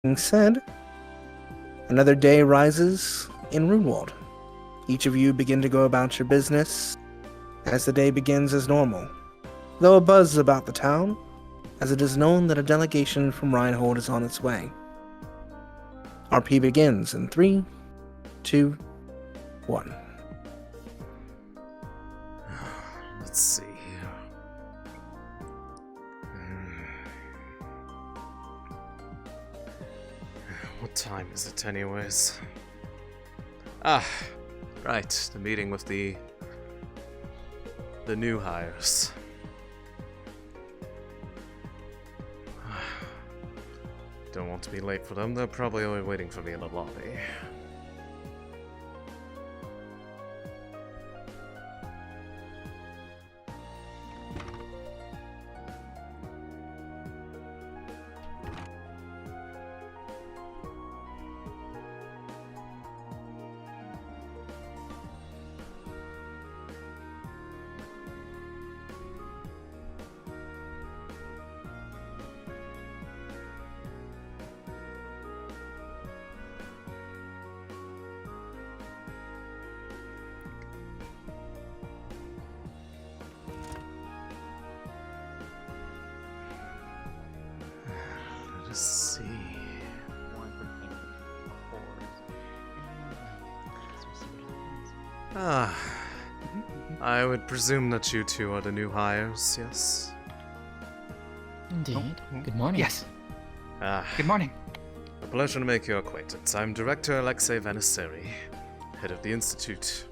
Being said, another day rises in Runewald. Each of you begin to go about your business as the day begins as normal. Though a buzz about the town, as it is known that a delegation from Runewald is on its way. RP begins in 3, 2, 1. Let's see here. What time is it anyways? Ah, right, the meeting with the new hires. Don't want to be late for them, they're probably only waiting for me in the lobby. Let us see. I would presume that you two are the new hires, yes? Indeed. Good morning. Yes. Ah, Good morning. a pleasure to make your acquaintance. I'm Director Alexei Vaniseri, head of the Institute.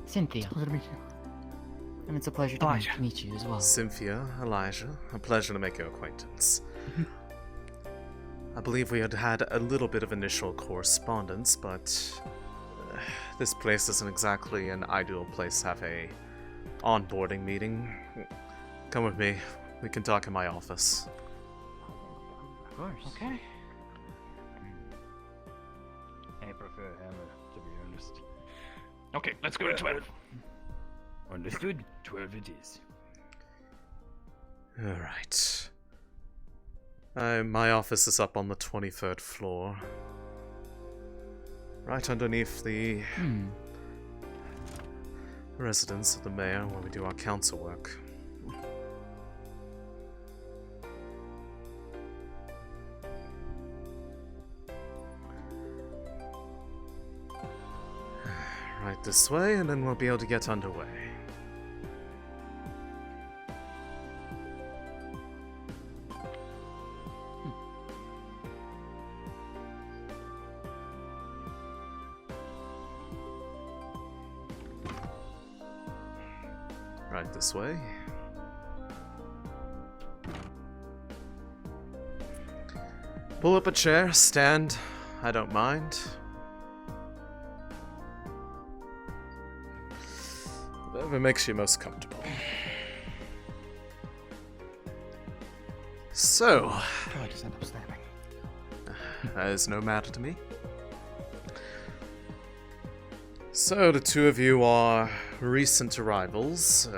Cynthia. Pleasure to meet you. And it's a pleasure to Elijah. meet you as well. Cynthia, Elijah, a pleasure to make your acquaintance. I believe we had a little bit of initial correspondence, but this place isn't exactly an ideal place to have a onboarding meeting. Come with me. We can talk in my office. Of course. Okay. I prefer hammer, to be honest. Okay, let's go to 12. Understood? 12 it is. Alright. My office is up on the 23rd floor. Right underneath the residence of the mayor where we do our council work. Right this way, and then we'll be able to get underway. Right this way. Pull up a chair, stand, I don't mind. Whatever makes you most comfortable. So, I just end up standing. that is no matter to me. So, the two of you are recent arrivals.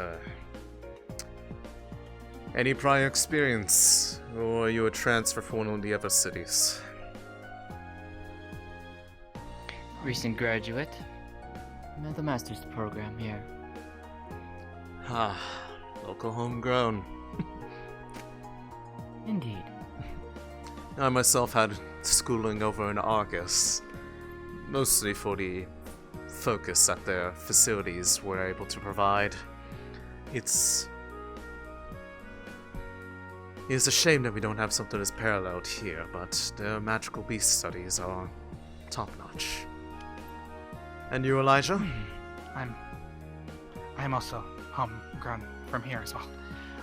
Any prior experience, or are you a transfer from one of the other cities? Recent graduate. I'm at the master's program here. Ah, local homegrown. Indeed. I myself had schooling over in Argus, mostly for the focus that their facilities were able to provide. It's a shame that we don't have something as paralleled here, but their magical beast studies are top-notch. And you, Elijah? I'm also homegrown from here as well.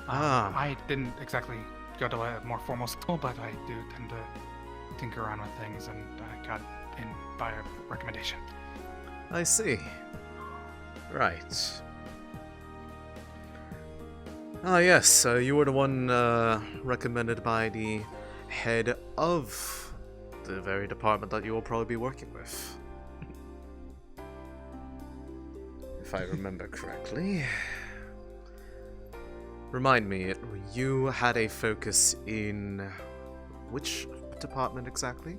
Ah. I didn't exactly go to a more formal school, but I do tend to tinker around with things, and I got in by a recommendation. I see. Right. Ah, yes, you were the one recommended by the head of the very department that you will probably be working with. If I remember correctly. Remind me, you had a focus in which department exactly?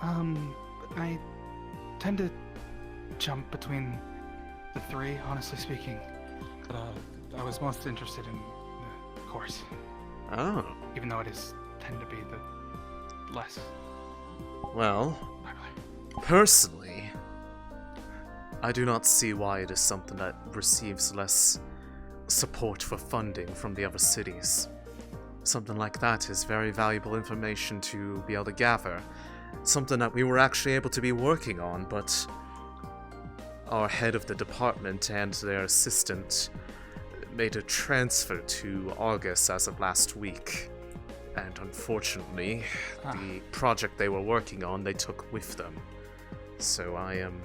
I tend to jump between the three, honestly speaking. But I was most interested in the course, Oh. even though it is tend to be the less Well, popular. personally, I do not see why it is something that receives less support for funding from the other cities. Something like that is very valuable information to be able to gather. Something that we were actually able to be working on, but our head of the department and their assistant made a transfer to August as of last week. And unfortunately, the project they were working on, they took with them. So I am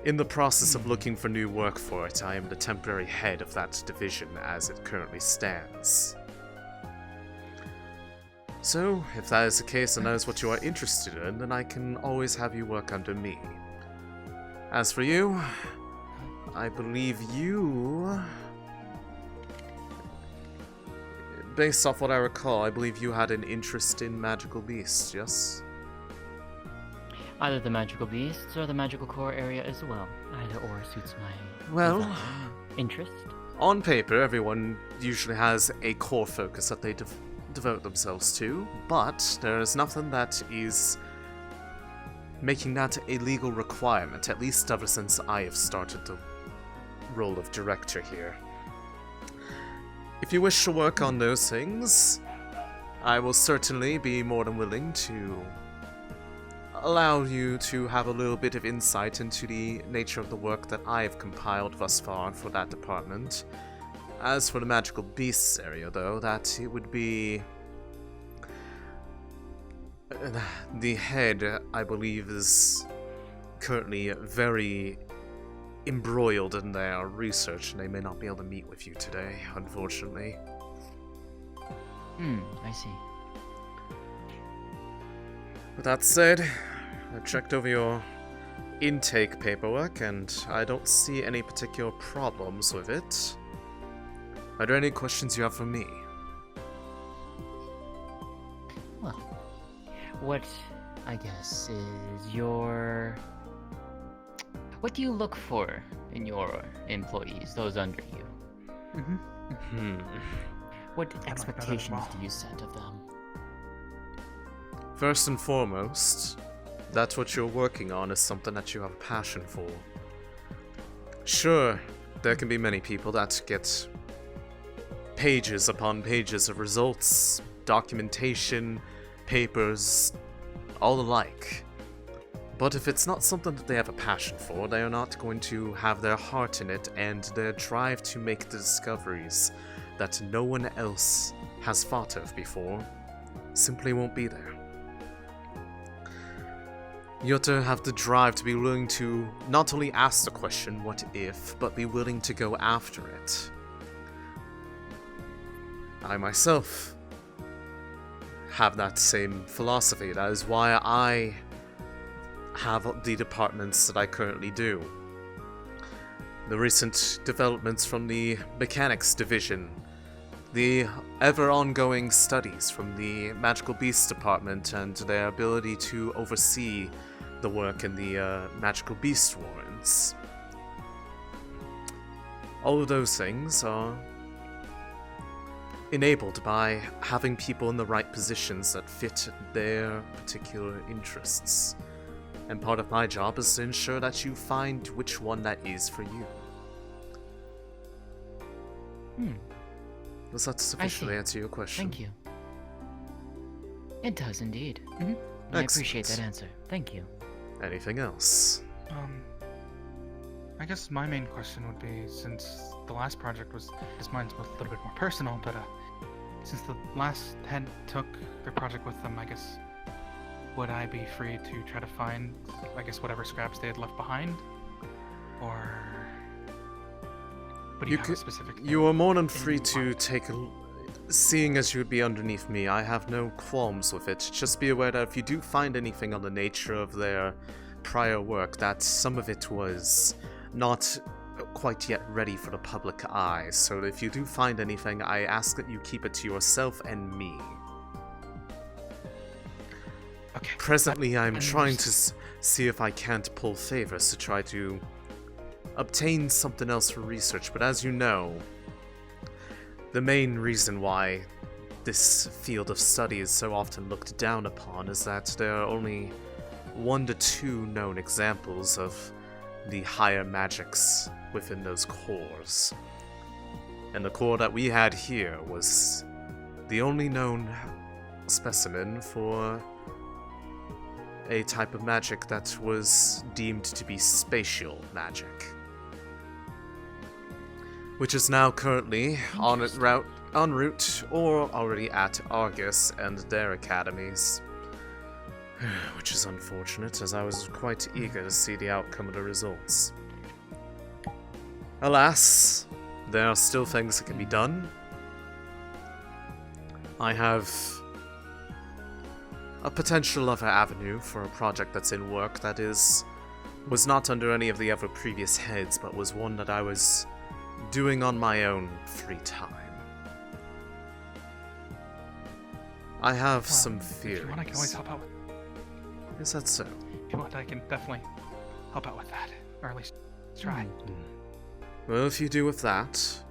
in the process of looking for new work for it. I am the temporary head of that division as it currently stands. So, if that is the case and that is what you are interested in, then I can always have you work under me. As for you, I believe you... Based off what I recall, I believe you had an interest in magical beasts, yes? Either the magical beasts or the magical core area as well. Either or suits my Well, desire, interest. on paper, everyone usually has a core focus that they devote themselves to, but there is nothing that is making that a legal requirement, at least ever since I have started the role of director here. If you wish to work on those things, I will certainly be more than willing to allow you to have a little bit of insight into the nature of the work that I have compiled thus far for that department. As for the magical beasts area, though, that it would be... The head, I believe, is currently very embroiled in their research, and they may not be able to meet with you today, unfortunately. I see. With that said, I've checked over your intake paperwork, and I don't see any particular problems with it. Are there any questions you have for me? Well, what, I guess, is your... What do you look for in your employees, those under you? What expectations do you set of them? First and foremost, that what you're working on is something that you have a passion for. Sure, there can be many people that get pages upon pages of results, documentation, papers, all the like. But if it's not something that they have a passion for, they are not going to have their heart in it, and their drive to make the discoveries that no one else has thought of before simply won't be there. You have to have the drive to be willing to not only ask the question, what if, but be willing to go after it. I myself have that same philosophy. That is why I have the departments that I currently do. The recent developments from the mechanics division, the ever-ongoing studies from the magical beasts department, and their ability to oversee the work in the magical beast wardens. All of those things are enabled by having people in the right positions that fit their particular interests. And part of my job is to ensure that you find which one that is for you. Does that sufficiently answer your question? Thank you. It does indeed. I appreciate that answer. Thank you. Anything else? I guess my main question would be, since the last project was, because mine's a little bit more personal, but since the last head took their project with them, I guess, would I be free to try to find, I guess, whatever scraps they had left behind? Or would you have a specific thing You are more than in free to mind? take a... Seeing as you would be underneath me, I have no qualms with it. Just be aware that if you do find anything on the nature of their prior work, that some of it was not quite yet ready for the public eye, so if you do find anything, I ask that you keep it to yourself and me. Okay. Presently, I'm trying to understand. see if I can't pull favors to try to obtain something else for research, but as you know, the main reason why this field of study is so often looked down upon is that there are only 1 to 2 known examples of the higher magics within those cores. And the core that we had here was the only known specimen for a type of magic that was deemed to be spatial magic, which is now currently en route or already at Argus and their academies. Which is unfortunate, as I was quite eager to see the outcome of the results. Alas, there are still things that can be done. I have a potential other avenue for a project that's in work that was not under any of the other previous heads, but was one that I was doing on my own free time. I have some theories. If you want, I can always help out with. Is that so? If you want, I can definitely help out with that, or at least try. Well, if you do with that,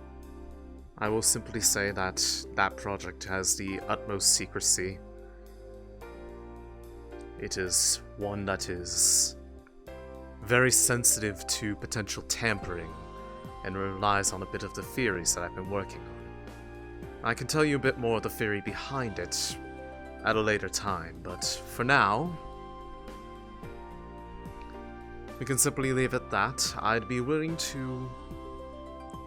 I will simply say that that project has the utmost secrecy. It is one that is very sensitive to potential tampering and relies on a bit of the theories that I've been working on. I can tell you a bit more of the theory behind it at a later time, but for now, we can simply leave it at that. I'd be willing to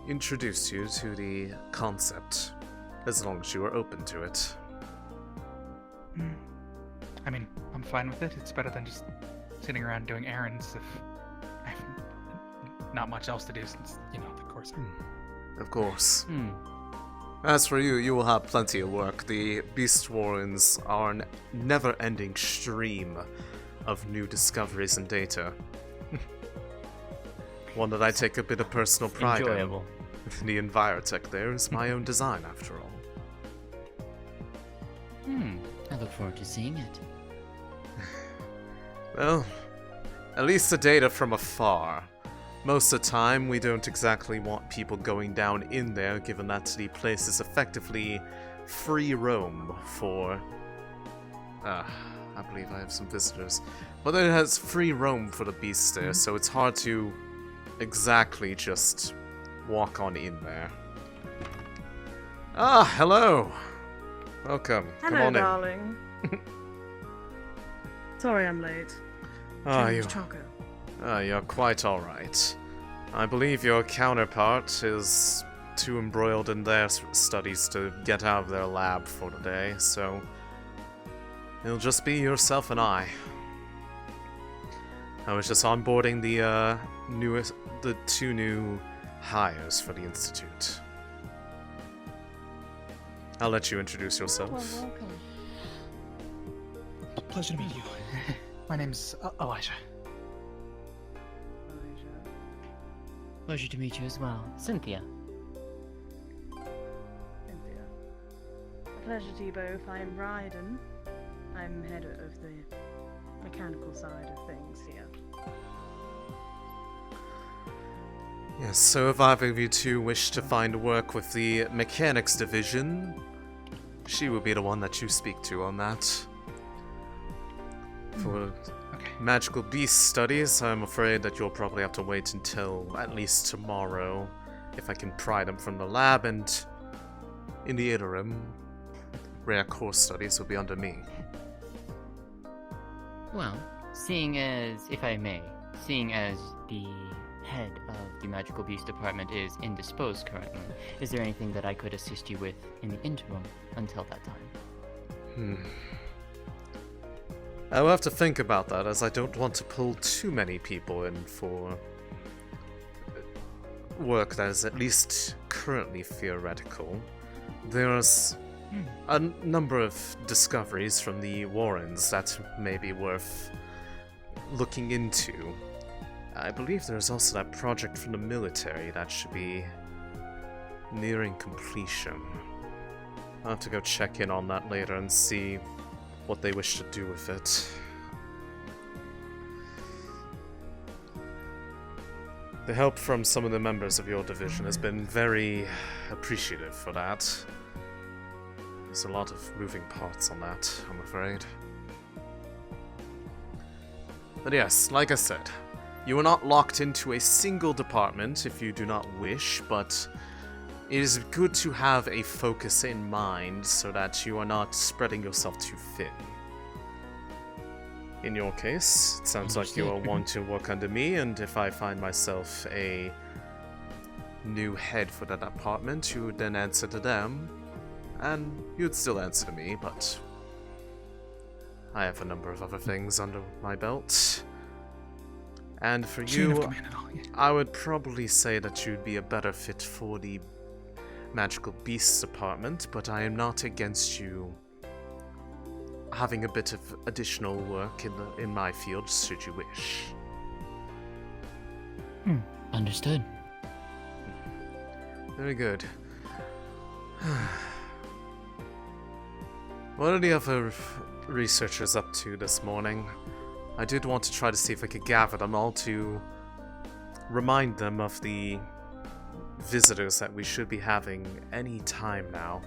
introduce you to the concept, as long as you are open to it. I mean, I'm fine with it. It's better than just sitting around doing errands if I have not much else to do since, the course. Of course. As for you, you will have plenty of work. The Beast Wardens are a never-ending stream of new discoveries and data. One that I take a bit of personal pride Enjoyable. in. The Envirotech there is my own design, after all. I look forward to seeing it. Well, at least the data from afar. Most of the time, we don't exactly want people going down in there, given that the place is effectively free roam for... I believe I have some visitors. But it has free roam for the beasts there, so it's hard to exactly just walk on in there. Ah, hello! Welcome. Come Hello, on in. darling. Sorry I'm late. Ah, Too much choco. you're quite alright. I believe your counterpart is too embroiled in their studies to get out of their lab for today, so it'll just be yourself and I. I was just onboarding the 2 new hires for the Institute. I'll let you introduce yourself. welcome. Pleasure to meet you. My name's Elijah. Pleasure to meet you as well. Cynthia. Cynthia. A pleasure to you both. I'm Ryden. I'm head of the mechanical side of things here. Yes, so if either of you two wish to find work with the mechanics division, she will be the one that you speak to on that. For magical beast studies, I'm afraid that you'll probably have to wait until at least tomorrow, if I can pry them from the lab, and in the interim, rare core studies will be under me. Well, seeing as the head of the Magical Beast Department is indisposed currently, is there anything that I could assist you with in the interim until that time? I will have to think about that, as I don't want to pull too many people in for work that is at least currently theoretical. There's a number of discoveries from the Wardens that may be worth looking into. I believe there's also that project from the military that should be nearing completion. I'll have to go check in on that later and see what they wish to do with it. The help from some of the members of your division has been very appreciative for that. There's a lot of moving parts on that, I'm afraid. But yes, like I said, you are not locked into a single department if you do not wish, but it is good to have a focus in mind so that you are not spreading yourself too thin. In your case, it sounds like you are wanting to work under me, and if I find myself a new head for that department, you would then answer to them, and you'd still answer to me, but I have a number of other things under my belt. And for you, I would probably say that you'd be a better fit for the Magical Beasts department, but I am not against you having a bit of additional work in my field, should you wish. Understood. Very good. What are the other researchers up to this morning? I did want to try to see if I could gather them all to remind them of the visitors that we should be having any time now.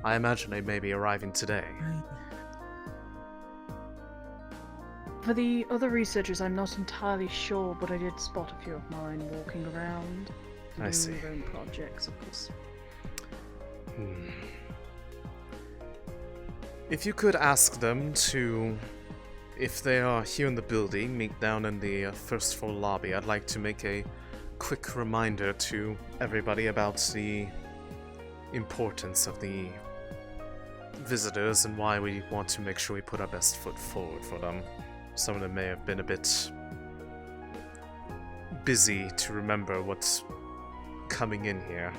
I imagine they may be arriving today. For the other researchers, I'm not entirely sure, but I did spot a few of mine walking around. I see. Doing their own projects, of course. If you could ask them to, if they are here in the building, meet down in the first floor lobby. I'd like to make a quick reminder to everybody about the importance of the visitors and why we want to make sure we put our best foot forward for them. Some of them may have been a bit busy to remember what's coming in here.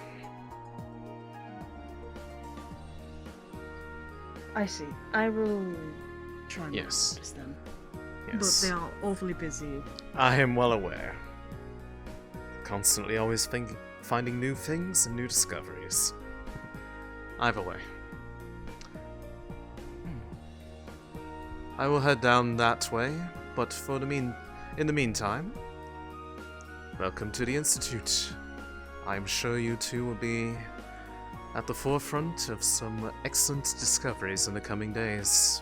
I see. I will try and Yes. notice them. Yes. But they are awfully busy. I am well aware. Constantly always finding new things and new discoveries. Either way. I will head down that way, but in the meantime, welcome to the Institute. I'm sure you two will be at the forefront of some excellent discoveries in the coming days.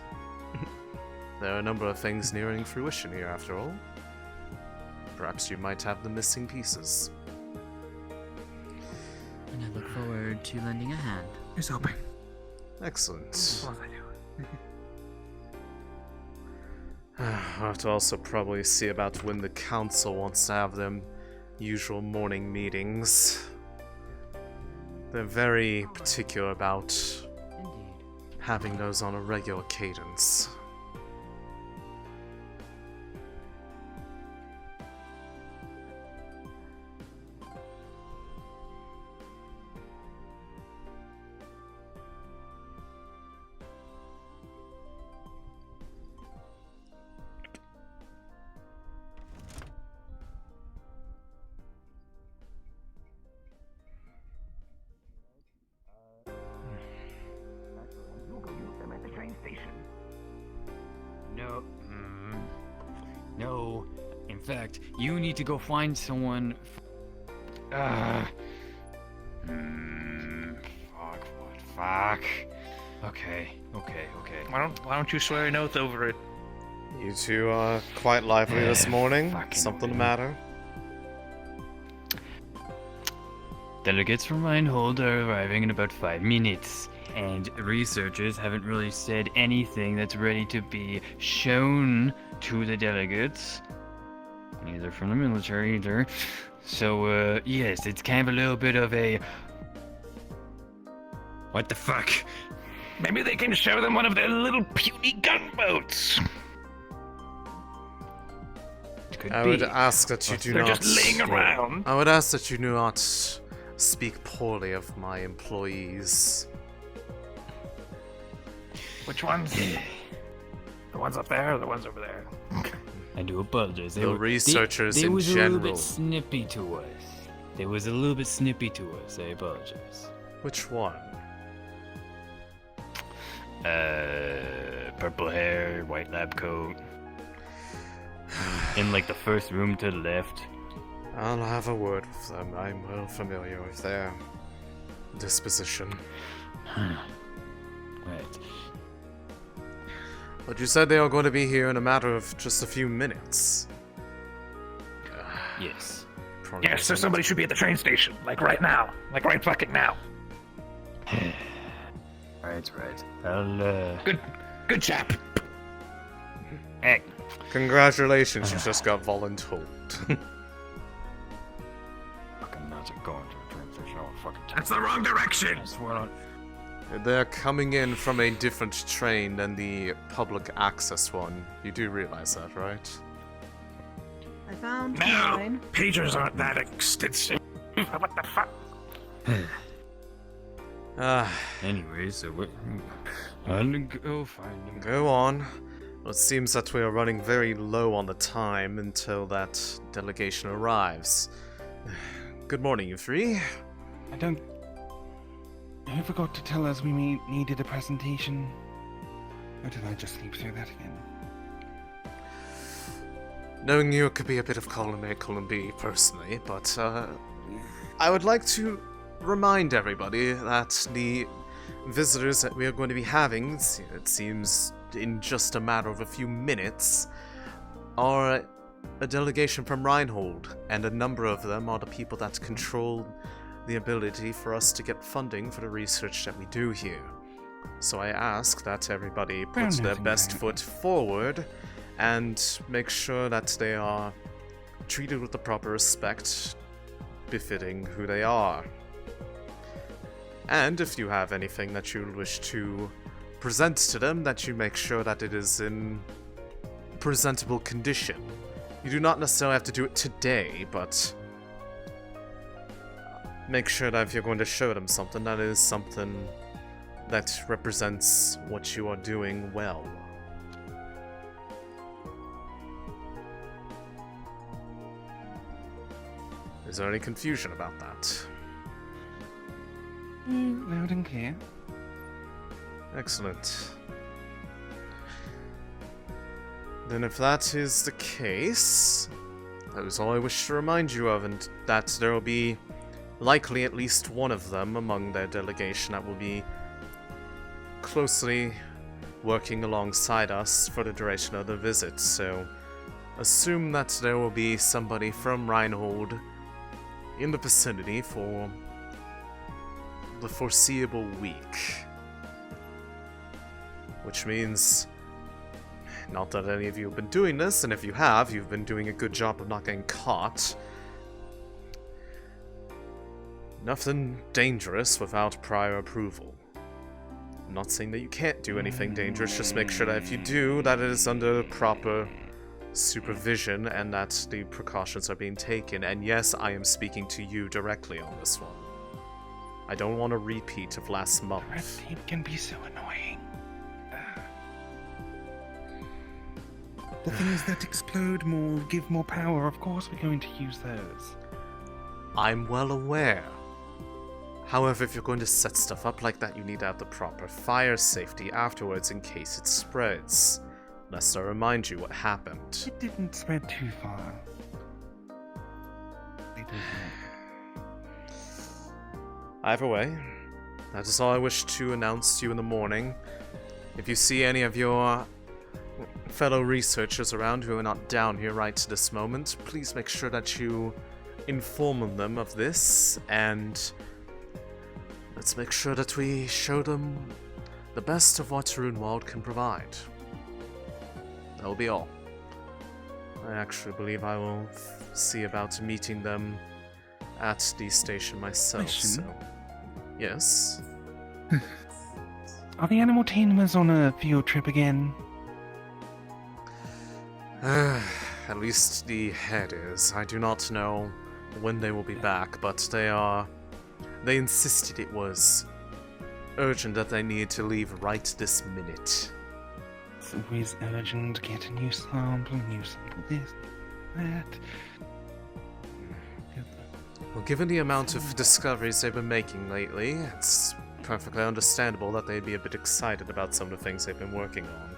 There are a number of things nearing fruition here, after all. Perhaps you might have the missing pieces. And I look forward to lending a hand. Here's hoping. Excellent. What I do. I'll have to also probably see about when the council wants to have them usual morning meetings. They're very particular about Indeed. having those on a regular cadence. No. No. In fact, you need to go find someone. Fuck. What? Fuck. Okay. Why don't you swear an oath over it? You two are quite lively this morning. Fucking Something the way. matter? Delegates from Runewald are arriving in about 5 minutes, and researchers haven't really said anything that's ready to be shown to the delegates. Neither from the military either. So, yes, it's kind of a little bit of a... What the fuck? Maybe they can show them one of their little puny gunboats. Could I be. would ask that you do They're not... just laying around. I would ask that you do not speak poorly of my employees. Which ones? The ones up there or the ones over there? I do apologize. The researchers they in was a little general. bit snippy to us. They was a little bit snippy to us. I apologize. Which one? Purple hair, white lab coat. In like the first room to the left. I'll have a word with them. I'm well familiar with their disposition. Right. But you said they are going to be here in a matter of just a few minutes. Yes. Probably Yes, so isn't. somebody should be at the train station, like right now, like right fucking now. Right. I'll Good chap. Hey. Congratulations, you just got voluntold. Fucking nuts are going to a train station all the fucking time. That's the wrong direction. I swear on. They're coming in from a different train than the public access one. You do realize that, right? I found No, mine. pagers aren't that extensive. What the fuck? Anyway, so we're gonna go find them. Go on. Well, it seems that we are running very low on the time until that delegation arrives. Good morning, you three. I don't. Who forgot to tell us we needed a presentation? Or did I just sleep through that again? Knowing you, it could be a bit of column A, column B, personally, but I would like to remind everybody that the visitors that we are going to be having, it seems in just a matter of a few minutes, are a delegation from Runewald, and a number of them are the people that control the ability for us to get funding for the research that we do here. So I ask that everybody puts their best foot forward and make sure that they are treated with the proper respect befitting who they are. And if you have anything that you wish to present to them, that you make sure that it is in presentable condition. You do not necessarily have to do it today, but make sure that if you're going to show them something, that is something that represents what you are doing well. Is there any confusion about that? Loud and clear. Excellent. Then if that is the case, that is all I wish to remind you of, and that there will be likely at least one of them among their delegation that will be closely working alongside us for the duration of the visit, so assume that there will be somebody from Runewald in the vicinity for the foreseeable week. Which means, not that any of you have been doing this, and if you have, you've been doing a good job of not getting caught. Nothing dangerous without prior approval. I'm not saying that you can't do anything dangerous, just make sure that if you do, that it is under proper supervision and that the precautions are being taken. And yes, I am speaking to you directly on this one. I don't want a repeat of last Red month. tape can be so annoying. The things that explode more, give more power, of course we're going to use those. I'm well aware. However, if you're going to set stuff up like that, you need to have the proper fire safety afterwards in case it spreads. Lest I remind you what happened. It didn't spread too far. They didn't. Either way, that is all I wish to announce to you in the morning. If you see any of your fellow researchers around who are not down here right this moment, please make sure that you inform them of this, and let's make sure that we show them the best of what Runewald can provide. That will be all. I actually believe I will see about meeting them at the station myself, Question? so... Yes? Are the animal tamers on a field trip again? At least the head is. I do not know when they will be back, but they insisted it was urgent that they needed to leave right this minute. It's always urgent. Get a new sample this, that. Well, given the amount of discoveries they've been making lately, it's perfectly understandable that they'd be a bit excited about some of the things they've been working on.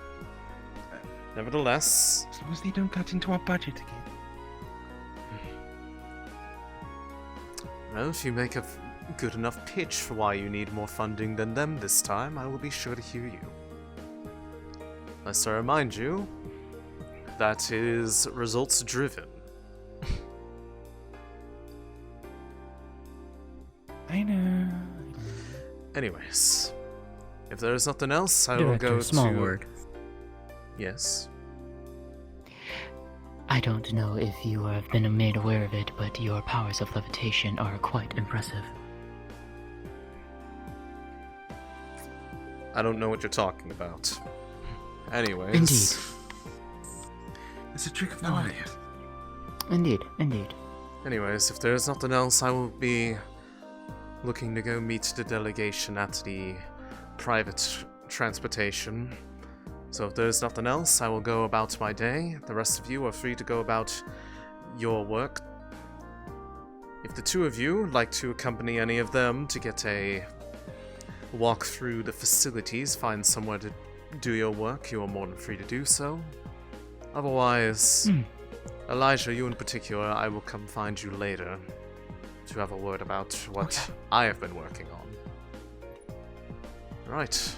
Nevertheless... As long as they don't cut into our budget again. Well, if you make a good enough pitch for why you need more funding than them this time, I will be sure to hear you. Lest I remind you, that is results driven. I know. Anyways, if there is nothing else, I Director, will go small to... word. Yes? I don't know if you have been made aware of it, but your powers of levitation are quite impressive. I don't know what you're talking about. Anyways... Indeed. It's a trick of the light. Indeed, indeed. Anyways, if there is nothing else, I will be looking to go meet the delegation at the private transportation. So if there's nothing else, I will go about my day. The rest of you are free to go about your work. If the two of you would like to accompany any of them to get a walk through the facilities, find somewhere to do your work, you are more than free to do so. Otherwise, Elijah, you in particular, I will come find you later to have a word about what I have been working on. Right.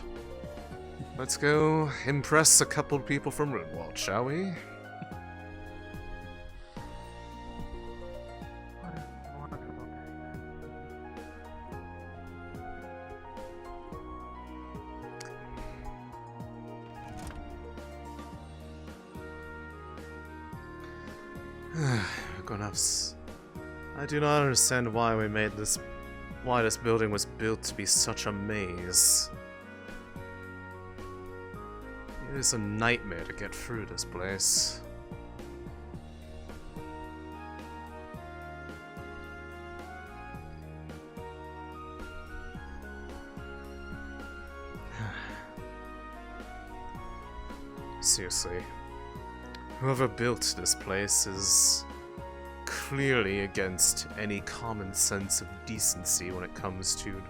Let's go impress a couple people from Runewald, shall we? I do not understand why we made this... why this building was built to be such a maze. It is a nightmare to get through this place. Seriously. Whoever built this place is clearly against any common sense of decency when it comes to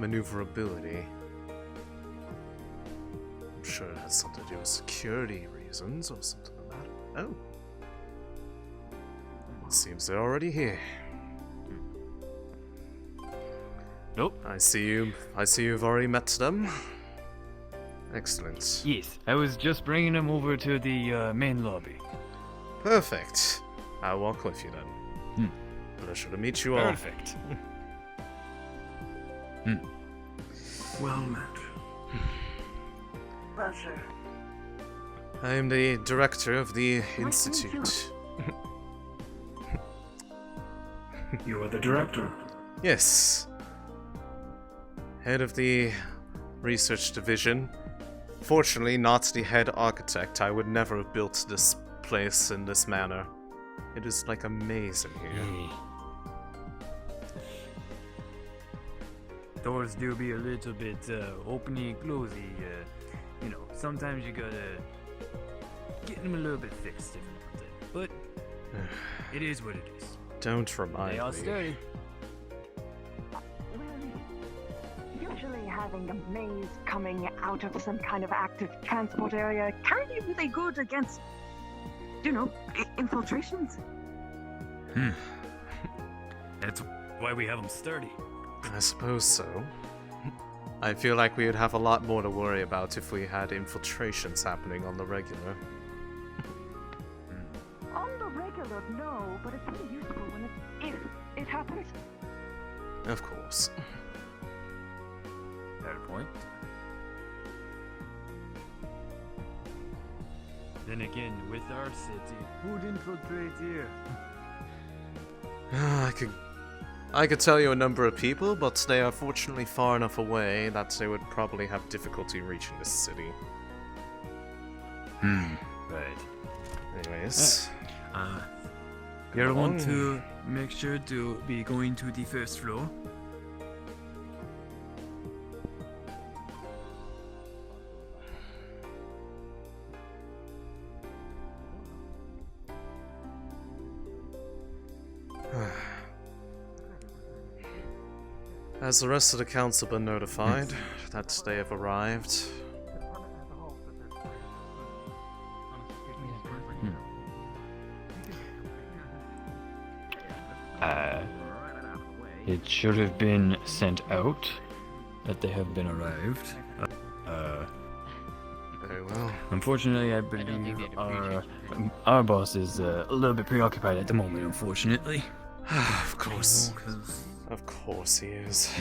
maneuverability. I'm sure it has something to do with security reasons or something like that. Oh. It seems they're already here. Nope. I see you've already met them. Excellent. Yes, I was just bringing them over to the main lobby. Perfect. I'll walk with you then. Pleasure to meet you all. Perfect. Well met. Pleasure. I am the director of the Institute. You are the director. Yes. Head of the research division. Fortunately, not the head architect. I would never have built this place in this manner. It is like a maze in here. Doors do be a little bit openy and closey. You know, sometimes you gotta get them a little bit fixed, but it is what it is. Don't remind They are me. sturdy. Usually having a maze coming out of some kind of active transport area can be really good against, you know, infiltrations. That's why we have them sturdy. I suppose so. I feel like we would have a lot more to worry about if we had infiltrations happening on the regular. On the regular, no, but it's pretty useful when if it happens. Of course. Fair point. Then again, with our city, who'd infiltrate here? I could tell you a number of people, but they are fortunately far enough away that they would probably have difficulty reaching this city. Right. Anyways. You'll Come want on. to make sure to be going to the first floor. Has the rest of the council been notified that they have arrived? It should have been sent out that they have been arrived. Very well. Unfortunately, I think believe they'd appreciate our boss is a little bit preoccupied at the moment, unfortunately. Of course. Of course he is.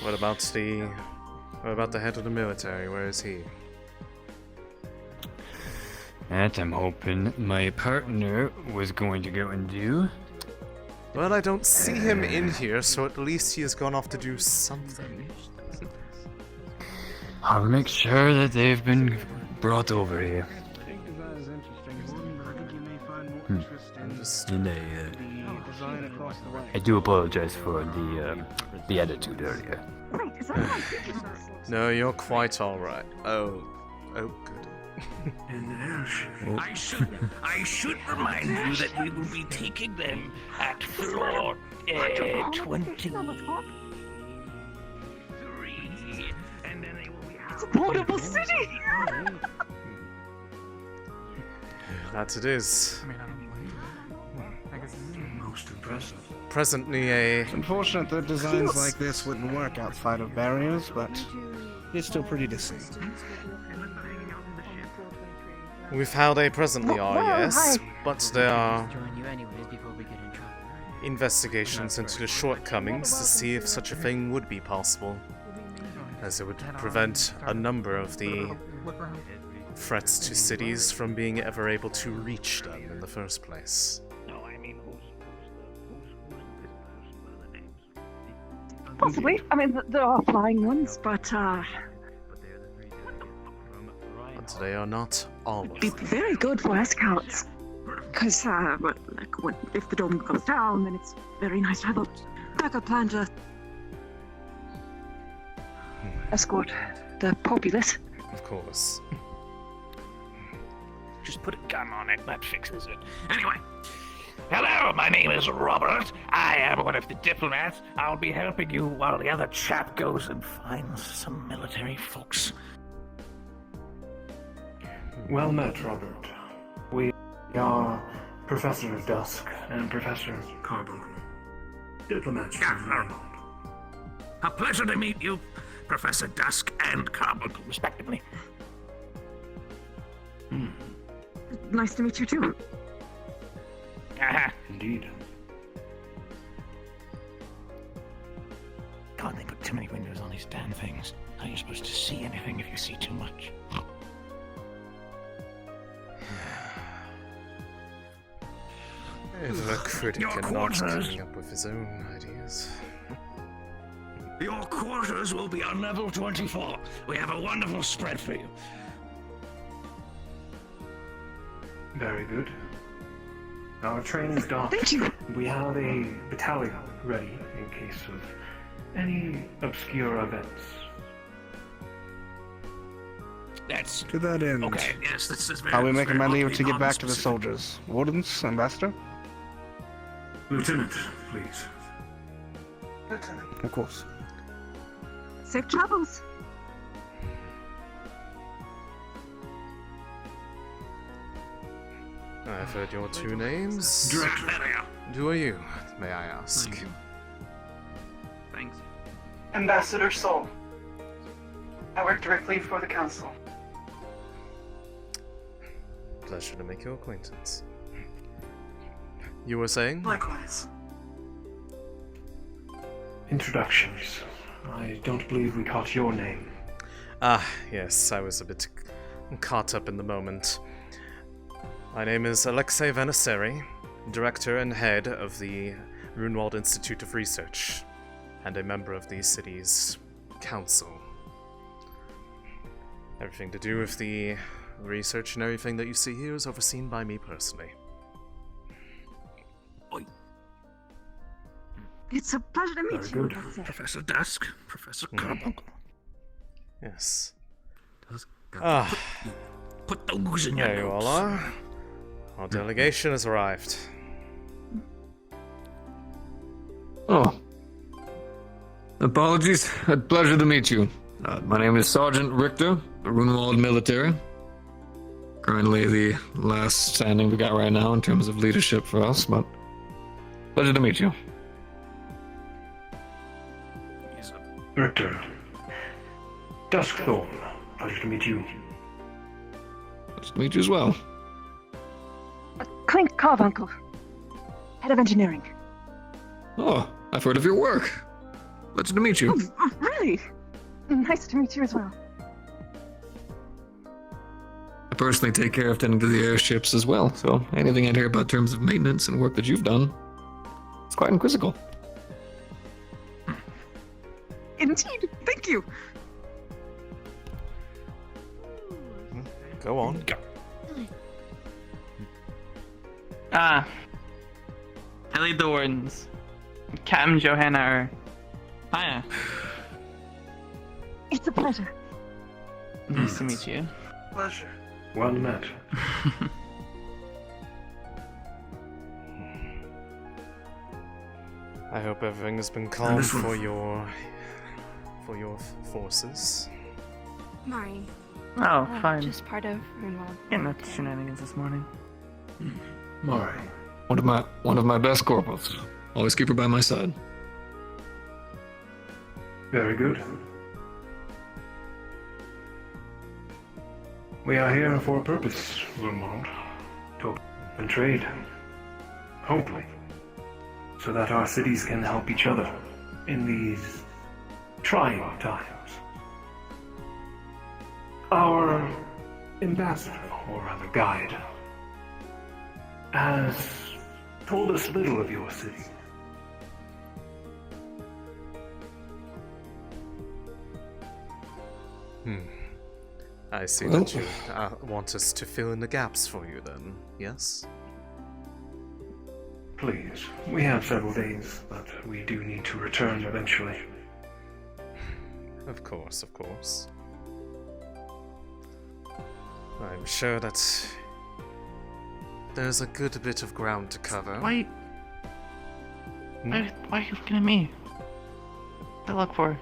What about the head of the military? Where is he? That I'm hoping my partner was going to go and do. Well, I don't see him in here, so at least he has gone off to do something. I'll make sure that they've been brought over here. I think design is interesting, but I think you may find more interest in And the design across the way. I do apologize for the attitude earlier. Wait, is that what I'm thinking? No, you're quite alright. Oh, good. In the airship. I should remind you that we will be taking them at floor 23, and then they will be It's a portable city! That it is. I mean, I don't blame you. I guess Most impressive. Presently a... It's unfortunate that designs like this wouldn't work outside of barriers, but it's still pretty to see. We've how they presently are, yes, but there are Join you anyways before we get in trouble. investigations into the shortcomings to see if such a thing would be possible, as it would prevent a number of the threats to cities from being ever able to reach them in the first place. No, I mean, who's this person? What are the names? Possibly. I mean, there are flying ones, but But they are not all of be them. very good for scouts. Because, if the dome goes down, then it's very nice to have a backup plan to escort the populace. Of course. Just put a gun on it, that fixes it. Anyway, hello, my name is Robert. I am one of the diplomats. I'll be helping you while the other chap goes and finds some military folks. Well met, Robert. We are Professor Dusk and Professor Carbuncle. Diplomats from Runewald. A pleasure to meet you, Professor Dusk and Carbuncle, respectively. Nice to meet you too. Indeed. God, they put too many windows on these damn things. How are you supposed to see anything if you see too much? If a critic Your and not quarters. coming up with his own ideas. Your quarters will be on level 24. We have a wonderful spread for you. Very good. Our train's docked. Thank you. We have a battalion ready in case of any obscure events. That's To that end, okay. Yes, this is very. are we making my very leave to get back to the non-specific. soldiers? Wardens, Ambassador? Lieutenant, please. Of course. Safe travels. I've heard your two names. Director. There they are. And who are you, may I ask? Thanks. Ambassador Sol. I work directly for the Council. Pleasure to make your acquaintance. You were saying? Likewise. Introductions. I don't believe we caught your name. Ah, yes, I was a bit caught up in the moment. My name is Alexei Vaniseri, director and head of the Runewald Institute of Research, and a member of the city's council. Everything to do with the research and everything that you see here is overseen by me personally. It's a pleasure to meet Very you. good. That's it. Professor Dusk, Professor Carbuncle. Yes. Dusk. Ah, Put those in your there you all notes. are. Our delegation has arrived. Oh. Apologies. A pleasure to meet you. My name is Sergeant Richter, the Runewald military. Currently the last standing we got right now in terms of leadership for us, but pleasure to meet you. Richter. Duskthorn. Pleasure to meet you. Pleasure to meet you as well. Clink Carbuncle, head of engineering. Oh, I've heard of your work. Pleasure to meet you. Oh, really? Nice to meet you as well. I personally take care of tending to the airships as well, so anything I'd hear about in terms of maintenance and work that you've done, it's quite inquisical. Indeed, thank you. Go on. I lead the Wardens. Cam, Johanna are... Hiya. It's a pleasure. Nice to meet you. Pleasure. Well met. I hope everything has been calm for your forces. Mari. Oh, fine. Just part of Runewald. Getting up to shenanigans this morning. Mari. One of my best corporals. Always keep her by my side. Very good. We are here for a purpose, Runewald. To open trade. Hopefully. So that our cities can help each other in these trying times. Our ambassador, or rather guide, has told us little of your city. I see that you want us to fill in the gaps for you then, yes? Please, we have several days, but we do need to return eventually. Of course, of course. I'm sure that there's a good bit of ground to cover. Why are you looking at me? What do I look for?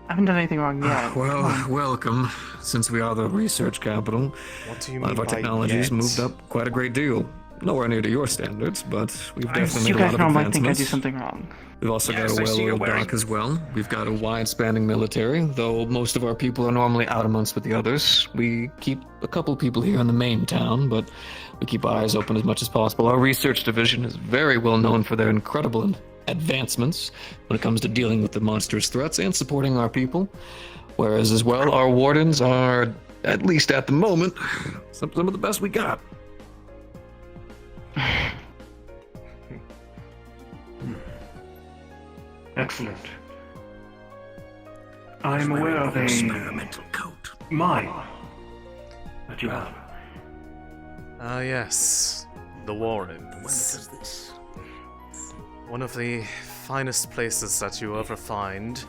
I haven't done anything wrong yet. Well, welcome. Since we are the research capital, What do you a lot mean of our by technology's yet? moved up quite a great deal. Nowhere near to your standards, but we've definitely You made a guys lot know of I think I advancements. do something wrong. We've also Yes, got a I see you're well-oiled wearing- dock as well. We've got a wide-spanning military, though most of our people are normally out amongst with the others. We keep a couple people here in the main town, but we keep our eyes open as much as possible. Our research division is very well known for their incredible advancements when it comes to dealing with the monstrous threats and supporting our people. Whereas as well, our wardens are, at least at the moment, some of the best we got. Excellent. I'm aware of a experimental coat. mine that you have. Ah, yes. The Wardens. this? One of the finest places that you ever find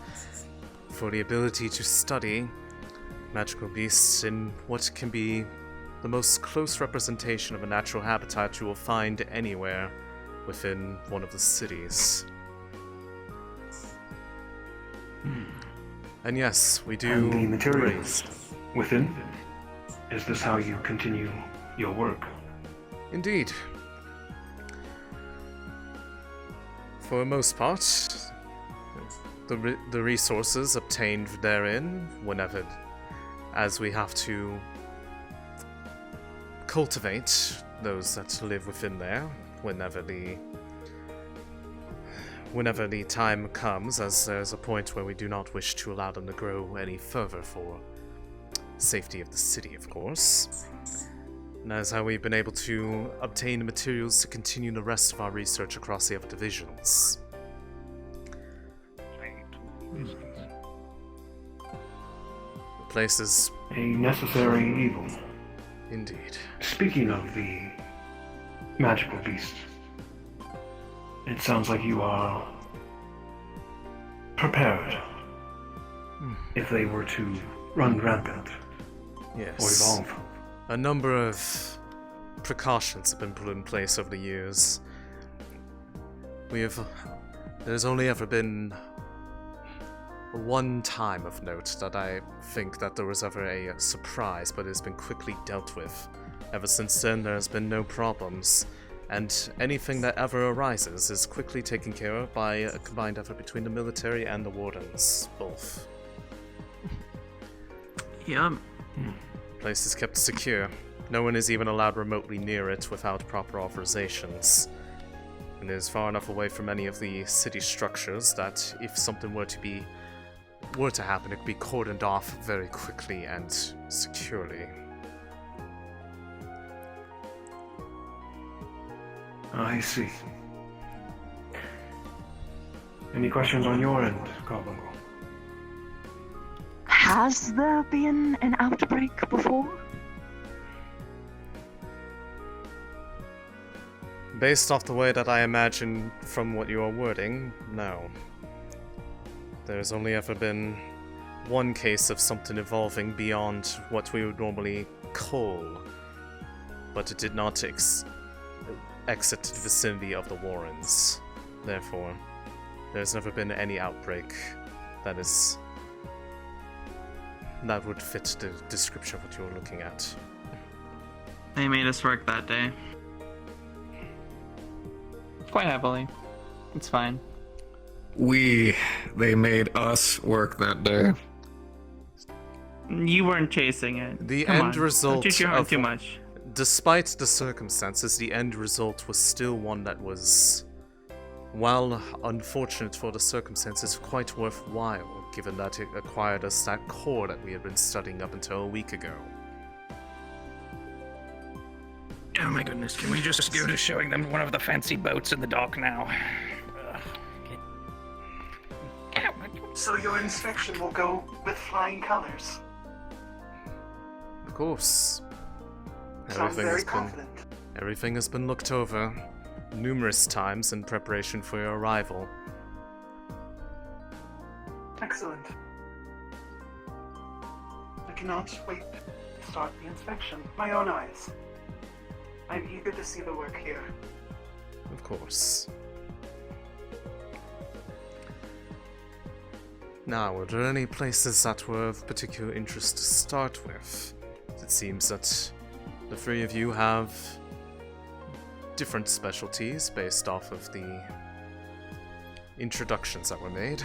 for the ability to study magical beasts in what can be the most close representation of a natural habitat you will find anywhere within one of the cities. And yes, we do And the materials raise. within? Is this how you continue your work? Indeed. For the most part, the resources obtained therein, whenever, as we have to cultivate those that live within there, whenever the time comes, as there's a point where we do not wish to allow them to grow any further for safety of the city, of course. And that is how we've been able to obtain the materials to continue the rest of our research across the other divisions. The place is A necessary evil. indeed. Speaking of the magical beasts, it sounds like you are prepared if they were to run rampant or Yes. evolve. A number of precautions have been put in place over the years. There's only ever been one time of note that I think that there was ever a surprise, but it's been quickly dealt with. Ever since then, there's been no problems, and anything that ever arises is quickly taken care of by a combined effort between the military and the Wardens, both. Yep. The place is kept secure. No one is even allowed remotely near it without proper authorizations. And it is far enough away from any of the city structures that if something were to happen, it could be cordoned off very quickly and securely. I see. Any questions on your end, Carbuncle? Has there been an outbreak before? Based off the way that I imagine from what you are wording, no. There's only ever been one case of something evolving beyond what we would normally call, but it did not exit the vicinity of the Wardens. Therefore, there's never been any outbreak that would fit the description of what you're looking at. They made us work that day. Quite heavily. It's fine. They made us work that day. You weren't chasing it. The Come end on. result Don't shoot your heart of too much. Despite the circumstances, the end result was still one that was, while unfortunate for the circumstances, quite worthwhile, given that it acquired us that core that we had been studying up until a week ago. Oh my goodness, can we just go to showing them one of the fancy boats in the dock now? So your inspection will go with flying colors. Of course. Sounds very confident. Everything has been looked over numerous times in preparation for your arrival. Excellent. I cannot wait to start the inspection. My own eyes. I'm eager to see the work here. Of course. Now, are there any places that were of particular interest to start with? It seems that the three of you have different specialties based off of the introductions that were made.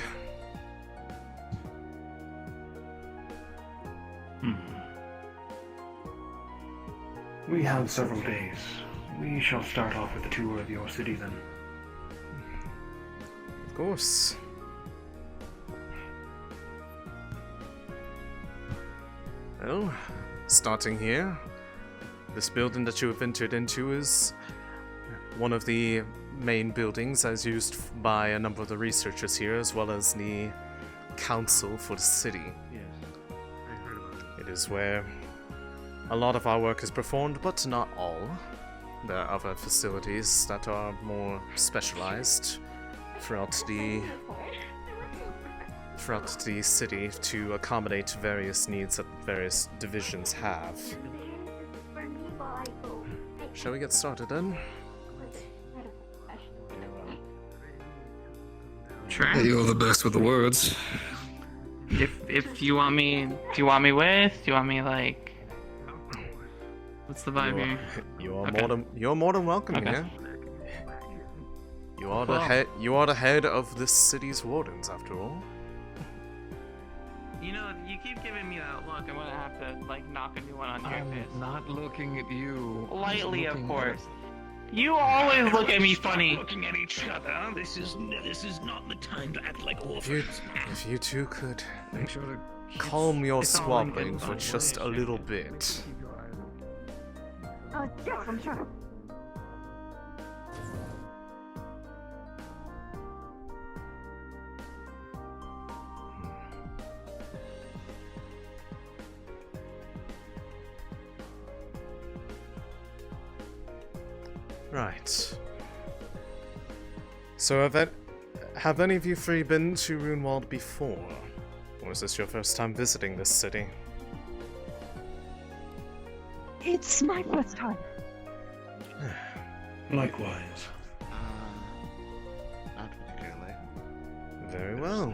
We have several days. We shall start off with a tour of your city then. Of course. Well, starting here, this building that you have entered into is one of the main buildings as used by a number of the researchers here, as well as the council for the city. Yes, I heard about it. It is where a lot of our work is performed, but not all. There are other facilities that are more specialized throughout the city to accommodate various needs that various divisions have. Shall we get started then? Sure. Hey, you're the best with the words. If you want me, do you want me with? Do you want me like? What's the vibe here? You're more than welcome Okay. here. You are the head of this city's wardens, after all. You know, you keep giving me that look. I'm gonna have to like knock a new one on your I'm face. not looking at you. Lightly, I'm of looking course. You always look at me Stop funny. looking at each other. This is not the time to act like orphans. If you two could Make sure to calm your it's all in squabbling good for fun. just a little bit. Yes, I'm sure. Right. So have any of you three been to Runewald before? Or is this your first time visiting this city? It's my first time. Likewise. Not particularly. Very well.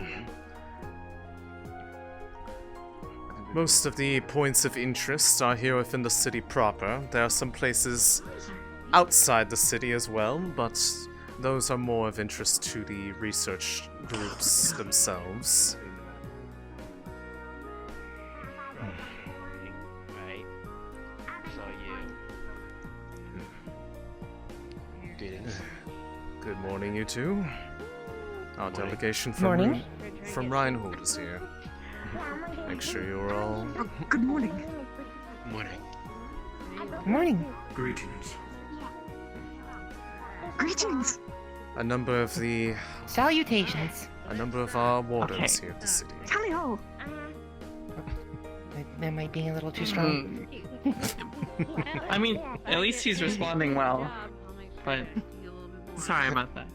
Most of the points of interest are here within the city proper. There are some places outside the city as well, but those are more of interest to the research groups themselves. Right. So you. Greetings. Good morning, you two. Our delegation Morning. from Runewald is here. Make sure you're all... Good morning. Morning. Morning. Greetings. Greetings. A number of the... Salutations. A number of our wardens Okay. here at the city. Tally ho. Am I being a little too strong? I mean, at least he's responding well. But sorry about that.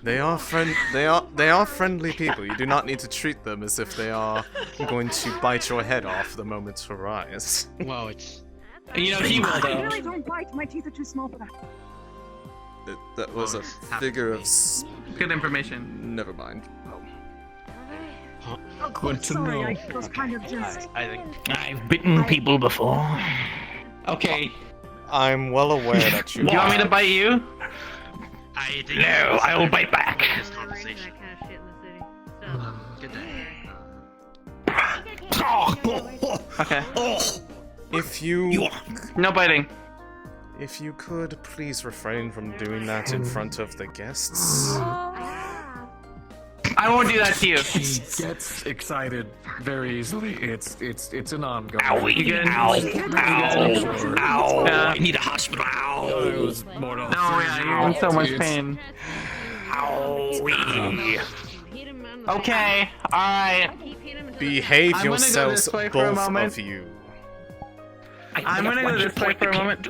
They are friendly people. You do not need to treat them as if they are going to bite your head off the moment you rise. Well, it's... You know, he will I though. really don't bite. My teeth are too small for that. That was a figure of... Good information. Never mind. Oh, Good to sorry, know. I was kind of just... I think... I've bitten people before. Okay. I'm well aware that you... Do you want me to bite you? I think... No, I will bite back. This conversation. Good day. Okay. If you... No biting. If you could please refrain from doing that in front of the guests. I won't do that to you. He gets excited very easily. It's an ongoing. Owie, You good? ow, Sure. ow, Yeah. I need a hospital, ow. It was more than No, yeah, you're in so much pain. Owie. Okay, alright. Behave I'm gonna go yourselves, this way for a both moment. of you. I'm gonna go this way for a moment.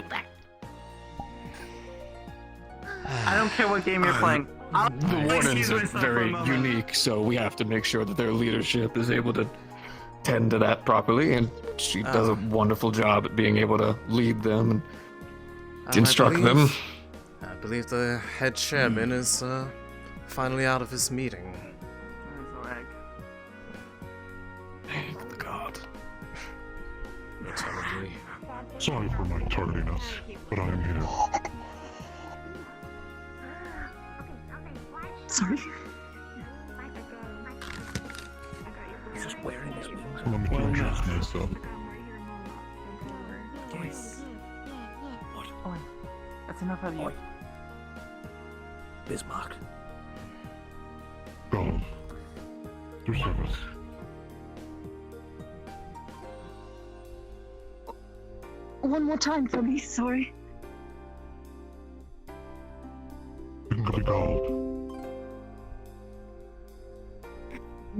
I don't care what game you're playing. The Wardens excuse are myself for a very moment. unique, so we have to make sure that their leadership is able to tend to that properly, and she does a wonderful job at being able to lead them and instruct them. I believe the head chairman is finally out of his meeting. Thank the god. No terribly. Sorry for my tardiness, but I am here. Sorry. Just wearing his wings. Let me introduce myself. That's enough of you. Bismarck. God. Your service. One more time for me, sorry. Gold.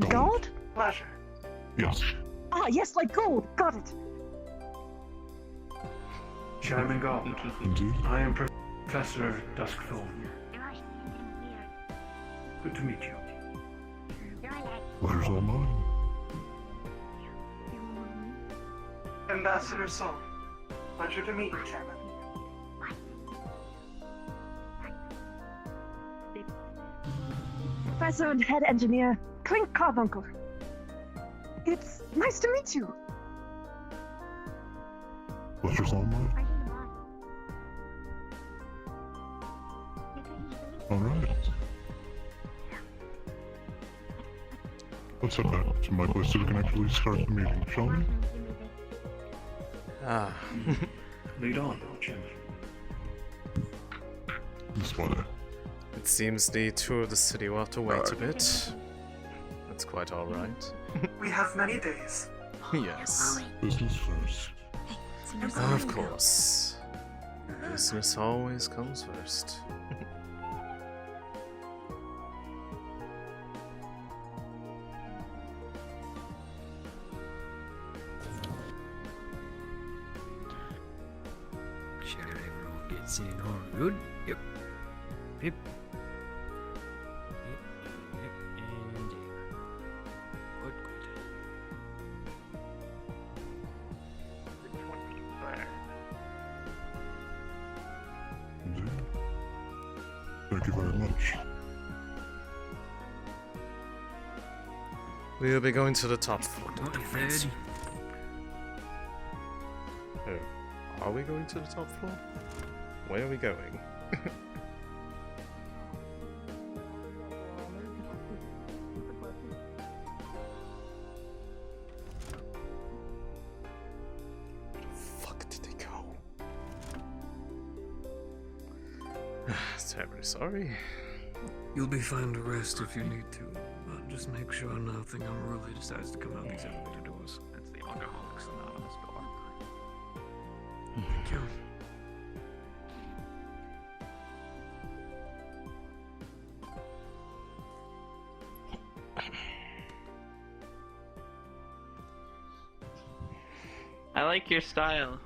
Gold? Pleasure. Yes. Ah, yes, like gold. Got it. Chairman Gold. Indeed. I am Professor Duskthorn. Good to meet you. Pleasure's all mine. Ambassador Sol. Pleasure to meet you, Chairman. Professor and head engineer, Clink Carbuncle. It's nice to meet you. Pleasure's all mine. Alright. Let's head back to my place so we can actually start the meeting, shall we? Ah. Lead on, Chairman. This way. It seems the tour of the city will have to wait a bit. That's quite alright. We have many days. Yes. Business first. Of course. Business always comes first. Sure everyone gets in all good. Yep. Yep. Yep. And good, good. We'll be going to the top floor. Oh, are we going to the top floor? Where are we going? Terribly sorry. You'll be fine to rest if you need to, but just make sure nothing unruly decides to come out these elevator doors. That's the Alcoholics Anonymous door. Thank you. I like your style,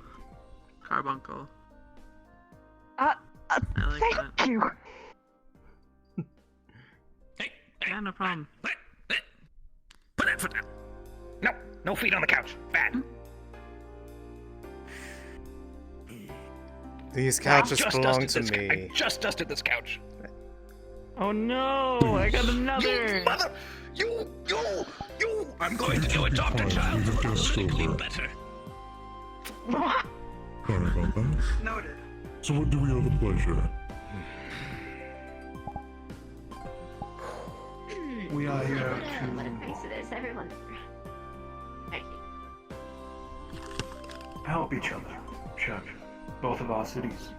Carbuncle. I like Thank that. you. Yeah, no problem. Put that foot down. No, no feet on the couch. Bad. These couches Just belong dusted to this me. I just dusted this couch. Oh no! I got another. You mother! You! I'm going to go adopt a child. We have guests Politically over. better. Sorry about that. Noted. So what do we owe the pleasure? We are here What a place it is, everyone. Thank you. help each other, Church. Both of our cities,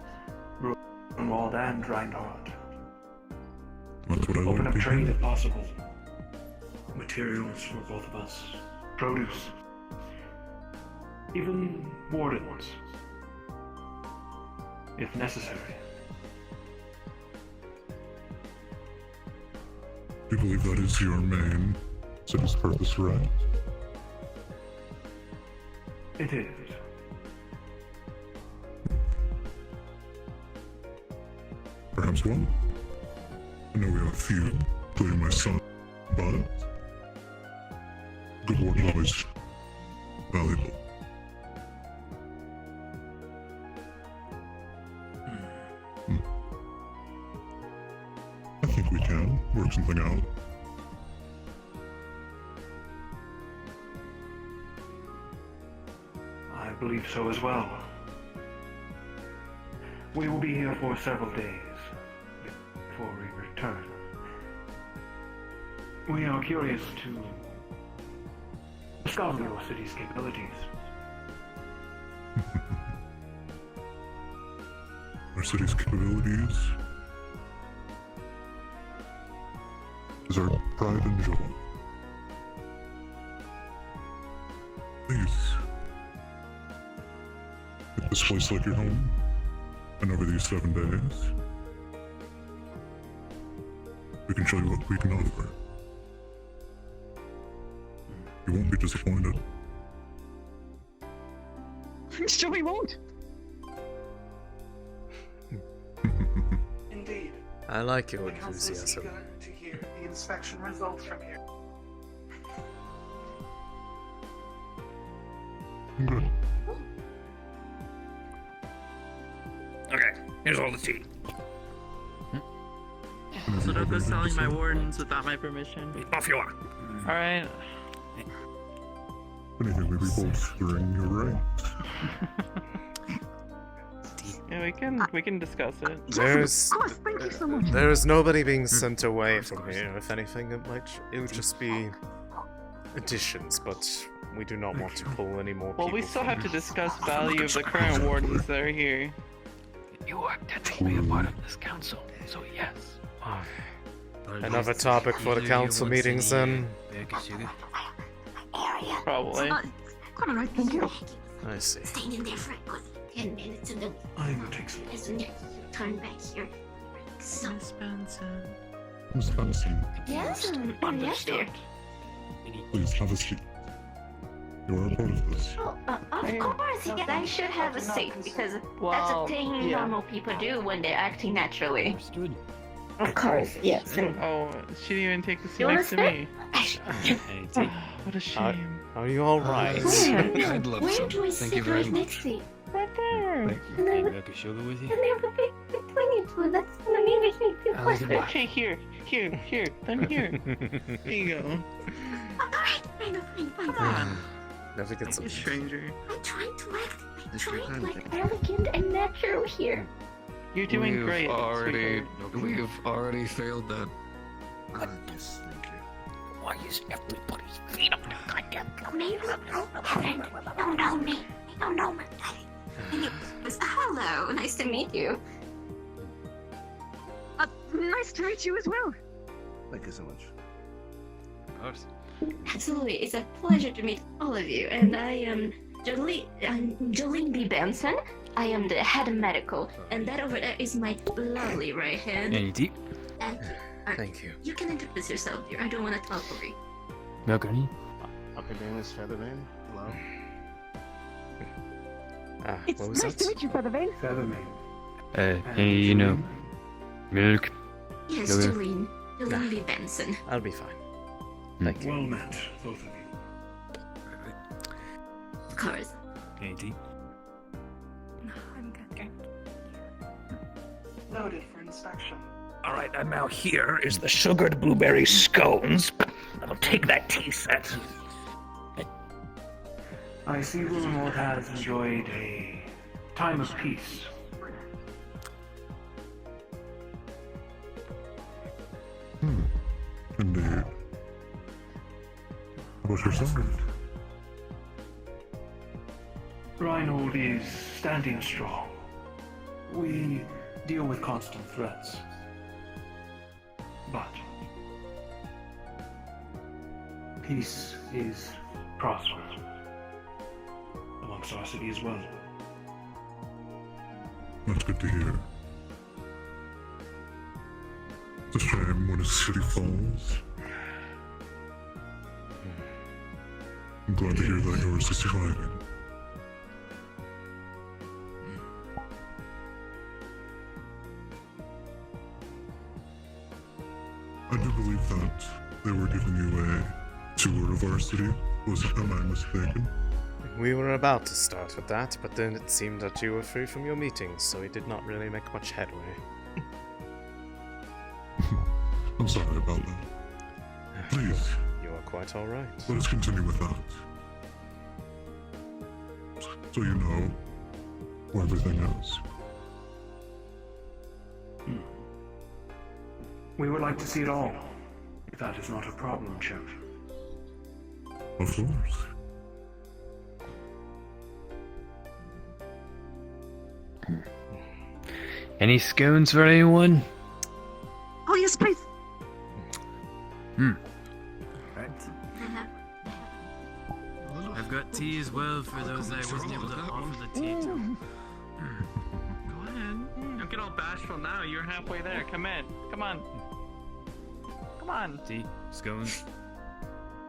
Runewald and Runewald. That's what I Open like up to trade hear. if possible. Materials for both of us. Produce. Even Wardens. If necessary. Do you believe that is your main city's purpose, right? It is. Perhaps one? I know we have a few, including my son, but good word is always valuable. I think we can work something out. I believe so as well. We will be here for several days before we return. We are curious to discover your city's capabilities. Our city's capabilities is our pride and joy. Please, make this place like your home, and over these 7 days, we can show you what we can offer. You won't be disappointed. Sure we won't. Indeed. I like your The council is enthusiasm. eager to hear the inspection results from here. Good. Okay, here's all the tea. So don't go selling my wardens without my permission. Off you are. Alright. If anything, we'll be bolstering your ranks. Yeah, we can discuss it. There's Of course, thank you so much. there is nobody being sent away from here. If anything, it would just be additions, but we do not want to pull any more Well, people. we still from have to discuss value of the current wardens that are here. You are technically a part of this council, so yes. Another topic for the council meetings then. Probably. Quite alright, thank you. I see. Staying in there for a good 10 minutes and then I will take some. isn't it? Turn back here. So, Hmm. Miss Benson, yes, yes, dear. please have a seat. You are a part of this. Oh, of course, yes, I should have a seat because that's Well, a thing yeah. normal people do when they're acting naturally. Understood. Of course, yes. Oh, she didn't even take the seat You next to me. Hey, take What a shame. Are you all right? I'd love Where some. do I Thank sit you very right much. next to you? Right there. Thank you. Maybe I could sugar with you. And they have a big between you two. That's gonna make me feel I like it. closer. Okay, here, then here. There you go. Alright, Come on. Never gets You stranger. I'm trying to act elegant and natural here. You're doing great. We've already failed that. Yes, thank you. Why is everybody's feet up the goddamn Maybe don't know me. They don't know me. Hello, nice to meet you. Nice to meet you as well. Thank you so much. Of course. Absolutely, it's a pleasure to meet all of you. And I am Jolene B. Benson. I am the head of medical, and that over there is my lovely right hand. Andy. Thank you. You can introduce yourself, dear. I don't want to talk over you. Welcome. My name is Featherman. Hello. It's what was nice that? to meet you, Featherman. Featherman. Hey, you know, milk. Yes, Okay. Jolene. Jolene B. Benson. I'll be fine. Thank you. Well met, both of you. Of course. Andy. I'm good. Noted for inspection. Alright, and now here is the sugared blueberry scones. I'll take that tea set. I see Runewald has enjoyed a time of peace. Indeed. How about yourself? Runewald is standing strong. We deal with constant threats. But peace is prosperous amongst our city as well. That's good to hear. It's a shame when a city falls. I'm glad to hear that yours is thriving. I do believe that they were giving you a tour of our city. Am I mistaken? We were about to start with that, but then it seemed that you were free from your meetings, so we did not really make much headway. I'm sorry about that. Please, You are quite alright. let us continue with that. So you know where everything is. We would like to see it all, if that is not a problem, Chip. Of course. Any scones for anyone? Oh, yes, please. I've got tea as well for those I wasn't able to offer the tea to. Go ahead. Don't get all bashful now. You're halfway there. Come in. Come on. Come on. Tea, scones.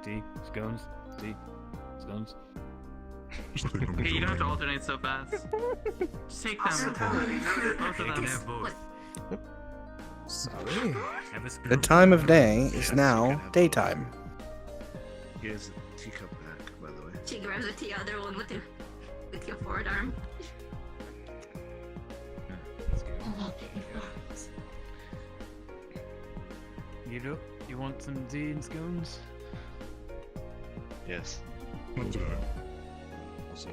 Tea, scones. Tea, scones. Okay, you don't have to alternate so fast. Just take them. Both of You can them. have both. Sorry. Have a spoon. The time of day is now daytime. Here's a teacup back, by the way. She grabs the other one with your forward arm. You do? You want some tea and scones? Yes. Not today.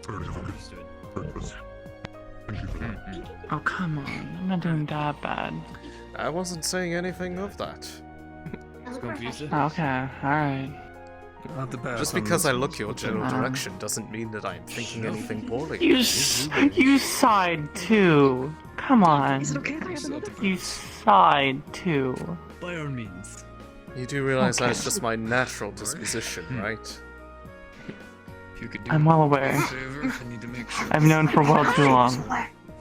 For a different purpose. Thank you for that. Oh, come on. I'm not doing that bad. I wasn't saying anything of that. Scone pizza? Okay, alright. Not the best. Just because I look your general direction doesn't mean that I'm thinking anything poorly. You sighed too. Come on. Is it okay if I have another? You sighed too. By all means. You do realize Okay. that's just my natural disposition, right? If you could do I'm me well a aware. favor, I need to make sure I've known for well too long.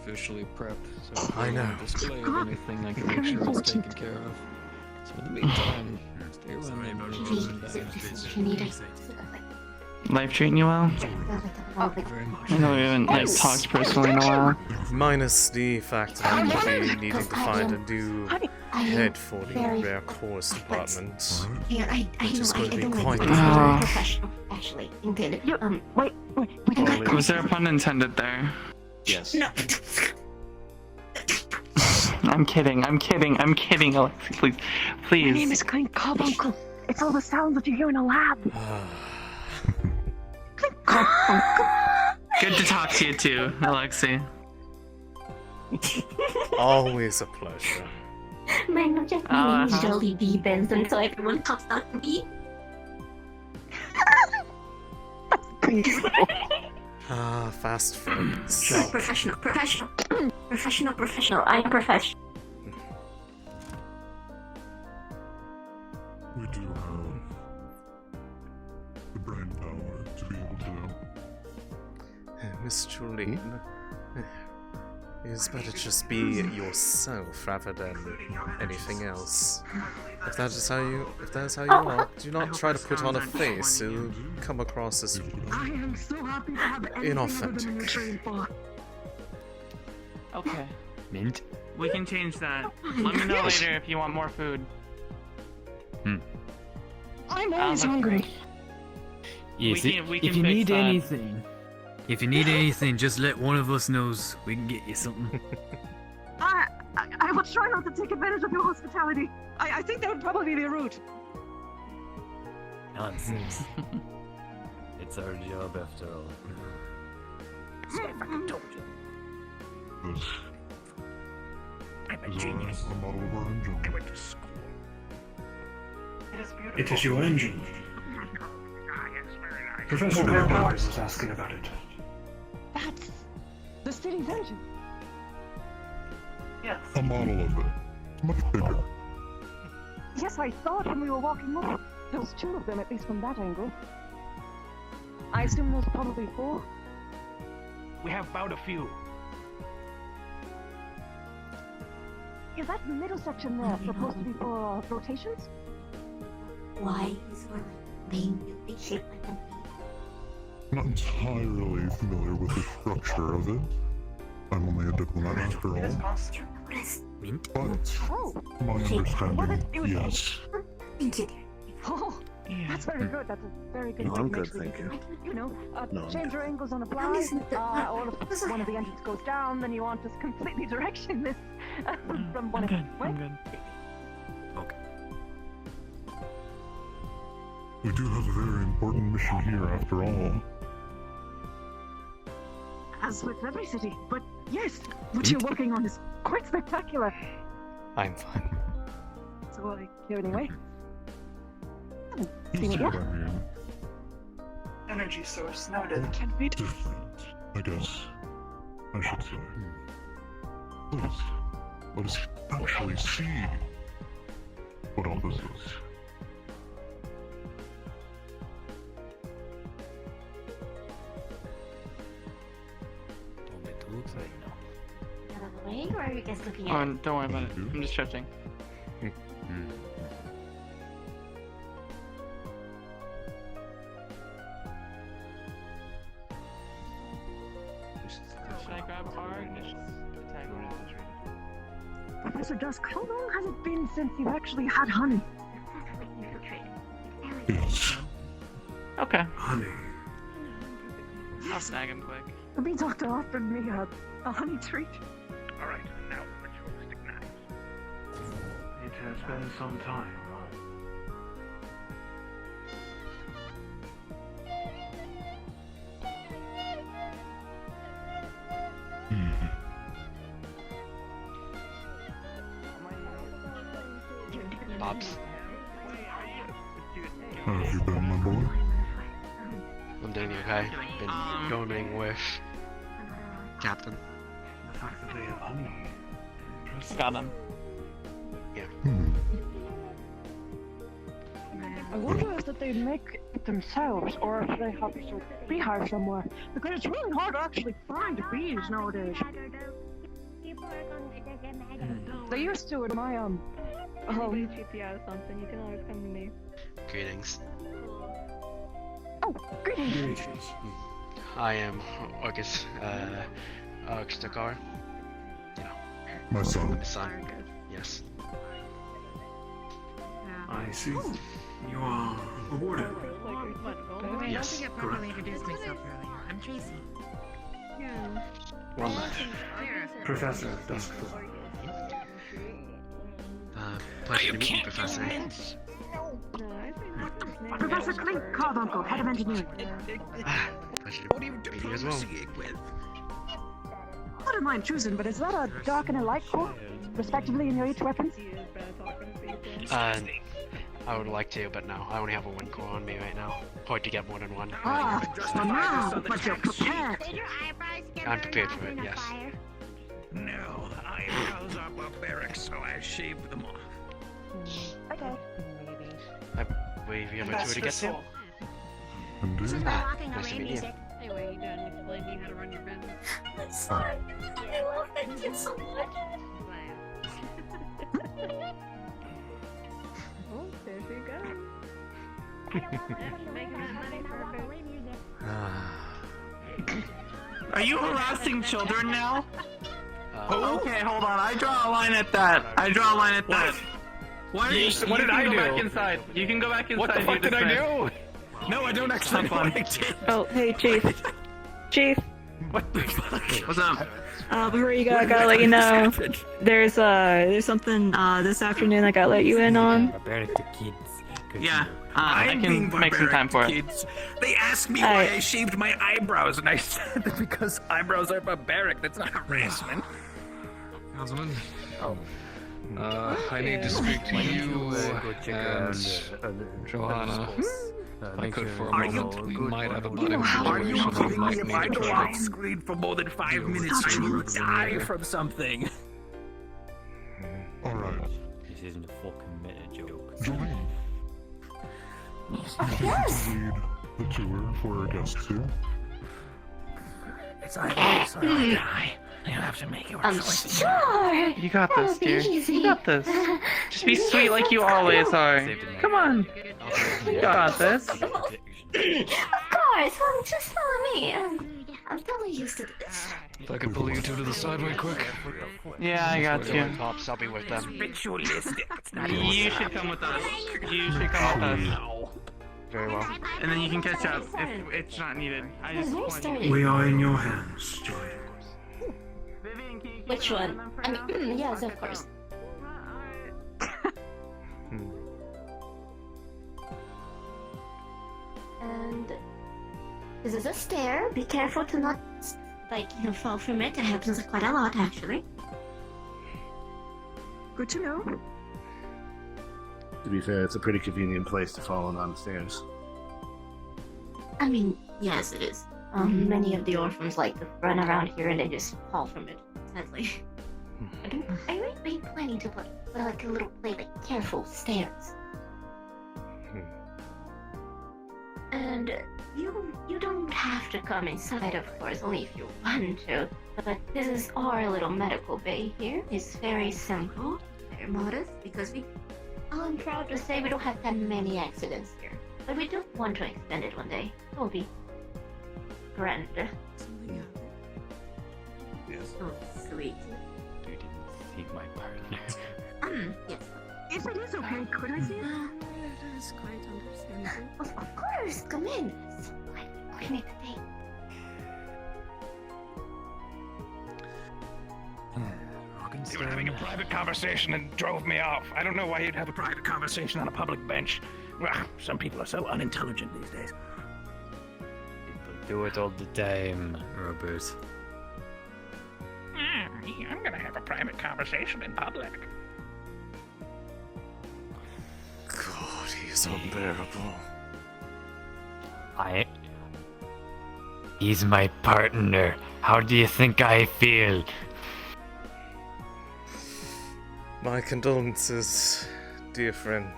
officially prepped. So if I there's know. a display of anything, I can make sure it's taken care of. So in the meantime, stay around Sorry and about Life treating you well? Thank you very much. I know we haven't like talked personally in a while. Minus the fact that I'm going to be needing to find a new head for the rare course department. Here, I Which is going to be don't quite like difficult. professional, actually. Good. Wait, we can back Was there a pun intended there? Yes. No. I'm kidding, Alexei, please. My name Please. is Kind Carbuncle. It's all the sounds that you hear in a lab. Good to talk to you too, Alexei. Always a pleasure. My name is Jolie B. Benson, so everyone talks out to me. Ah, fast friends. Professional. I'm professional. We do have the brain power to be able to. Miss Julie, it's better just be yourself rather than anything else. If that is how you are, do not try to put on a face. It'll come across as I am so happy to have anything other than inauthentic. your train for. Okay. Mint. We can change that. Let me know later if you want more food. I'm always hungry. Yes, we can if you fix need that. anything, just let one of us knows. We can get you something. I will try not to take advantage of your hospitality. I think that would probably be rude. Nonsense. It's our job after all. See if I can told you. This I'm a is genius. a model of our engine. I went to school. It is beautiful. It is your engine. Ah, yes, very nice. Professor Runewald was asking about it. That's the city's engine. Yes. A model of it. Much bigger. Yes, I saw it when we were walking up. There was 2 of them, at least from that angle. I assume there's probably 4. We have about a few. Is that middle section there supposed to be for rotations? Why is one being shaped like a Not entirely familiar with the structure of it. I'm only a diplomat after all. Mint. But Oh, my understanding, yes. Thank you. oh, that's very good. That's a very good No, way I'm to make good, sure thank you. You No, I'm change your angles on the fly, or if one of the engines goes down, then you want us completely directionless from one end. I'm good. We do have a very important mission here after all. As with every city, but yes, what you're working on is quite spectacular. I'm fine. So I hear anyway. You See see what what I mean? Energy source noted. Different, I guess. I should say. Please, let us actually see what all this is. Don't get too excited now. Out of the way, or are you guys looking at Oh, don't worry about it. I'm just stretching. Should I grab R and just tag around? Professor Dusk, how long has it been since you've actually had honey? Yes. Okay. Honey. I'll snag him quick. The bee doctor offered me a honey treat. Alright, now the ritualistic knives. It has been some time. Bobs. How have you been, my boy? I'm doing okay. Been roaming with Captain. The fact that they have honey. Got him. Yeah. I wonder if that they make it themselves or if they have a beehive somewhere. Because it's really hard to actually find bees nowadays. They used to in my GPR or something, you can always come to me. Greetings. Oh, greetings. I am Orcus, Arkstakar. You know. My son. My son. Yes. I see. You are a warden. Yes. I properly introduced myself earlier. I'm Tracy. Well met. Professor Duskfall. Pleasure to meet you, Professor. Professor Clink Carbuncle, head of engineering. Pleasure to meet you as well. I don't mind choosing, but is that a dark and a light core, respectively, in your each weapons? I would like to, but no, I only have a 1 core on me right now. Hard to get more than 1. Ah, for now, but you're prepared. I'm prepared for it, yes. No, eyebrows are barbaric, so I shaved them off. Okay. I believe you have a tour to get to. Indeed. Nice to meet you. Anyway, you done explaining how to run your business? I'm sorry. I love that kid so much. Oh, there she goes. Making that money for Are you harassing children now? Okay, hold on. I draw a line at that. Why are you? What did I do? You can go back inside. You can go back inside. What the fuck did I do? No, I don't actually know what I did. Oh, hey, Chief. Chief. What the fuck? What's up? Before you go, I gotta let you know. There's something this afternoon I gotta let you in on. Barbaric to kids. Yeah, I can make some time for it. Kids. They asked me why I shaved my eyebrows, and I said that because eyebrows are barbaric. That's not harassment. Councilman? I need to speak to you and Johanna. I could for a moment. We might have a budding Are you situation that kidding me? might If need I a go trouble. off screen for more than 5 minutes, I will die from something. Alright. This isn't a fucking meta joke. Jolene. Yes. Lead the tour for our guests here. It's either this or I die. You have to make your choice. Sure. You got this, That'll be dear. easy. You got this. Just be sweet like you always are. Come on. You got this. Of course. Well, just follow me. I'm totally used to this. If I could pull you two to the side right quick. Yeah, I got you. Pops, I'll be with them. Ritualistic. It's not You should come with us. You should come with us. Very well. And then you can catch up if it's not needed. I just want you. We are in your hands, Joy. Which one? I mean, yes, of course. And this is a stair. Be careful to not, fall from it. It happens quite a lot, actually. Good to know. To be fair, it's a pretty convenient place to fall down the stairs. I mean, yes, it is. Many of the orphans like to run around here and they just fall from it, sadly. I might be planning to put like a little plate, like careful stairs. And you don't have to come inside, of course, only if you want to. But this is our little medical bay here. It's very simple, very modest, because I'm proud to say we don't have that many accidents here. But we do want to extend it one day. It will be grand. Yes. Oh, sweet. You didn't see my partner. Yes. If it is okay, could I see it? That is quite understandable. Of course, come in. It's quite make the day. They were having a private conversation and drove me off. I don't know why you'd have a private conversation on a public bench. Well, some people are so unintelligent these days. People do it all the time, Robert. I'm gonna have a private conversation in public. God, he is unbearable. He's my partner. How do you think I feel? My condolences, dear friend.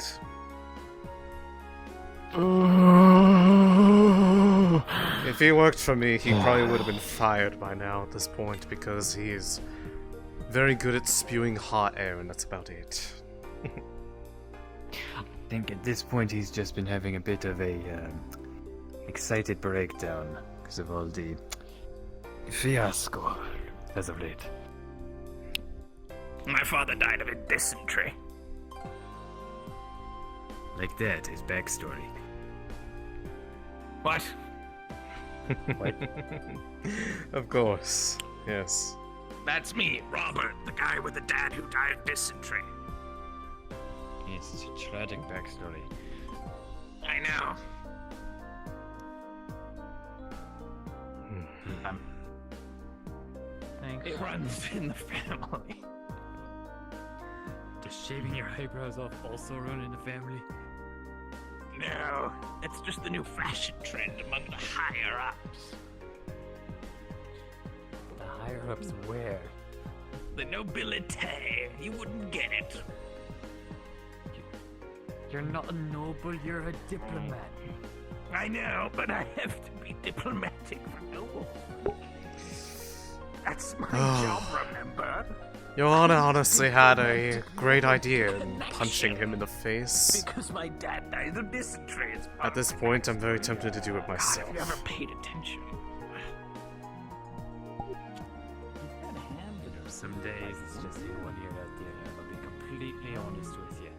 If he worked for me, he probably would have been fired by now at this point because he is very good at spewing hot air, and that's about it. I think at this point he's just been having a bit of a excited breakdown because of all the fiasco as of late. My father died of a dysentery. Like that, his backstory. What? What? Of course, yes. That's me, Robert, the guy with the dad who died of dysentery. It's a tragic backstory. I I know. Thanks. It runs in the family. Does shaving your eyebrows off also run in the family? No, it's just the new fashion trend among the higher ups. The higher ups where? The nobility. You wouldn't get it. You're not a noble, you're a diplomat. I know, but I have to be diplomatic for nobles. That's my job, remember? Your Honor honestly had a great idea in punching him in the face. Because my dad died of dysentery. At this point, I'm very tempted to do it myself. Have you ever paid attention? Some days it's just you one ear out the other. I'll be completely honest with you.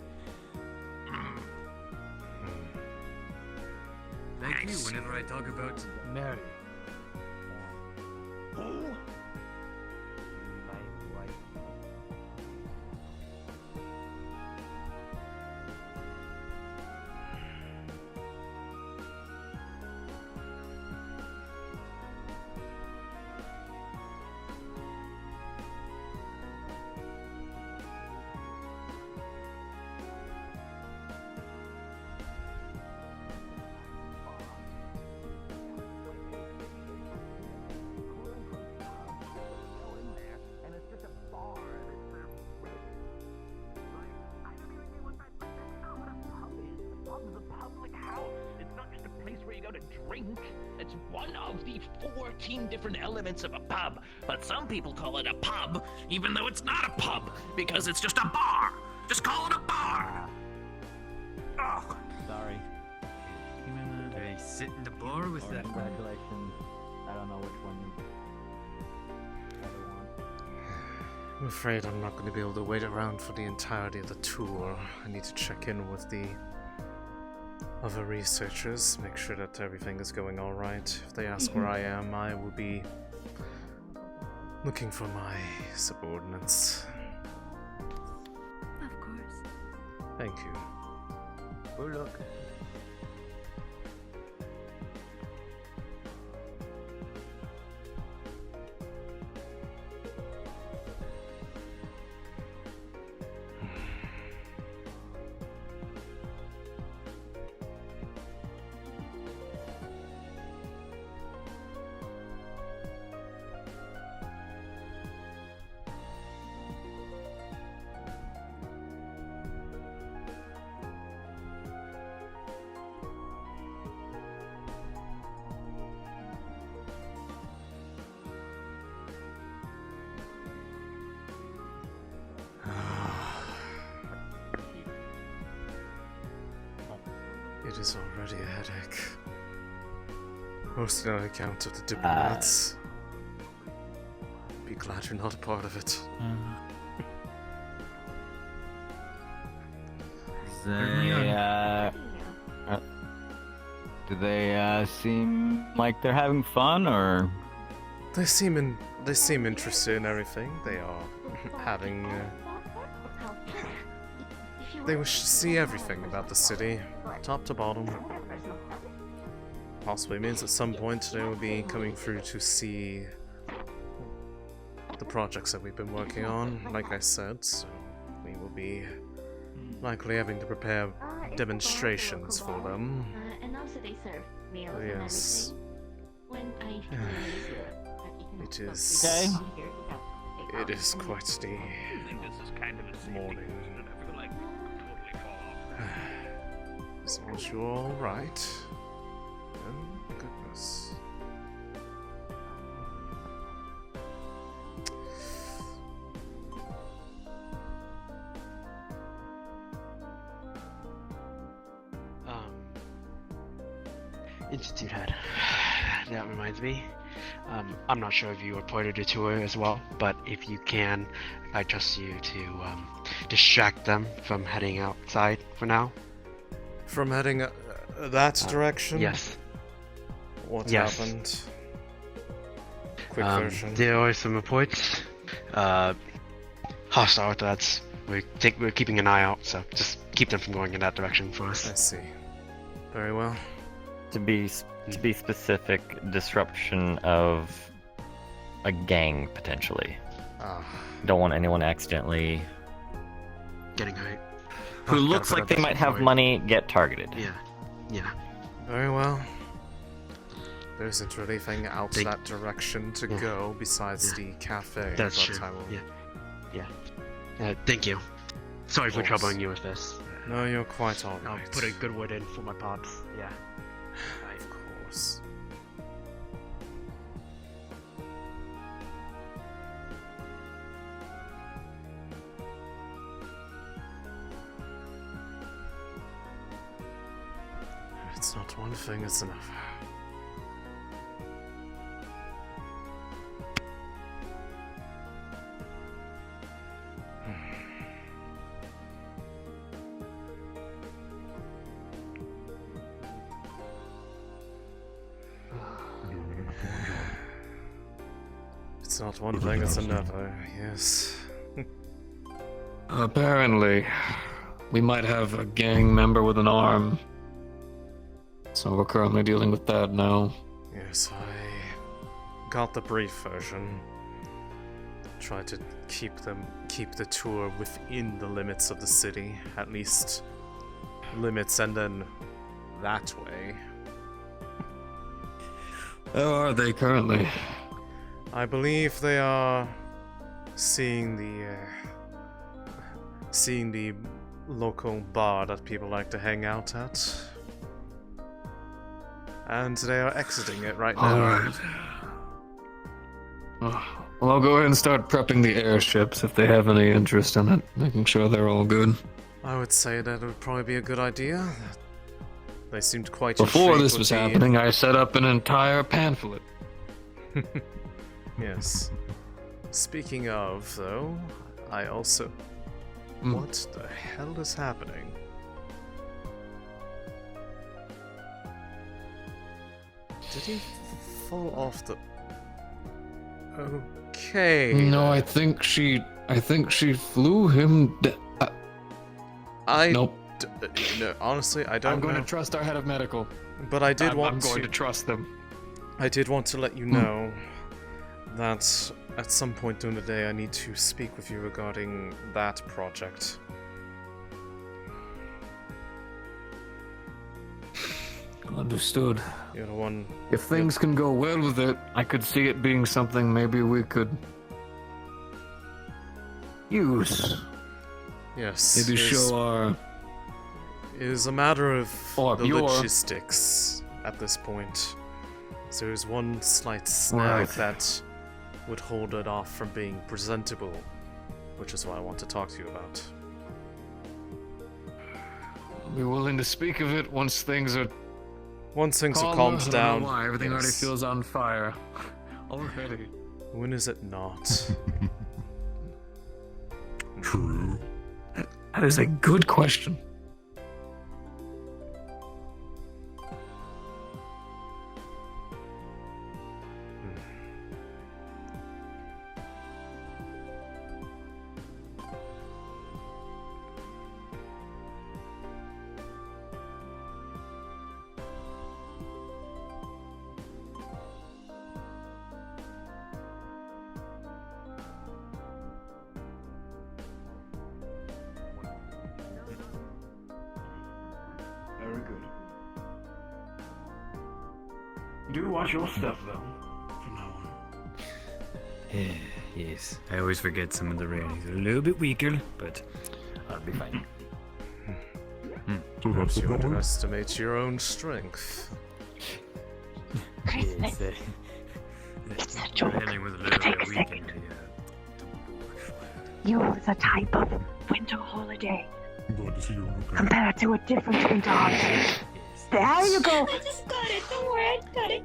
Thank you whenever I talk about Mary. It's one of the 14 different elements of a pub, but some people call it a pub, even though it's not a pub, because it's just a bar. Just call it a bar. Oh. Sorry. They sit in the bar with that. Congratulations. I don't know which one you I'm afraid I'm not going to be able to wait around for the entirety of the tour. I need to check in with the other researchers, make sure that everything is going alright. If they ask where I am, I will be looking for my subordinates. Of course. Thank you. Good luck. It is already a headache. Mostly on account of the diplomats. Be glad you're not a part of it. Do they seem like they're having fun, or? They seem interested in everything. They are having. They wish to see everything about the city, top to bottom. Possibly means at some point they will be coming through to see the projects that we've been working on, like I said, so we will be likely having to prepare demonstrations for them. And also they serve meals and Yes. everything. When I It is. It is quite the morning. As long as you're alright. Oh, goodness. Institute head. That reminds me. I'm not sure if you reported it to her as well, but if you can, I trust you to distract them from heading outside for now. From heading that direction? Yes. What Yes. happened? Quick version. There are some reports. Hostile threats. We're keeping an eye out, so just keep them from going in that direction for us. I see. Very well. To be specific, disruption of a gang potentially. Don't want anyone accidentally Getting hurt. who looks like they might have money get targeted. Yeah. Very well. There isn't really anything out that direction to go besides the cafe. That's but true. I will... Yeah. Thank you. Sorry for troubling you with this. No, you're quite alright. I'll put a good word in for my pops. Yeah. Of course. It's not one thing, it's another. It's not one thing, it's another, yes. Apparently, we might have a gang member with an arm. So we're currently dealing with that now. Yes, I got the brief version. Tried to keep the tour within the limits of the city, at least limits, and then that way. Where are they currently? I believe they are seeing the local bar that people like to hang out at. And they are exiting it right now. Alright. Well, I'll go ahead and start prepping the airships if they have any interest in it, making sure they're all good. I would say that it would probably be a good idea. They seemed quite Before intrigued this with was the- happening, I set up an entire pamphlet. Yes. Speaking of, though, I also... What the hell is happening? Did he fall off the... Okay. No, I think she flew him. Nope. No, honestly, I don't I'm going know. to trust our head of medical. But I did want I'm going to trust them. I did want to let you know that at some point during the day I need to speak with you regarding that project. Understood. You're the one... If things can go well with it, I could see it being something maybe we could use. Yes. Maybe show our... It is a matter of the your- logistics at this point. So there's one slight snag Right. that would hold it off from being presentable, which is what I want to talk to you about. I'll be willing to speak of it once things are... Once things are calmer. calmed I don't down. know why, everything already yes. feels on fire. Already. When is it not? True. That is a good question. Very good. Do watch your stuff, though. From now on. Yes, I always forget some of the railings are a little bit weaker, but I'll be fine. Perhaps you underestimate your own strength. Yes, the railing was a little bit weak in the, You're the type of winter holiday I'm glad to see you're okay. compared to a different winter holiday. There you go. I just got it. Don't worry, I got it.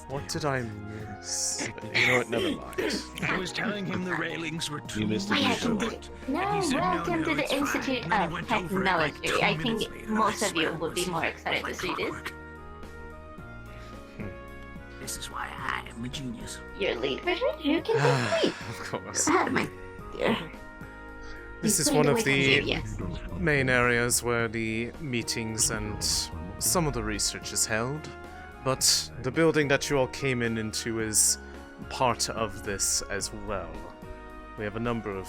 What did I miss? You know what? Never mind. I was telling him the railings were too missed it. short. No, welcome to the Institute of Technology. I think most of you would be more excited to see this. This is why I am a genius. Your lead, Richard? You can just sleep. Of course. Ahead, my dear. This is one of the main areas where the meetings and some of the research is held, but the building that you all came into is part of this as well. We have a number of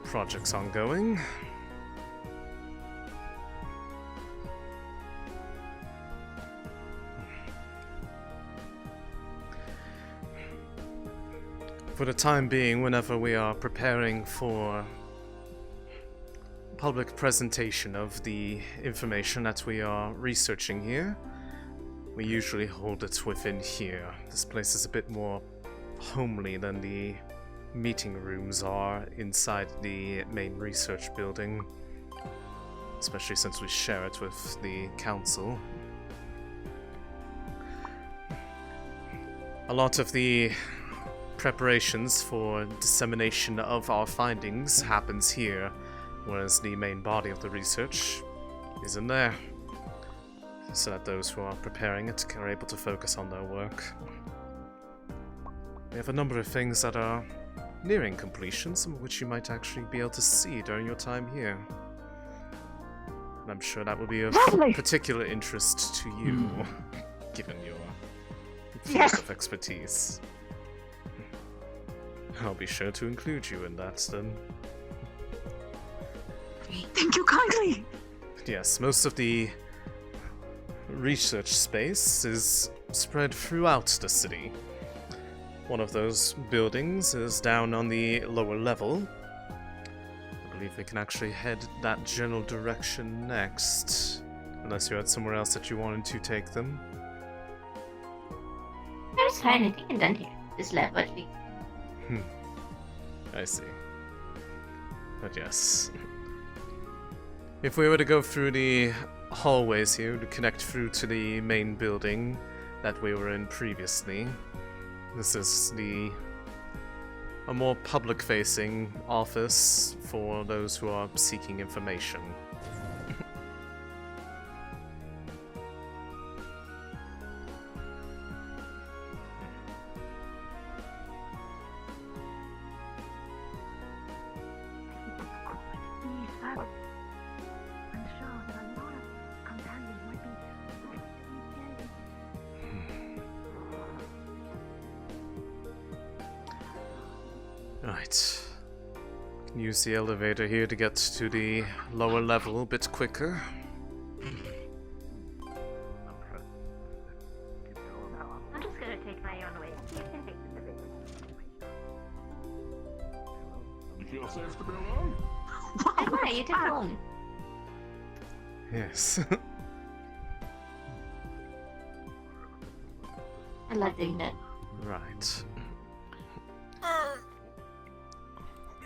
projects ongoing. For the time being, whenever we are preparing for public presentation of the information that we are researching here, we usually hold it within here. This place is a bit more homely than the meeting rooms are inside the main research building, especially since we share it with the council. A lot of the preparations for dissemination of our findings happens here, whereas the main body of the research is in there, so that those who are preparing it are able to focus on their work. We have a number of things that are nearing completion, some of which you might actually be able to see during your time here. And I'm sure that will be of particular interest to you, given your field of expertise. I'll be sure to include you in that, then. Thank you kindly! Yes, most of the research space is spread throughout the city. One of those buildings is down on the lower level. I believe we can actually head that general direction next, unless you had somewhere else that you wanted to take them. There's fine, I think I'm done here. This level at least. I see. But yes. If we were to go through the hallways here to connect through to the main building that we were in previously, this is a more public-facing office for those who are seeking information. Right. Can use the elevator here to get to the lower level a bit quicker. I'm just gonna take my own way. You can take the big You feel safe to be alone? Why? You take one. Yes. I love doing that. Right.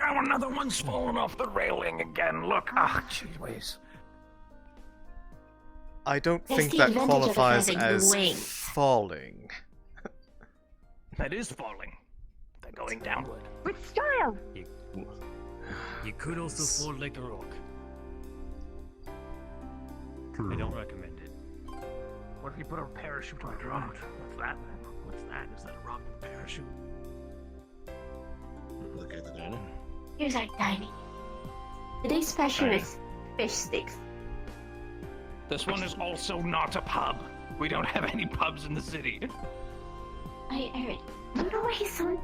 Oh, another one's fallen off the railing again. Look. Ah, jeez whiz. I don't That's think the that advantage of qualifies having as wings. falling. That is falling. They're going downward. With style! You could also fall like a rock. I don't recommend it. What if you put a parachute on the rock? What's that? What's that? Is that a rock with a parachute? Look at the diner. Here's our dining. Today's special is fish sticks. This one is also not a pub. We don't have any pubs in the city. I heard. I don't know why he's so.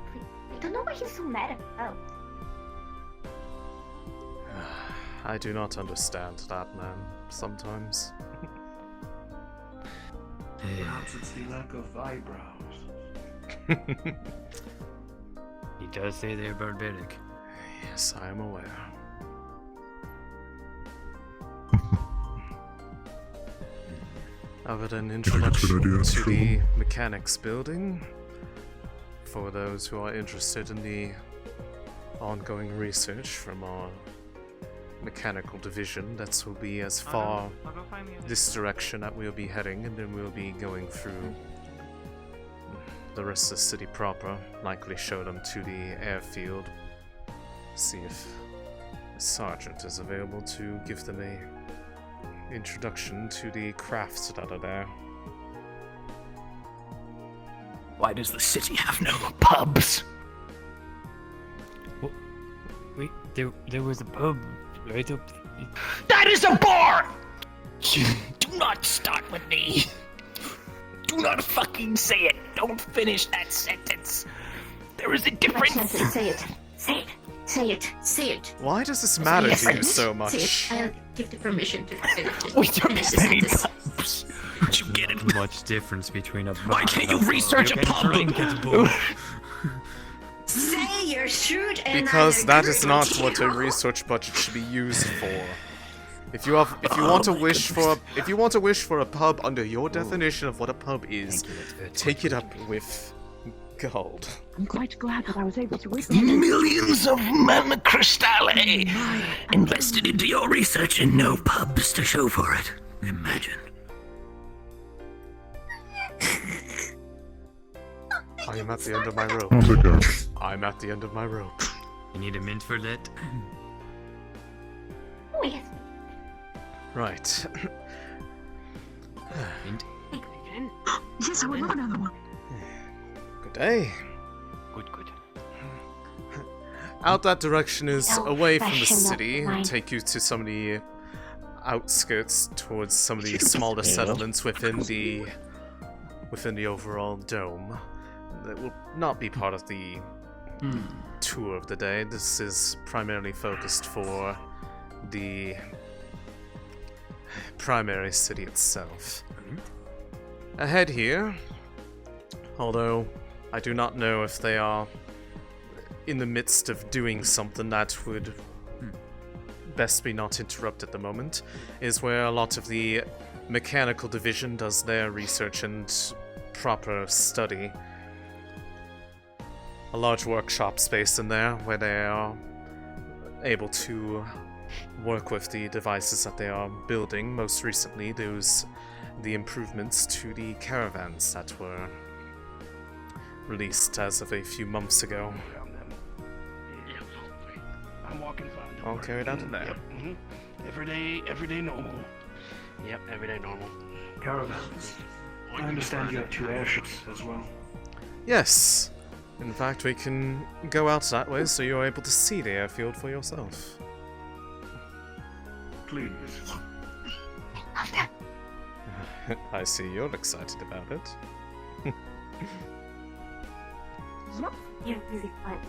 I don't know why he's so mad about. I do not understand that, man, sometimes. Perhaps it's the lack of eyebrows. He does say they're barbaric. Yes, I am aware. Other than introduction to the mechanics building, for those who are interested in the ongoing research from our mechanical division, that will be as far this direction that we'll be heading, and then we'll be going through the rest of the city proper, likely show them to the airfield, see if a sergeant is available to give them a introduction to the crafts that are there. Why does the city have no pubs? There was a pub right up. That is a bar! Do not start with me. Do not fucking say it. Don't finish that sentence. There is a difference. Say it. Say it. Say it. Say it. Why does this matter to you so much? Say it. I'll give the permission to finish it. We took many pubs. Don't you get it? Much difference between a. Why can't you research a pub? Say you're shrewd and Because that is not what a research budget should be used for. If you want to wish for a pub under your definition of what a pub is, take it up with gold. I'm quite glad that I was able to witness Millions of mana crystalli invested into your research and no pubs to show for it. Imagine. I am at the end of my rope. I'm at the end of my rope. You need a mint for that? Oh, yes. Right. Mint? Yes, I would love another one. Good day. Good. Out that direction is away from the city. Take you to some of the outskirts, towards some of the smaller settlements within the overall dome. That will not be part of the tour of the day. This is primarily focused for the primary city itself. Ahead here, although I do not know if they are in the midst of doing something that would best be not interrupt at the moment, is where a lot of the mechanical division does their research and proper study. A large workshop space in there where they are able to work with the devices that they are building. Most recently, the improvements to the caravans that were released as of a few months ago. I'm walking fine. All carried out in there. Yep. Everyday normal. Yep, everyday normal. Caravans. I understand you have 2 airships as well. Yes. In fact, we can go out that way so you're able to see the airfield for yourself. Please. I see you're excited about it. Yep, you're really fun.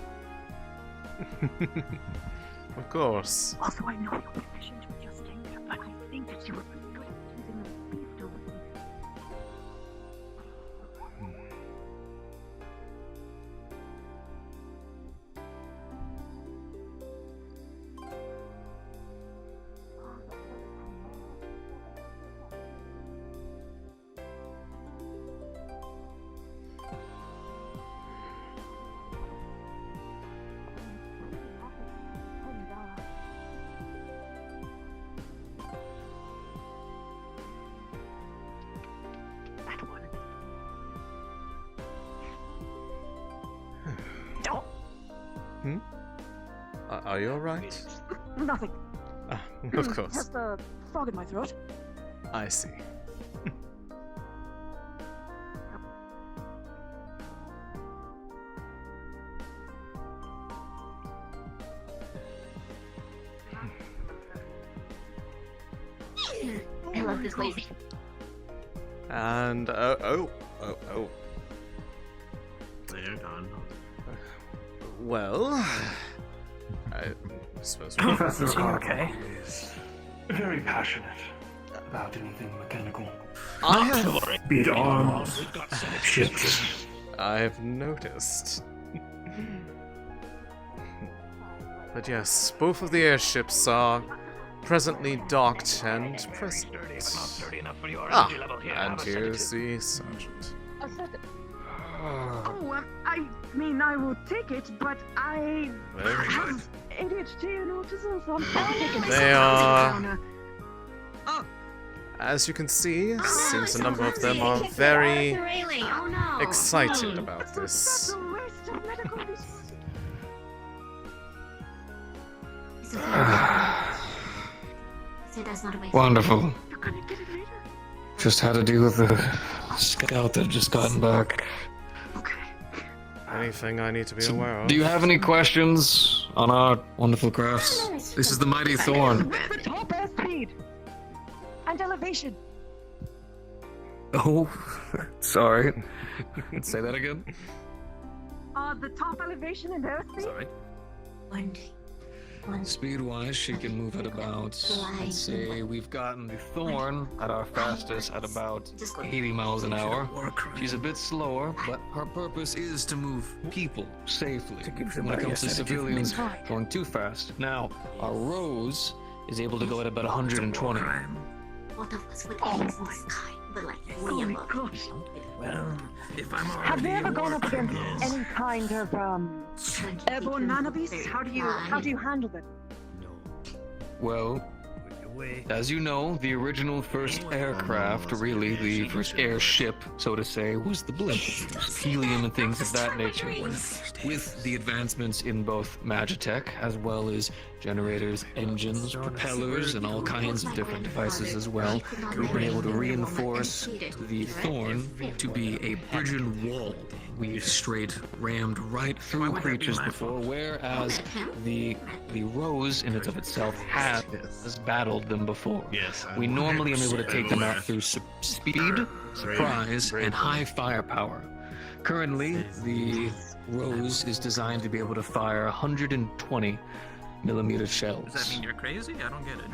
Of course. Also, I know you're efficient with your stinger, but I think that you would be good at using a beast over me. Are you alright? Nothing. Of course. Just a frog in my throat. I see. I love this lady. And They're gone. Well, I suppose we Professor okay? Is very passionate about anything mechanical. Be it arms, ships. I've noticed. But yes, both of the airships are presently docked and present. And here's the sergeant. Oh, I mean, I will take it, but I Very good. have ADHD and autism, so I'm taking They are, as you can see, seems a number of them are very excited about this. Wonderful. Just had to deal with the scout that just gotten back. Anything I need to be aware of? Do you have any questions? on our wonderful crafts. This is the mighty thorn. The top airspeed and elevation. Oh, sorry. Say that again. The top elevation and airspeed. Sorry. One. Speed-wise, she can move at about, let's say, we've gotten the thorn at our fastest at about 80 miles an hour. She's a bit slower, but her purpose is to move people safely. When it comes to civilians going too fast. Now, our Rose is able to go at about 120. Both of us would aim in the sky, but like way above. Gosh. Well, if I'm Have they ever gone up against any kind of airborne mana beasts? How do you handle them? Well, as you know, the original first aircraft, really, the first airship, so to say, was the blimp. Helium and things of that nature. With the advancements in both Magitech, as well as generators, engines, propellers, and all kinds of different devices as well, we've been able to reinforce the Thorn to be a Bridgen wall. We've straight rammed right through creatures before, whereas the Rose in and of itself has battled them before. Yes. We normally am able to take them out through speed, surprise, and high firepower. Currently, the Rose is designed to be able to fire 120 millimeter shells. Does that mean you're crazy? I don't get it.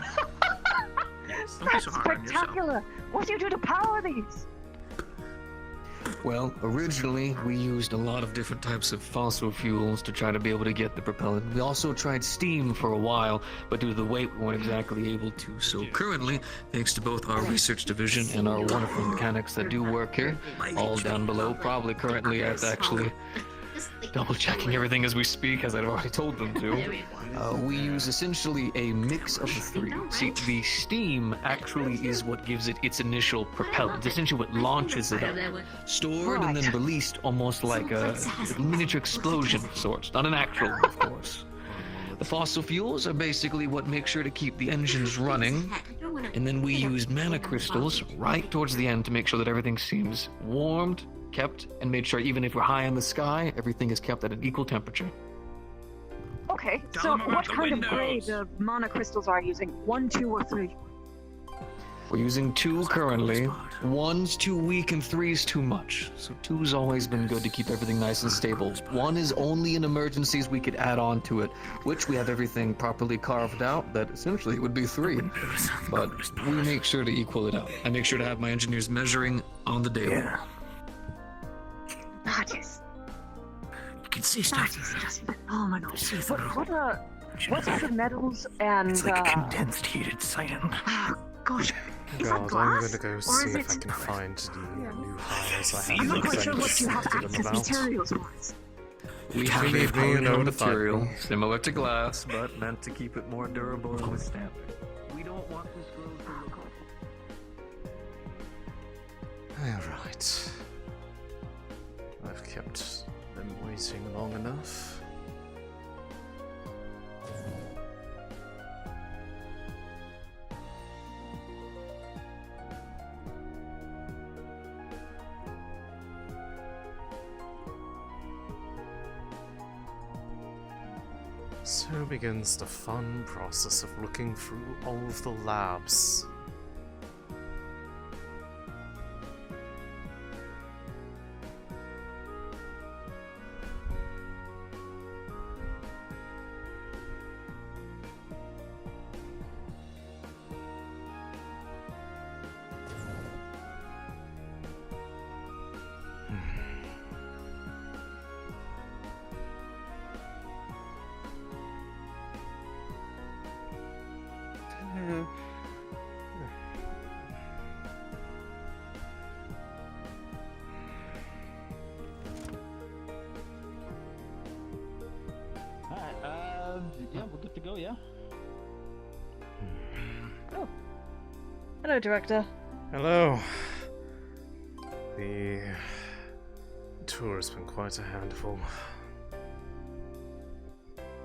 Don't be so hard on yourself. Spectacular! What do you do to power these? Well, originally we used a lot of different types of fossil fuels to try to be able to get the propellant. We also tried steam for a while, but due to the weight we weren't exactly able to. So currently, thanks to both our research division and our wonderful mechanics that do work here, all down below, probably currently at actually double checking everything as we speak, as I've already told them to. We use essentially a mix of the three. See, the steam actually is what gives it its initial propellant, essentially what launches it up. Stored and then released almost like a miniature explosion of sorts, not an actual one, of course. The fossil fuels are basically what make sure to keep the engines running, and then we use mana crystals right towards the end to make sure that everything seems warmed, kept, and made sure even if we're high in the sky, everything is kept at an equal temperature. Okay, so what kind of grade of mana crystals are you using? 1, 2, or 3? We're using 2 currently. 1's too weak and 3's too much. So 2's always been good to keep everything nice and stable. 1 is only in emergencies we could add on to it, which we have everything properly carved out, that essentially would be 3. But we make sure to equal it out. I make sure to have my engineers measuring on the daily. Ah, yes. You can see stuff. That is just phenomenal. What sort of metals and... It's like condensed heated sand. Gosh, is God, that glass? I'm gonna go or see is if I it... can find the new files I have. I'm not quite sure sent what you have to them access about. materials-wise. We have a Believe me, you know polymer to find material, me. similar to glass, but meant to keep it more durable and withstand. We don't want this growth to look Alright. I've kept them waiting long enough. So begins the fun process of looking through all of the labs. Yeah, we're good to go, yeah? Oh. Hello, Director. Hello. The tour has been quite a handful.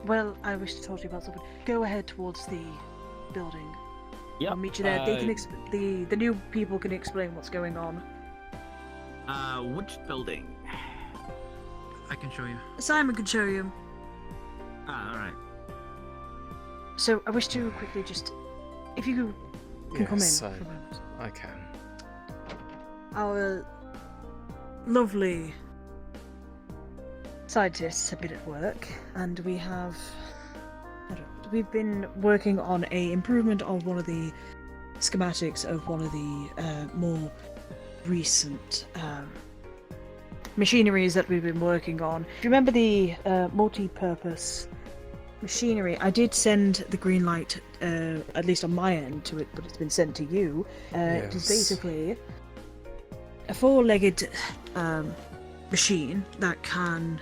Well, I wish to talk to you about something. Go ahead towards the building. Yeah. I'll meet you there. They can the new people can explain what's going on. Which building? I can show you. Simon can show you. Ah, alright. So I wish to quickly just, if you can come in Yes, for a moment. I can. Our lovely scientists have been at work, and we've been working on a improvement on one of the schematics of one of the more recent machineries that we've been working on. If you remember the multi-purpose machinery, I did send the green light, at least on my end, to it, but it's been sent to you. It is basically a four-legged machine that can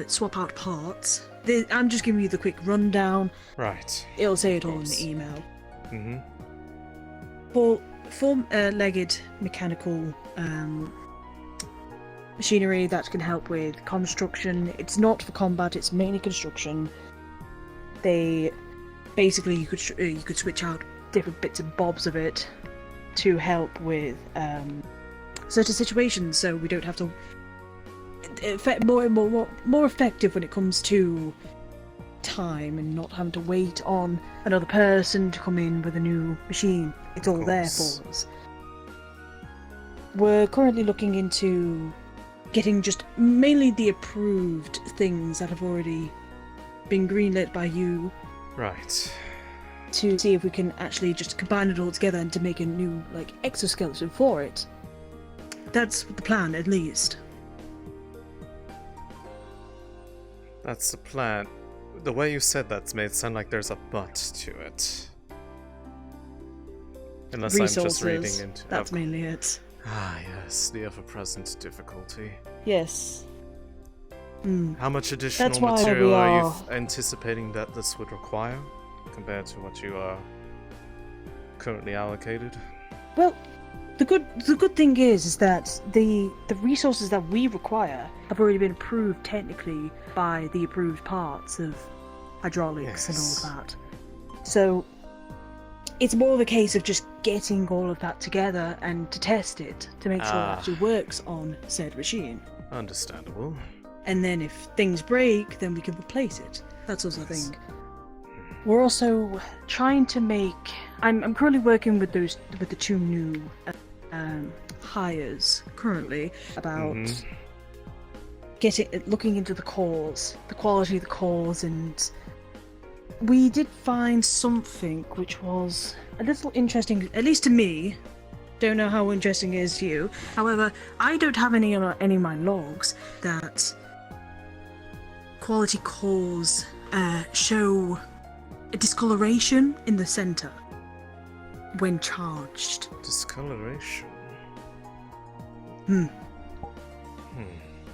swap out parts. I'm just giving you the quick rundown. Right. It'll say it all in the email. Mm-hmm. Four-legged mechanical machinery that can help with construction. It's not for combat, it's mainly construction. They basically you could switch out different bits and bobs of it to help with certain situations, so we don't have to more effective when it comes to time and not having to wait on another person to come in with a new machine. It's all there for us. We're currently looking into getting just mainly the approved things that have already been greenlit by you. Right. To see if we can actually just combine it all together and to make a new exoskeleton for it. That's the plan, at least. That's the plan. The way you said that's made it sound like there's a but to it. Unless Resources, I'm just reading into it. that's mainly it. Ah, yes, the ever-present difficulty. Yes. How much additional That's why material we are you are- anticipating that this would require, compared to what you are currently allocated? Well, the good thing is that the resources that we require have already been approved technically by the approved parts of hydraulics and all of that. So it's more of a case of just getting all of that together and to test it to make sure it actually works on said machine. Understandable. And then if things break, then we can replace it. That sort of thing. We're also trying to make. I'm currently working with the two new hires currently about looking into the cores, the quality of the cores, and we did find something which was a little interesting, at least to me. Don't know how interesting it is to you. However, I don't have any of my logs that quality cores show a discoloration in the center when charged. Discoloration?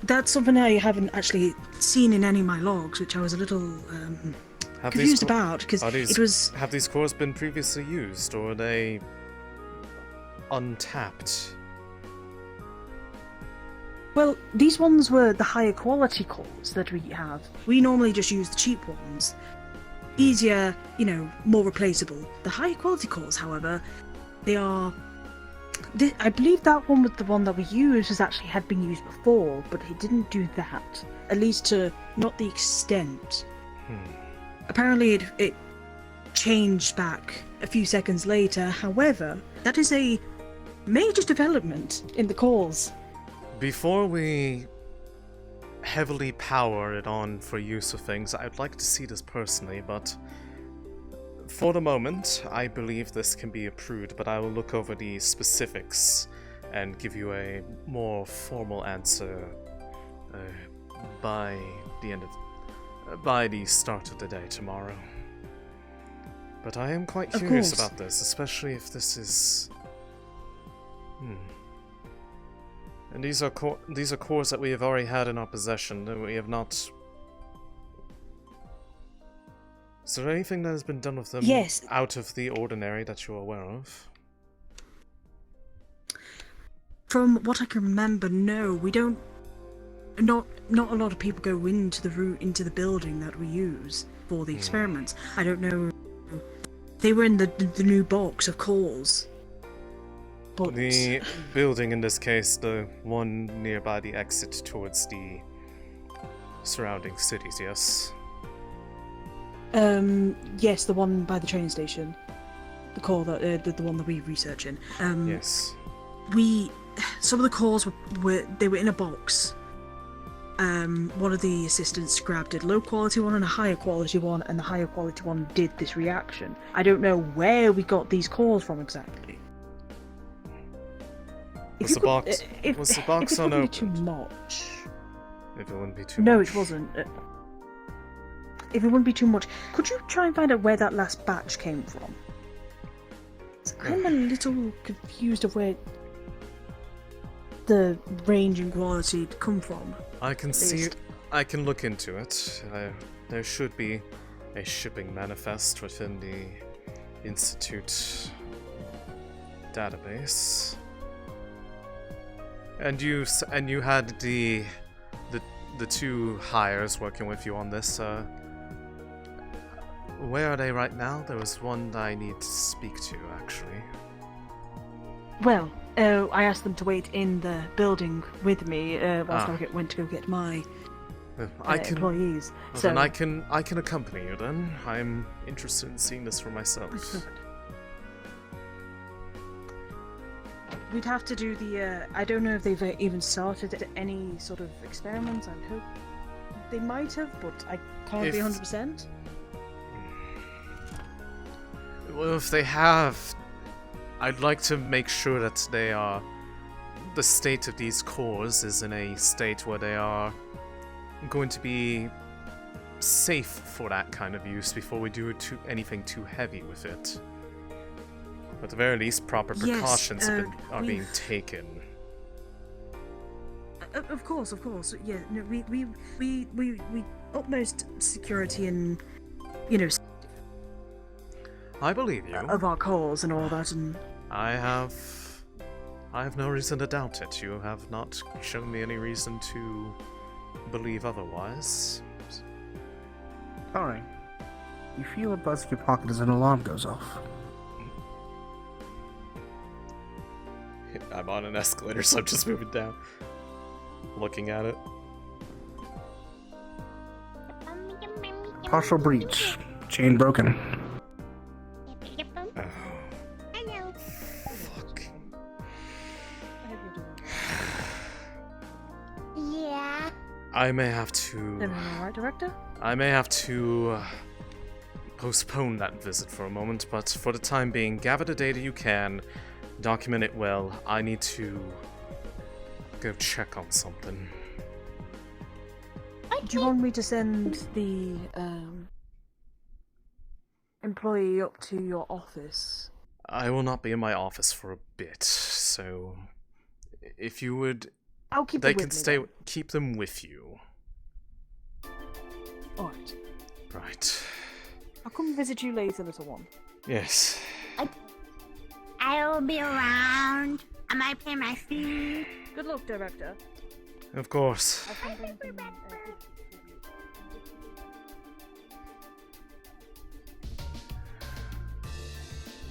That's something I haven't actually seen in any of my logs, which I was a little confused about, because it was... Have these cores been previously used, or are they untapped? Well, these ones were the higher quality cores that we have. We normally just use the cheap ones. Easier, more replaceable. The higher quality cores, however, they are... I believe that one was the one that we used had been used before, but it didn't do that. At least to not the extent. Apparently it changed back a few seconds later. However, that is a major development in the cores. Before we heavily power it on for use of things, I'd like to see this personally, but for the moment, I believe this can be approved, but I will look over the specifics and give you a more formal answer by the start of the day tomorrow. But I am quite curious about this, especially if this is... And these are cores that we have already had in our possession, that we have not... Is there anything that has been done with them out of the ordinary that you're aware of? From what I can remember, no, we don't. Not a lot of people go into the building that we use for the experiments. I don't know. They were in the new box of cores. But the building in this case, the one nearby the exit towards the surrounding cities, yes? Yes, the one by the train station. The core that the one that we research in. Yes. Some of the cores were in a box. One of the assistants grabbed a low quality one and a higher quality one, and the higher quality one did this reaction. I don't know where we got these cores from exactly. Was the box unopened? Too much. If it wouldn't be too No, much. it wasn't. If it wouldn't be too much, could you try and find out where that last batch came from? I'm a little confused of where the range and quality come from. I can see. I can look into it. There should be a shipping manifest within the Institute database. And you had the two hires working with you on this. Where are they right now? There was one that I need to speak to, actually. Well, I asked them to wait in the building with me whilst I went to go get my employees. Well, so then I can accompany you. Then I'm interested in seeing this for myself. We'd have to do the. I don't know if they've even started any sort of experiments. I hope they might have, but I can't be 100%. Well, if they have, I'd like to make sure that they are. The state of these cores is in a state where they are going to be safe for that kind of use before we do anything too heavy with it. At the very least, proper precautions are being taken. Of course. Yeah, no, we utmost security and I believe you. Of our cores and all that, and I have no reason to doubt it. You have not shown me any reason to believe otherwise. Sorry. You feel a buzz in your pocket as an alarm goes off. I'm on an escalator, so I'm just moving down. Looking at it. Partial breach. Chain broken. Hello. Fuck. Yeah. I may have to... Am I right, Director? I may have to postpone that visit for a moment, but for the time being, gather the data you can, document it well. I need to go check on something. Do you want me to send the employee up to your office? I will not be in my office for a bit, so if you would, I'll keep they them can with me, stay. then. Keep them with you. All right. Right. I'll come visit you later, little one. Yes. I'll be around. I might pay my fee. Good luck, Director. Of course.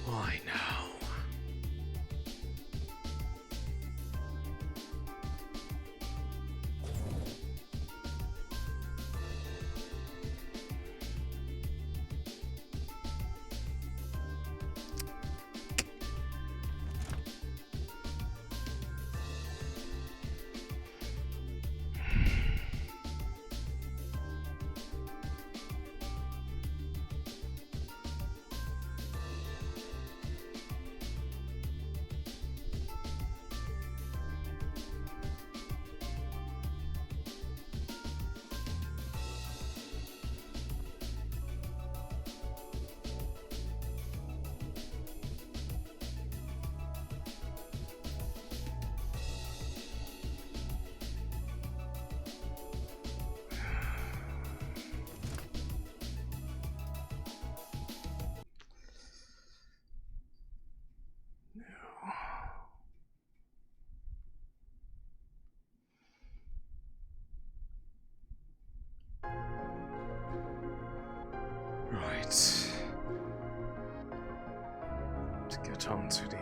Why now? Right. To get onto the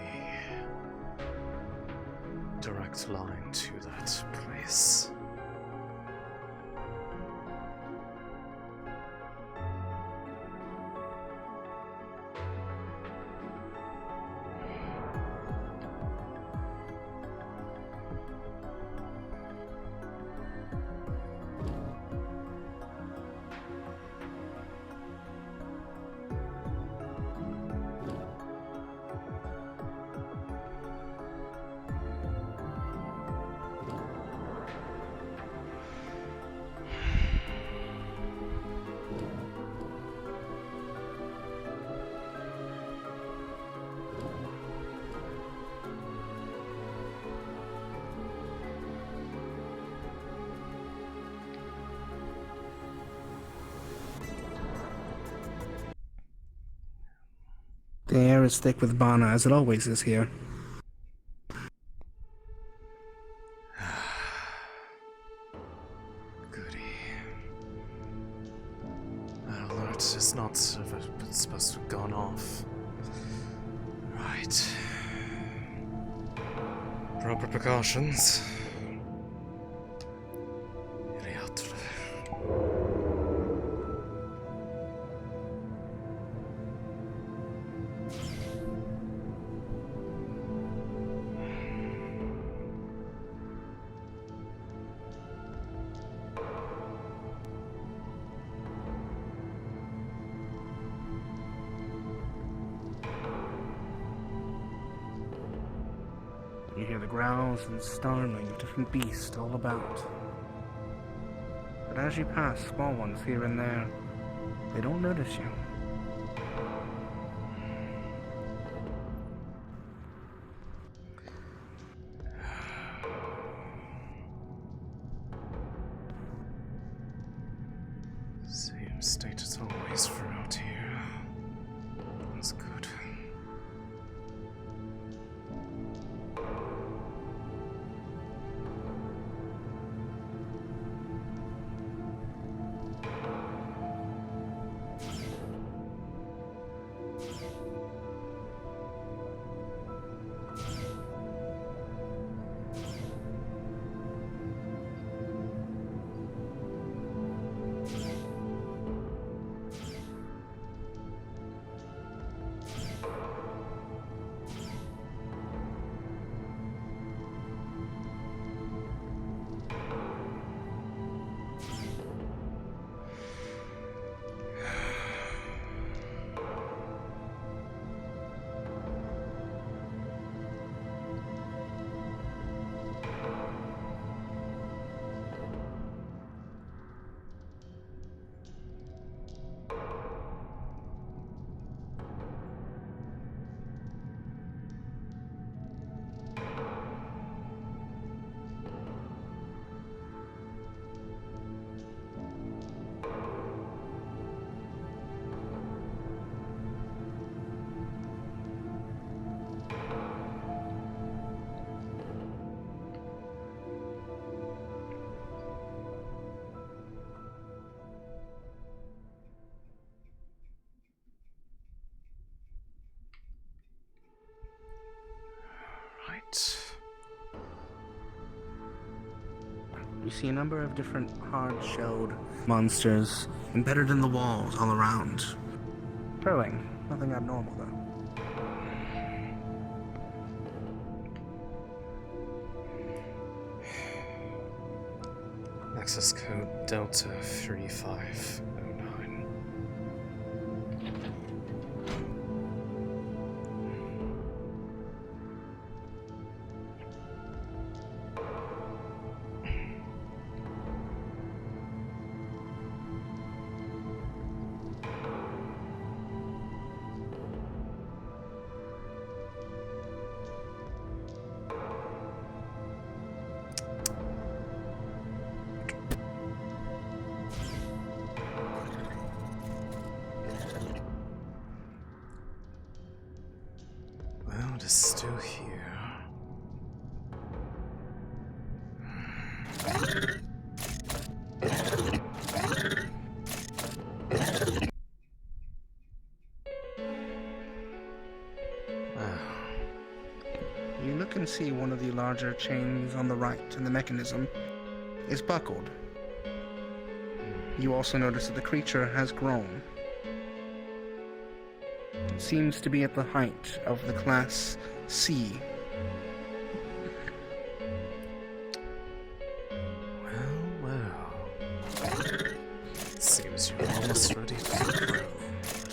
direct line to that place. The air is thick with Bana, as it always is here. Goody. Our alert is not supposed to have gone off. Right. Proper precautions. You hear the growls and snarling of different beasts all about. But as you pass small ones here and there, they don't notice you. Same state as always for out here. That's good. Right. You see a number of different hard-shelled monsters embedded in the walls all around. Growing. Nothing abnormal, though. Access code Delta 3509. Well, it is still here. You look and see one of the larger chains on the right in the mechanism is buckled. You also notice that the creature has grown. It seems to be at the height of the class C. Well. Seems you're almost ready to grow.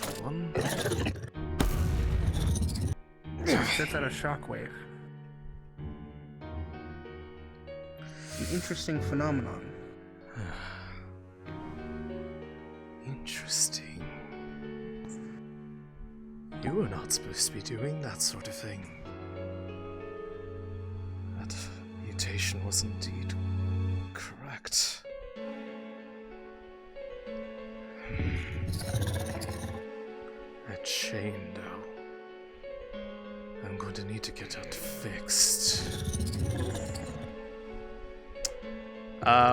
Little one. It sets out a shockwave. An interesting phenomenon. Interesting. You were not supposed to be doing that sort of thing. That mutation was indeed correct. A chain, though. fixed.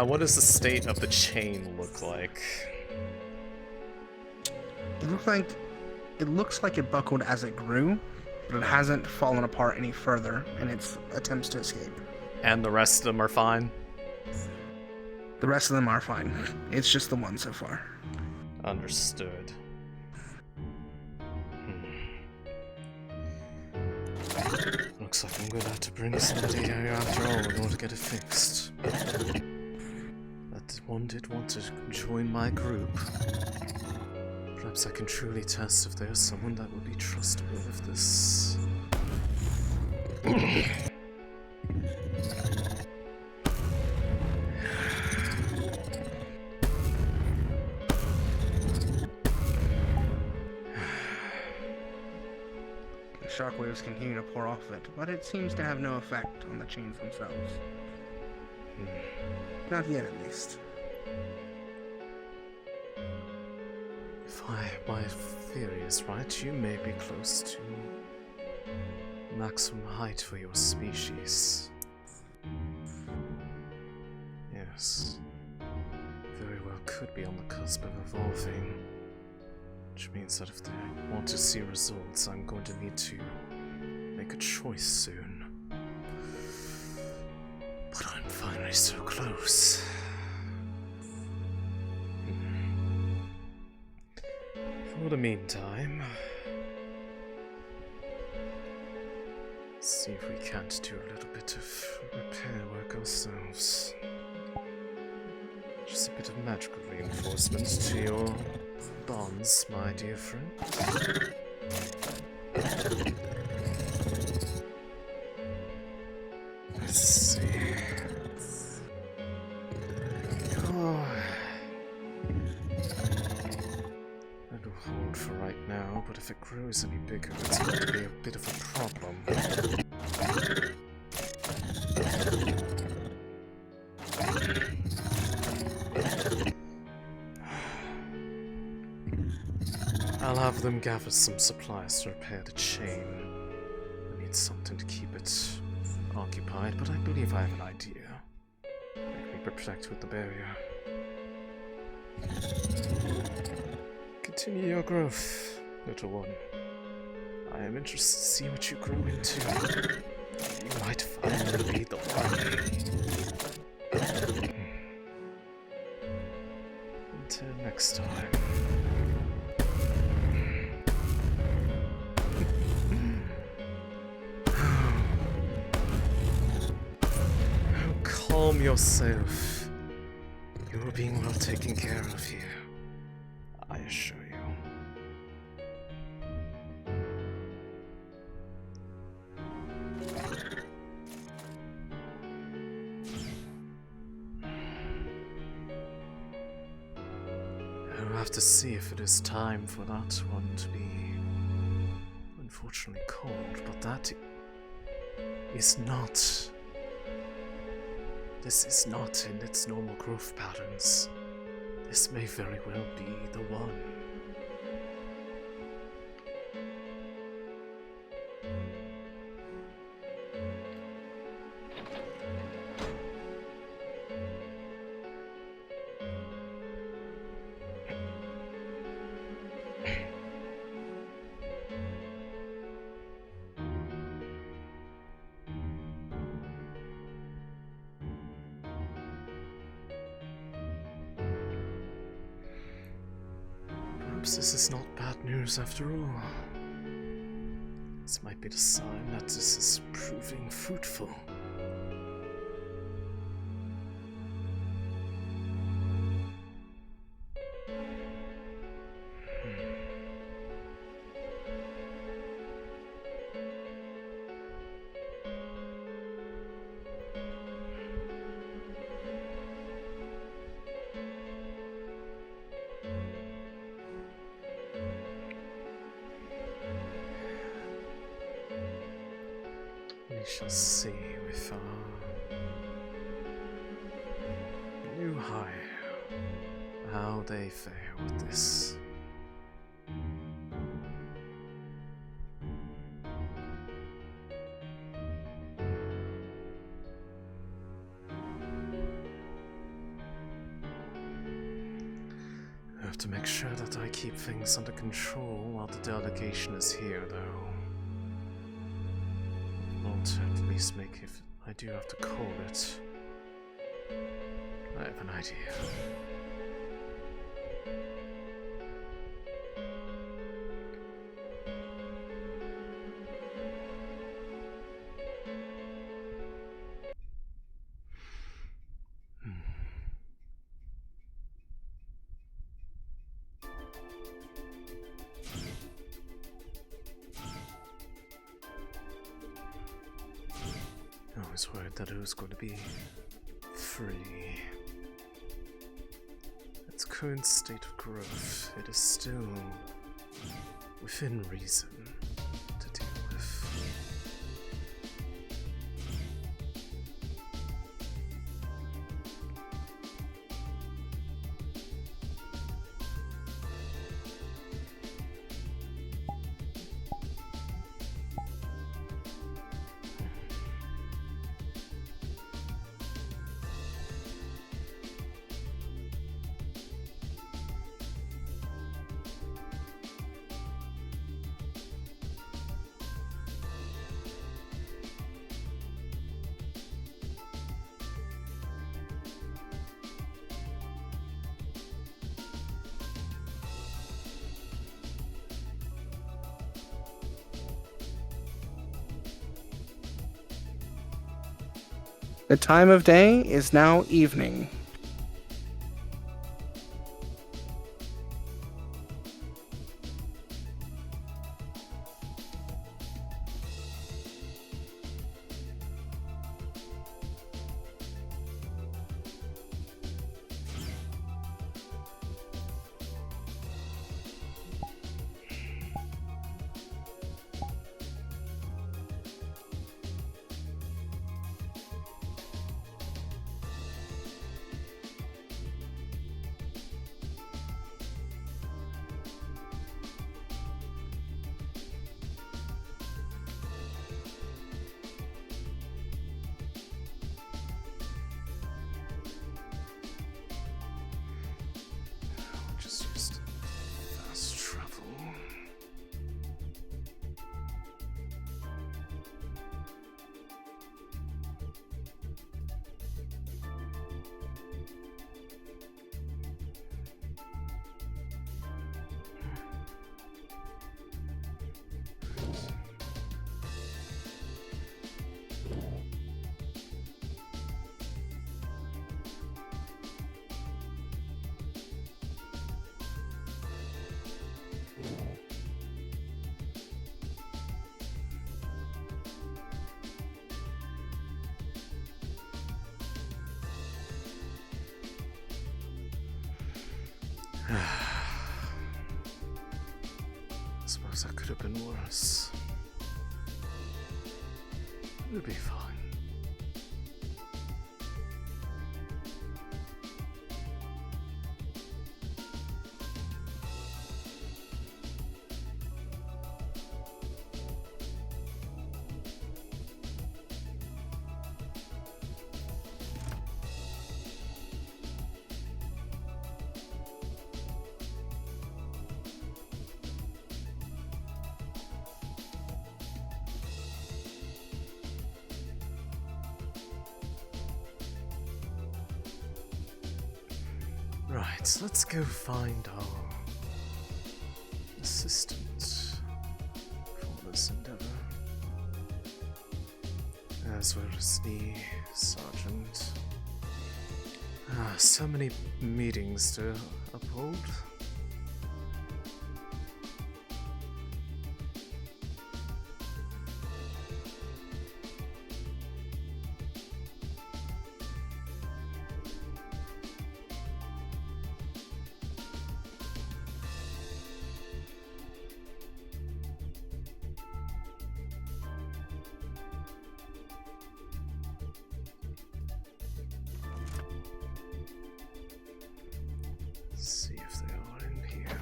What does the state of the chain look like? It looks like it buckled as it grew, but it hasn't fallen apart any further in its attempts to escape. And the rest of them are fine? The rest of them are fine. It's just the one so far. Understood. Looks like I'm gonna have to bring somebody here after all in order to get it fixed. That one did want to join my group. Perhaps I can truly test if there's someone that would be trustable with this. The shockwaves continue to pour off it, but it seems to have no effect on the chains themselves. Not yet, at least. If my theory is right, you may be close to maximum height for your species. Yes. Very well could be on the cusp of evolving. Which means that if they want to see results, I'm going to need to make a choice soon. But I'm finally so close. For the meantime, let's see if we can't do a little bit of repair work ourselves. Just a bit of magical reinforcement to your bonds, my dear friend. Let's see. Oh. It'll hold for right now, but if it grows any bigger, it's going to be a bit of a problem. I'll have them gather some supplies to repair the chain. I need something to keep it occupied, but I believe I have an idea. Make me protect with the barrier. Continue your growth, little one. I am interested to see what you grow into. You might finally be the one. Until next time. Calm yourself. You are being well taken care of here, I assure you. I'll have to see if it is time for that one to be unfortunately cold, but that is not. This is not in its normal growth patterns. This may very well be the one. Perhaps this is not bad news after all. This might be the sign that this is proving fruitful. We shall see with our new hire how they fare with this. have to make sure that I keep things under control while the delegation is here, though. Or to at least make if I do have to call it. I have an idea. I was worried that it was going to be free. Its current state of growth, it is still within reason to deal with. The time of day is now evening. Just used fast travel. Suppose that could have been worse. It'll be fine. Right, let's go find our assistant for this endeavor, as well as the sergeant. So many meetings to uphold. See if they are in here.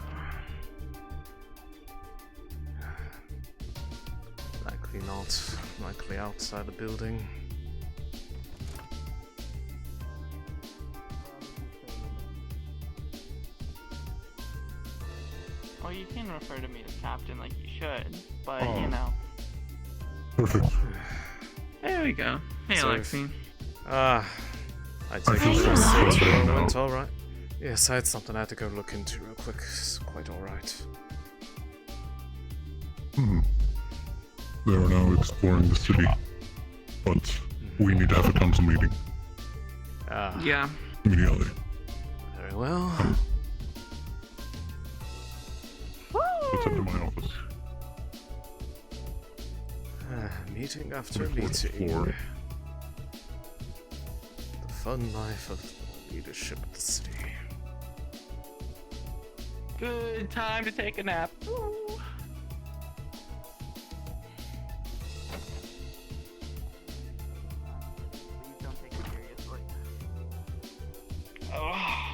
Likely not. Likely outside the building. you can refer to me as captain like you should, but Oh. you know. Perfect. There we go. Hey, So Alexei. I take feel it so for much better now. went alright. Yes, I had something I had to go look into real quick. It's quite alright. They are now exploring the city, but we need to have a council meeting Yeah. immediately. Very well. Let's head to my office. Meeting after On the fourth meeting. floor. The fun life of leadership of the city. Good time to take a nap. Ooh. Please don't take it seriously. Oh.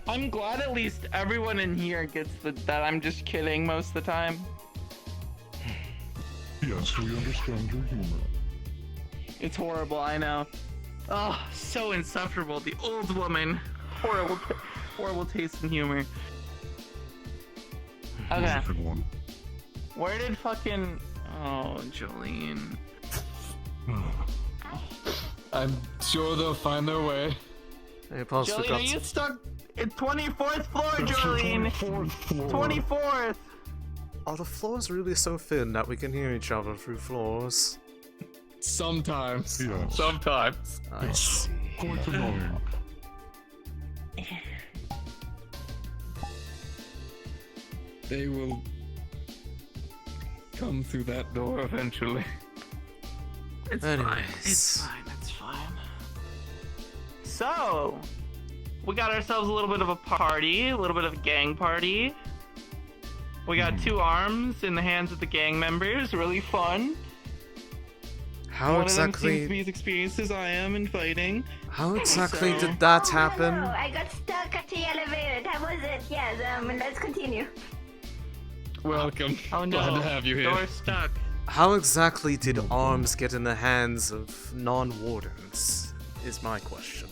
I'm glad at least everyone in here gets that I'm just kidding most of the time. Yes, we understand your humor. It's horrible, I know. Oh, so insufferable. The old woman. Horrible taste in humor. Okay. One. Where did fucking... Oh, Jolene. I'm sure they'll find their way. Hey, Paul's Jolene, are you stuck in 24th floor, Jolene? 24th! Are the floors really so thin that we can hear each other through floors? Sometimes. Yes. Sometimes. I see. Quite annoying. They will come through that door eventually. It's fine. It's fine. It's fine. So, we got ourselves a little bit of a party, a little bit of a gang party. We got 2 arms in the hands of the gang members. Really fun. How One exactly? of them seems to be as experienced as I am in fighting. How exactly So- did that happen? Oh, I got stuck at the elevator. That was it. Yes. Let's continue. Welcome. Oh no. Glad to have you here. Door stuck. How exactly did arms get in the hands of non-wardens? Is my question.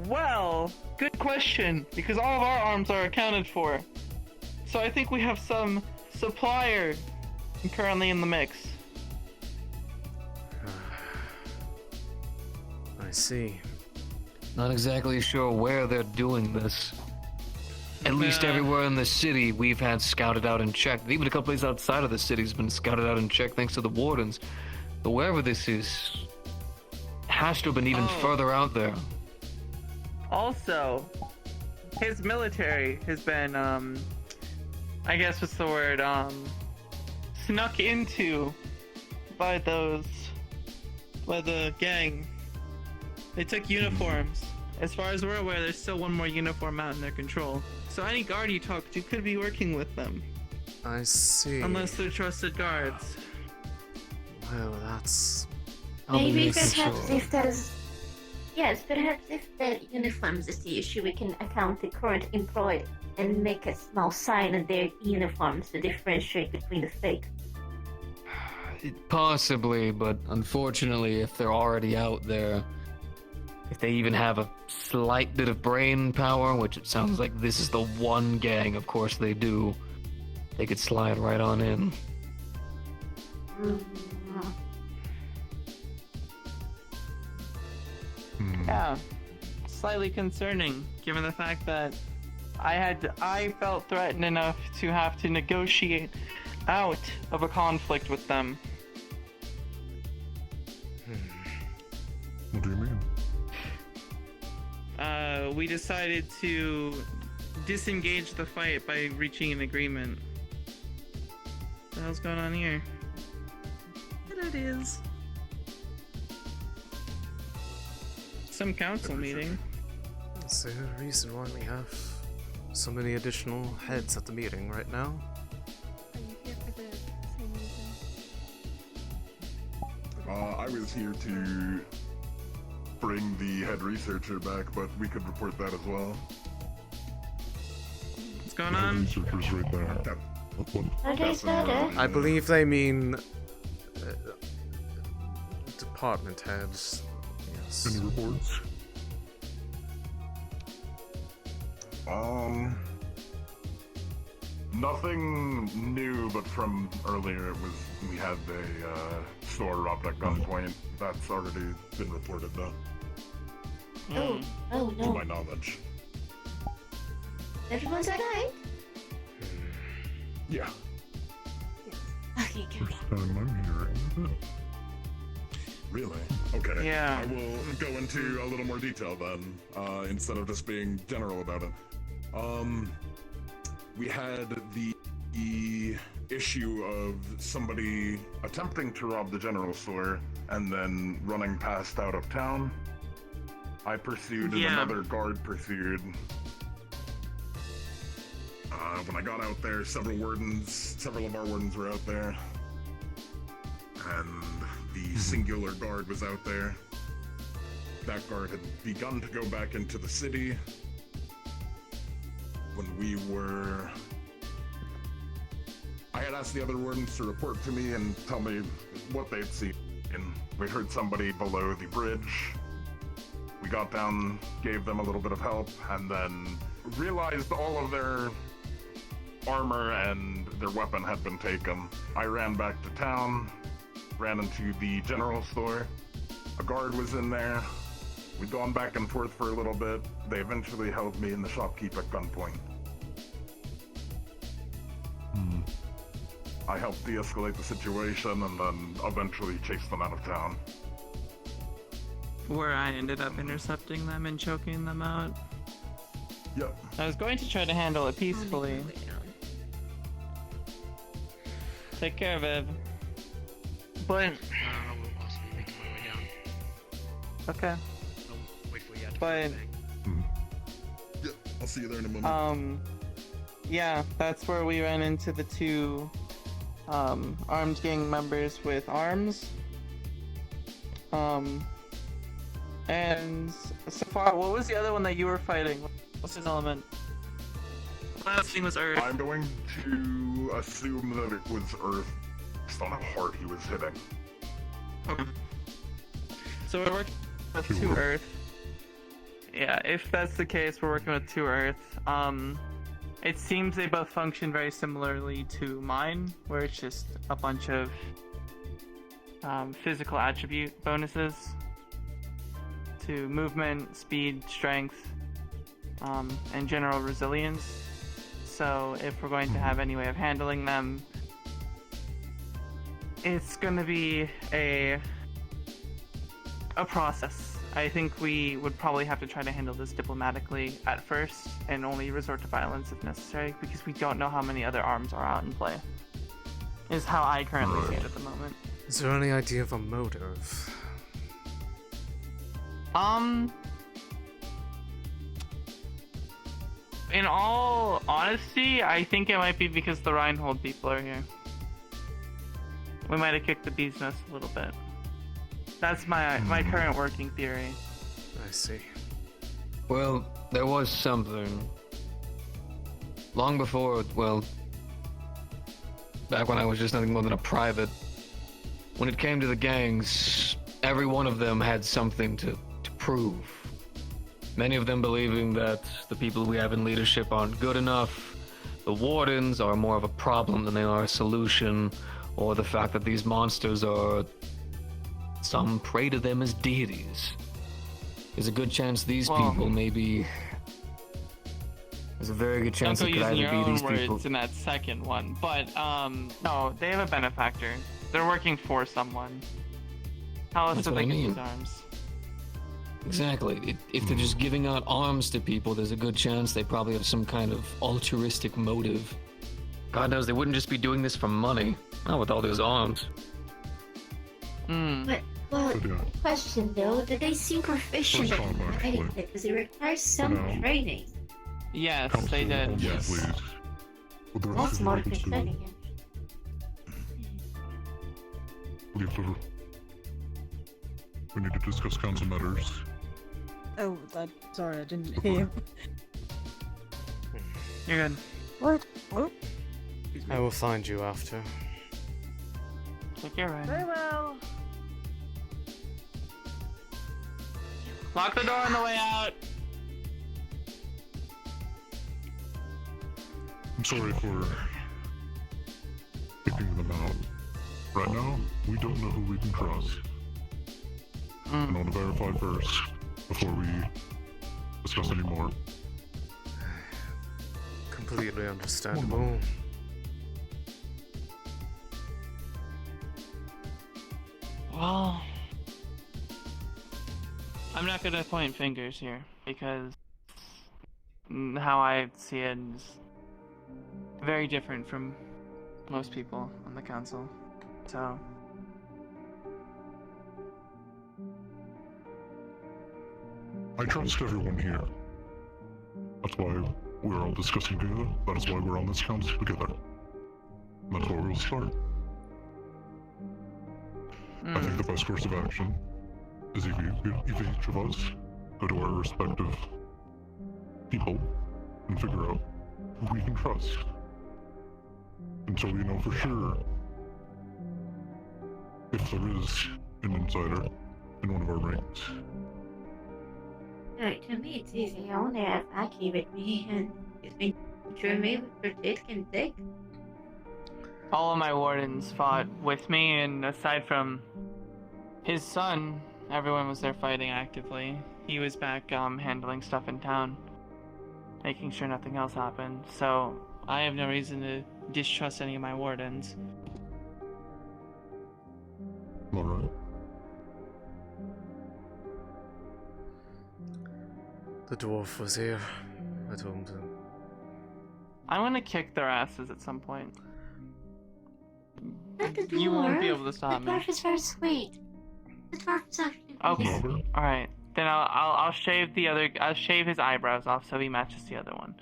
Well, good question, because all of our arms are accounted for. So I think we have some supplier currently in the mix. I see. Not exactly sure where they're doing this. At least everywhere in the city we've had scouted out and checked. Even a couple places outside of the city's been scouted out and checked thanks to the Wardens. But wherever this is, has to have been even further out there. Also, his military has been, I guess what's the word, snuck into by the gang. They took uniforms. As far as we're aware, there's still one more uniform out in their control. So any guard you talk to could be working with them. I see. Unless they're trusted guards. Well, that's... Maybe perhaps if there's... Yes, perhaps if the uniforms is the issue, we can account the current employed and make a small sign on their uniforms to differentiate between the fake. Possibly, but unfortunately, if they're already out there, if they even have a slight bit of brain power, which it sounds like this is the one gang, of course they do, they could slide right on in. Yeah, slightly concerning, given the fact that I felt threatened enough to have to negotiate out of a conflict with them. What do you mean? We decided to disengage the fight by reaching an agreement. What the hell's going on here? What it is? Some council meeting. Is there a reason why we have so many additional heads at the meeting right now? Are you here for the same reason? I was here to bring the head researcher back, but we could report that as well. What's going on? Researcher's right there. I believe they mean department heads. Any reports? Nothing new, but from earlier we had a store robbed at gunpoint. That's already been reported though. Oh To no. my knowledge. Everyone's alright? Yeah. Okay, good. First time I'm hearing it. Really? Okay. Yeah. I will go into a little more detail then, instead of just being general about it. We had the issue of somebody attempting to rob the general store and then running past out of town. I pursued and another guard pursued. When I got out there, several of our wardens were out there. And the singular guard was out there. That guard had begun to go back into the city. When I had asked the other wardens to report to me and tell me what they'd seen. And we heard somebody below the bridge. We got down, gave them a little bit of help, and then realized all of their armor and their weapon had been taken. I ran back to town, ran into the general store. A guard was in there. We'd gone back and forth for a little bit. They eventually held me and the shopkeep at gunpoint. I helped de-escalate the situation and then eventually chased them out of town. Where I ended up intercepting them and choking them out. Yep. I was going to try to handle it peacefully. Take care, Viv. But... I will also be making my way down. Okay. I'll wait for you at the But... Yep, I'll see you there in a moment. Yeah, that's where we ran into the two armed gang members with arms. And so far, what was the other one that you were fighting? What's his element? Last thing was Earth. I'm going to assume that it was Earth based on how hard he was hitting. Okay. So we're working with two Earth. Yeah, if that's the case, we're working with two Earth. It seems they both function very similarly to mine, where it's just a bunch of physical attribute bonuses to movement, speed, strength, and general resilience. So if we're going to have any way of handling them, it's going to be a process. I think we would probably have to try to handle this diplomatically at first and only resort to violence if necessary, because we don't know how many other arms are out in play. Is how I currently see it at the moment. Is there any idea of a motive? In all honesty, I think it might be because the Runewald people are here. We might have kicked the bee's nest a little bit. That's my current working theory. I see. Well, there was something. Long before, well, back when I was just nothing more than a private, when it came to the gangs, every one of them had something to prove. Many of them believing that the people we have in leadership aren't good enough, the Wardens are more of a problem than they are a solution, or the fact that these monsters are... some pray to them as deities. There's a good chance these people maybe... There's a very good chance it could using your either be own these people... words in that second one, but no, they have a benefactor. They're working for someone. How else That's do what they I get mean. these arms? Exactly. If they're just giving out arms to people, there's a good chance they probably have some kind of altruistic motive. God knows they wouldn't just be doing this for money. Not with all those arms. But, well, question though, do they seem proficient at fighting it? Because it requires some training. Yes, they did. Yes. Please. Would the rest That's of you more like us to exciting. leave the room? We need to discuss council matters. Oh, sorry, I didn't hear you. You're good. What? Oh. I will find you after. Take care, Ryan. Very well. Lock the door on the way out. I'm sorry for kicking them out. Right now, we don't know who we can trust. I want to verify first before we discuss any more. Completely understandable. Well, I'm not gonna point fingers here because how I see it is very different from most people on the council. So I trust everyone here. That's why we're all discussing together. That is why we're on this council together. And that's where we'll start. I think the best course of action is if each of us go to our respective people and figure out who we can trust. Until we know for sure if there is an insider in one of our ranks. To me, it's easy. I only have Aki with me, and he's been through me for thick and thick. all of my wardens fought with me, and aside from his son, everyone was there fighting actively. He was back handling stuff in town, making sure nothing else happened. So I have no reason to distrust any of my wardens. Alright. The dwarf was here. I told him. I'm gonna kick their asses at some point. Not the dwarf. You won't be able to stop the me. dwarf is very sweet. The dwarf is actually Okay. All right. Then I'll shave the other. I'll shave his eyebrows off so he matches the other one.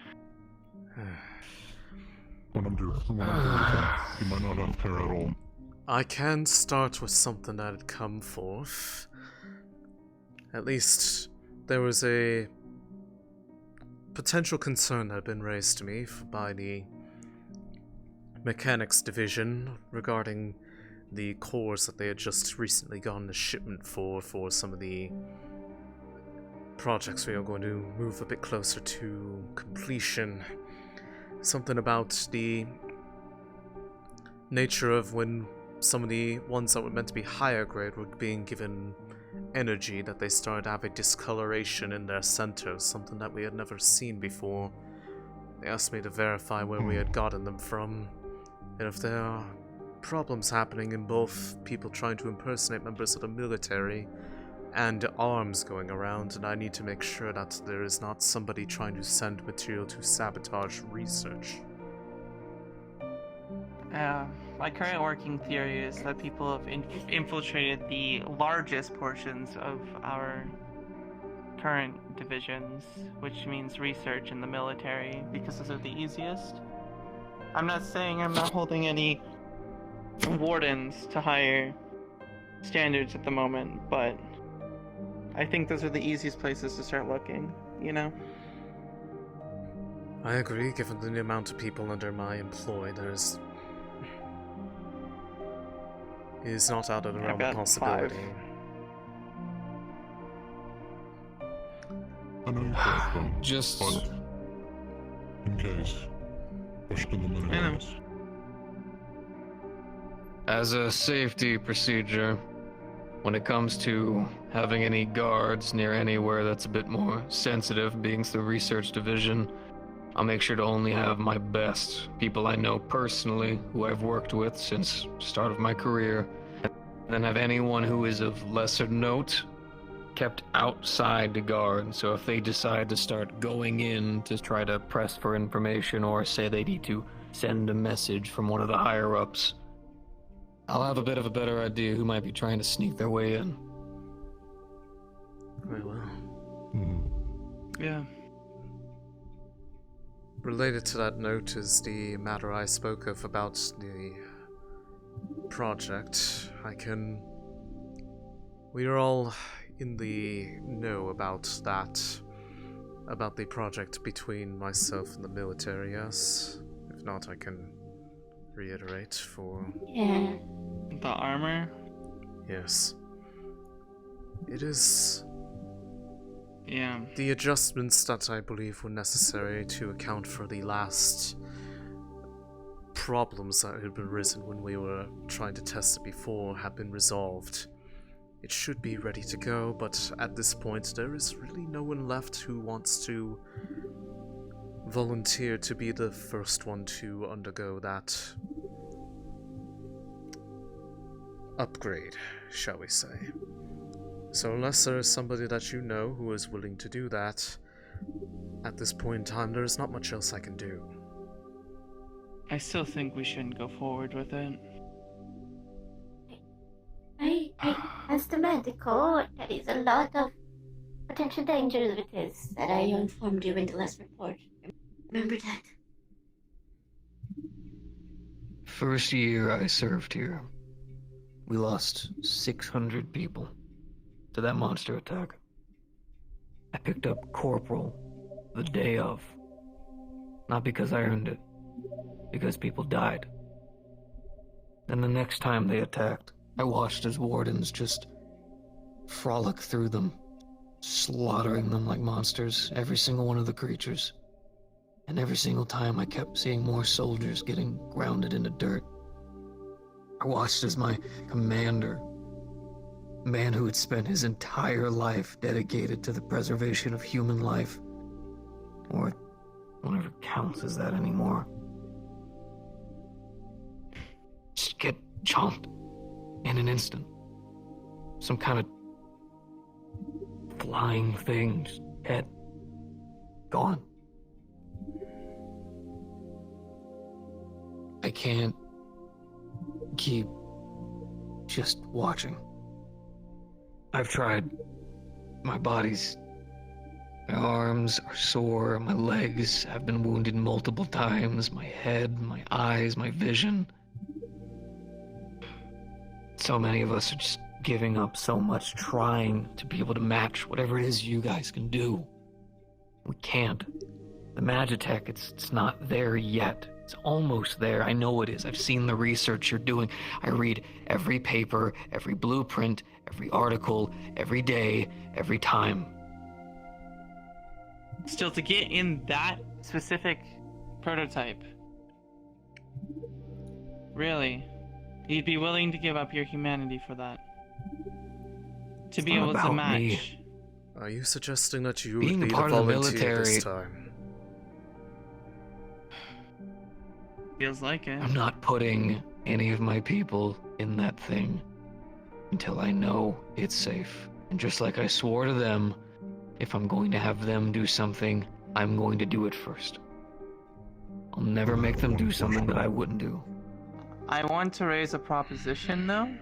When I'm doing you might not have hair at all. I can start with something that had come forth. At least there was a potential concern that had been raised to me by the mechanics division regarding the cores that they had just recently gotten a shipment for some of the projects we are going to move a bit closer to completion. Something about the nature of when some of the ones that were meant to be higher grade were being given energy, that they started to have a discoloration in their centers, something that we had never seen before. They asked me to verify where we had gotten them from, and if there are problems happening in both people trying to impersonate members of the military and arms going around, and I need to make sure that there is not somebody trying to send material to sabotage research. My current working theory is that people have infiltrated the largest portions of our current divisions, which means research in the military, because those are the easiest. I'm not saying I'm not holding any wardens to higher standards at the moment, but I think those are the easiest places to start looking, you know? I agree, given the amount of people under my employ, it is not out of the realm of possibility. 5. I know you correct them. Just but in case. Question them anyways. As a safety procedure, when it comes to having any guards near anywhere that's a bit more sensitive, being the research division, I'll make sure to only have my best people I know personally, who I've worked with since the start of my career, and then have anyone who is of lesser note kept outside the guard. So if they decide to start going in to try to press for information or say they need to send a message from one of the higher-ups, I'll have a bit of a better idea who might be trying to sneak their way in. Very well. Yeah. Related to that note is the matter I spoke of about the project. We are all in the know about that, about the project between myself and the military, yes? If not, I can reiterate for... Yeah. The armor? Yes. It is Yeah. The adjustments that I believe were necessary to account for the last problems that had arisen when we were trying to test it before have been resolved. It should be ready to go, but at this point there is really no one left who wants to volunteer to be the first one to undergo that upgrade, shall we say. So unless there is somebody that you know who is willing to do that, at this point in time there is not much else I can do. I still think we shouldn't go forward with it. As the medical, there is a lot of potential dangers with this that I informed you in the last report. Remember that? First year I served here, we lost 600 people to that monster attack. I picked up Corporal the day of. Not because I earned it, because people died. Then the next time they attacked, I watched as Wardens just frolic through them, slaughtering them like monsters, every single one of the creatures. And every single time I kept seeing more soldiers getting grounded into dirt. I watched as my commander, a man who had spent his entire life dedicated to the preservation of human life, or whatever counts as that anymore, just get chomped in an instant. Some kind of flying thing, just head gone. I can't keep just watching. I've tried. My body's... My arms are sore, my legs have been wounded multiple times, my head, my eyes, my vision. So many of us are just giving up so much trying to be able to match whatever it is you guys can do. We can't. The Magitech, it's not there yet. It's almost there. I know it is. I've seen the research you're doing. I read every paper, every blueprint, every article, every day, every time. Still, to get in that specific prototype, really, you'd be willing to give up your humanity for that? To be able to match? Me. Are you suggesting that you Being would be a part the of the volunteer military, this time? Feels like it. I'm not putting any of my people in that thing until I know it's safe. And just like I swore to them, if I'm going to have them do something, I'm going to do it first. I'll never make them do something that I wouldn't do. I want to raise a proposition, though.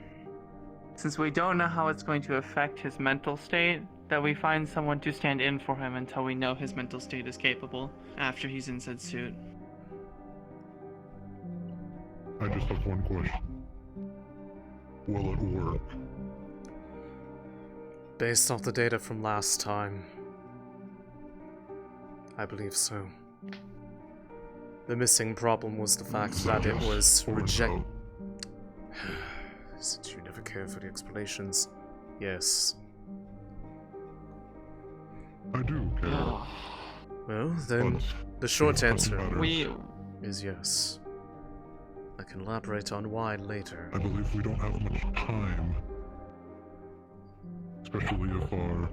Since we don't know how it's going to affect his mental state, that we find someone to stand in for him until we know his mental state is capable after he's in said suit. I just have one question. Will it work? Based off the data from last time, I believe so. The missing problem was the fact that it was rejected. Since you never care for the explanations, yes. I do care. Well, then, the short answer is yes. I can elaborate on why later. I believe we don't have much time. Especially if our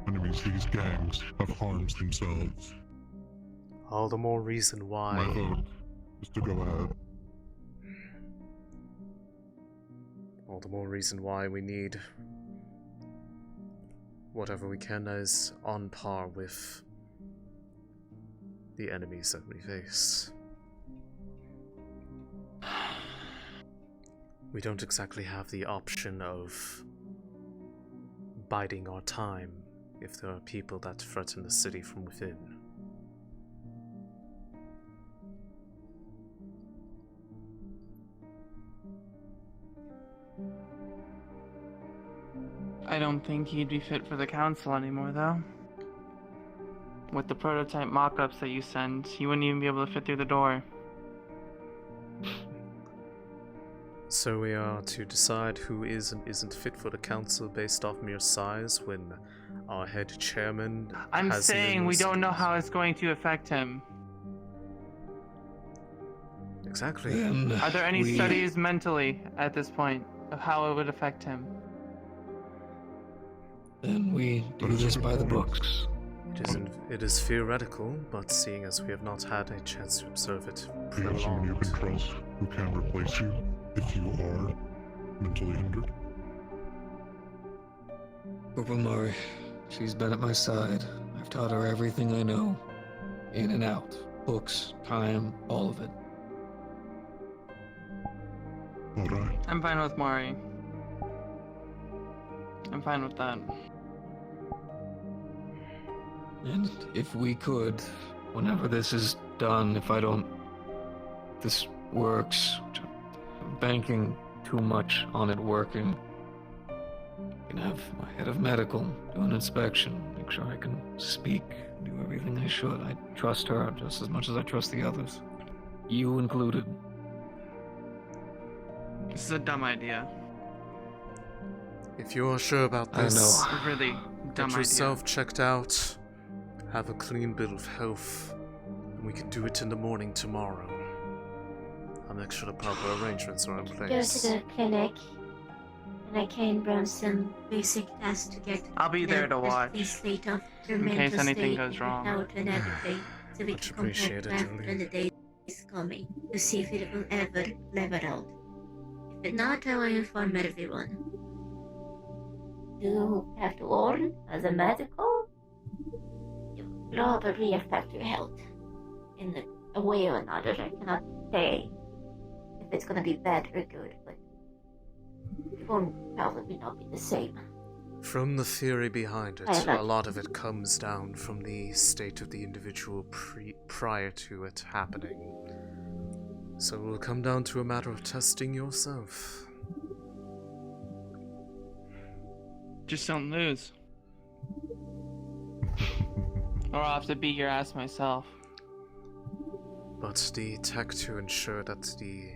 enemies, these gangs, have harmed themselves. All the more reason why. My vote is to go ahead. All the more reason why we need whatever we can as on par with the enemies that we face. We don't exactly have the option of biding our time if there are people that threaten the city from within. I don't think he'd be fit for the council anymore, though. With the prototype mock-ups that you send, he wouldn't even be able to fit through the door. So we are to decide who is and isn't fit for the council based off mere size, when our head chairman. I'm has saying we used- don't know how it's going to affect him. Exactly. Are there any studies mentally at this point of how it would affect him? Then we do this by the books. It is theoretical, but seeing as we have not had a chance to observe it Do you have someone you can trust who can replace you if you are mentally hindered? Corporal Murray, she's been at my side. I've taught her everything I know. In and out. Books, time, all of it. Alright. I'm fine with Mari. I'm fine with that. And if we could, whenever this is done, if this works, I'm banking too much on it working. I can have my head of medical do an inspection, make sure I can speak, do everything I should. I trust her just as much as I trust the others. You included. This is a dumb idea. If you are sure about this, I know. A really dumb get yourself idea. checked out, have a clean bill of health, and we can do it in the morning tomorrow. I'll make sure the proper arrangements are in Go place. to the clinic, and I can run some basic tests to get I'll be there to watch, the state of your in mental case anything state goes wrong. without an activate, so we Much can compare appreciated, back Julie. when the day is coming to see if it will ever level out. If not, I will inform everyone. You have to warn as a medical. It will probably affect your health in a way or another. I cannot say if it's gonna be bad or good, but it won't probably not be the same. From the theory behind it, I like a lot of it comes down from the state of the individual prior to it happening. So it will come down to a matter of testing yourself. Just don't lose. Or I'll have to beat your ass myself. But the tech to ensure that the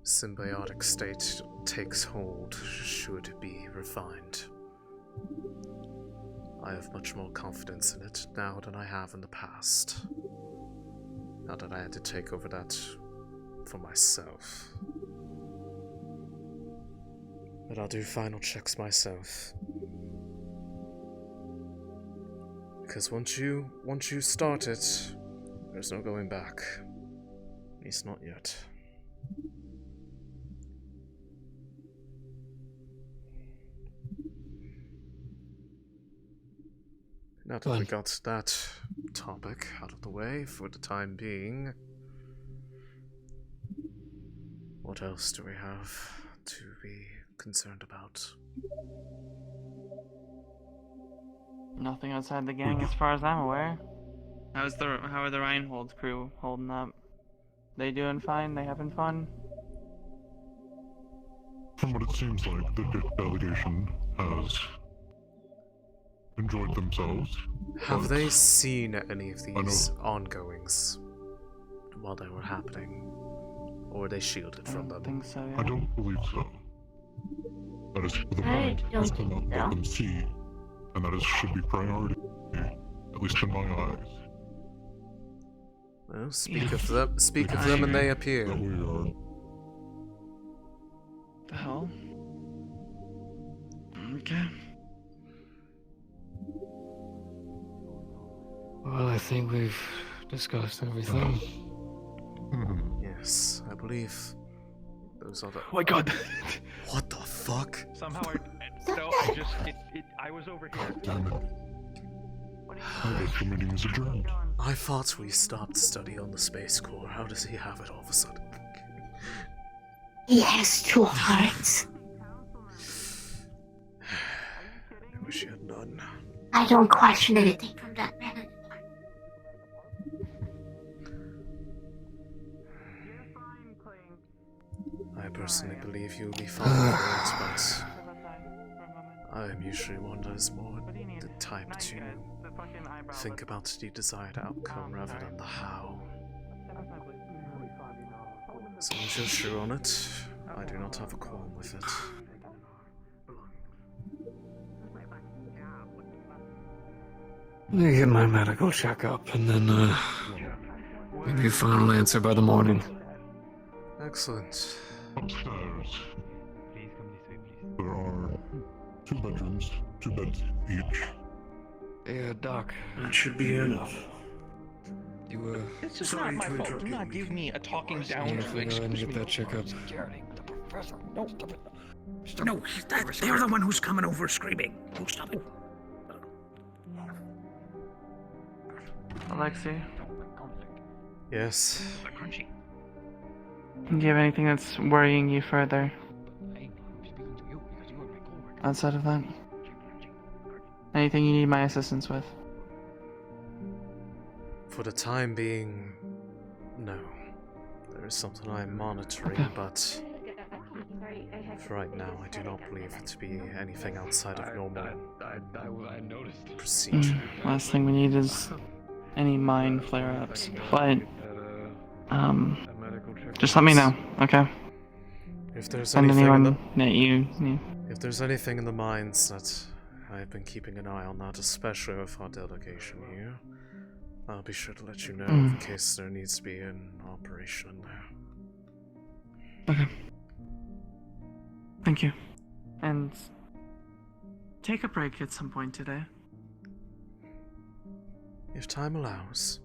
symbiotic state takes hold should be refined. I have much more confidence in it now than I have in the past. Now that I had to take over that for myself. But I'll do final checks myself. Because once you start it, there's no going back. At least not yet. Now that we got that topic out of the way for the time being, what else do we have to be concerned about? Nothing outside the gang as far as I'm aware. How are the Reinhold crew holding up? They doing fine? They having fun? From what it seems like, the delegation has enjoyed themselves. Have they seen any of these ongoings while they were happening? Or were they shielded from them? I think so, I don't believe so. That is for the I mind. don't Let think them, let them see. And that should be priority, at least in my eyes. Well, speak of them and they appear. That we are. The hell? Okay. Well, I think we've discussed everything. Yes, I believe those are the. Oh my god! What the fuck? Somehow I was over here. Damn it. I guess the meeting is adjourned. I thought we stopped study on the Space Corps. How does he have it all of a sudden? He has two hearts. I wish he had none. I don't question anything from that man anymore. I personally believe you'll be fine for it, but I am usually one that is more the type to think about the desired outcome rather than the how. As long as you're sure on it, I do not have a qualm with it. Let me get my medical checkup and then give you a final answer by the morning. Excellent. Upstairs, there are 2 bedrooms, 2 beds each. Yeah, Doc. That should be enough. You, This is Sorry not to my fault. interrupt Do you, not give me a talking down if to. we go ahead and Excuse get me. that checkup. No, they're the one who's coming over screaming. Oh, stop it. Alexei, Yes. do you have anything that's worrying you further? Outside of that? Anything you need my assistance with? For the time being, no. There is something I am monitoring, Okay. but for right now, I do not believe it to be anything outside of normal I noticed. procedure. Last thing we need is any mind flare-ups. But, just let me know, okay? If there's Send anything in the, anyone that you need. if there's anything in the mines that I've been keeping an eye on, that especially with our delegation here, I'll be sure to let you know in case there needs to be an operation in there. Okay. Thank you. And take a break at some point today. If time allows.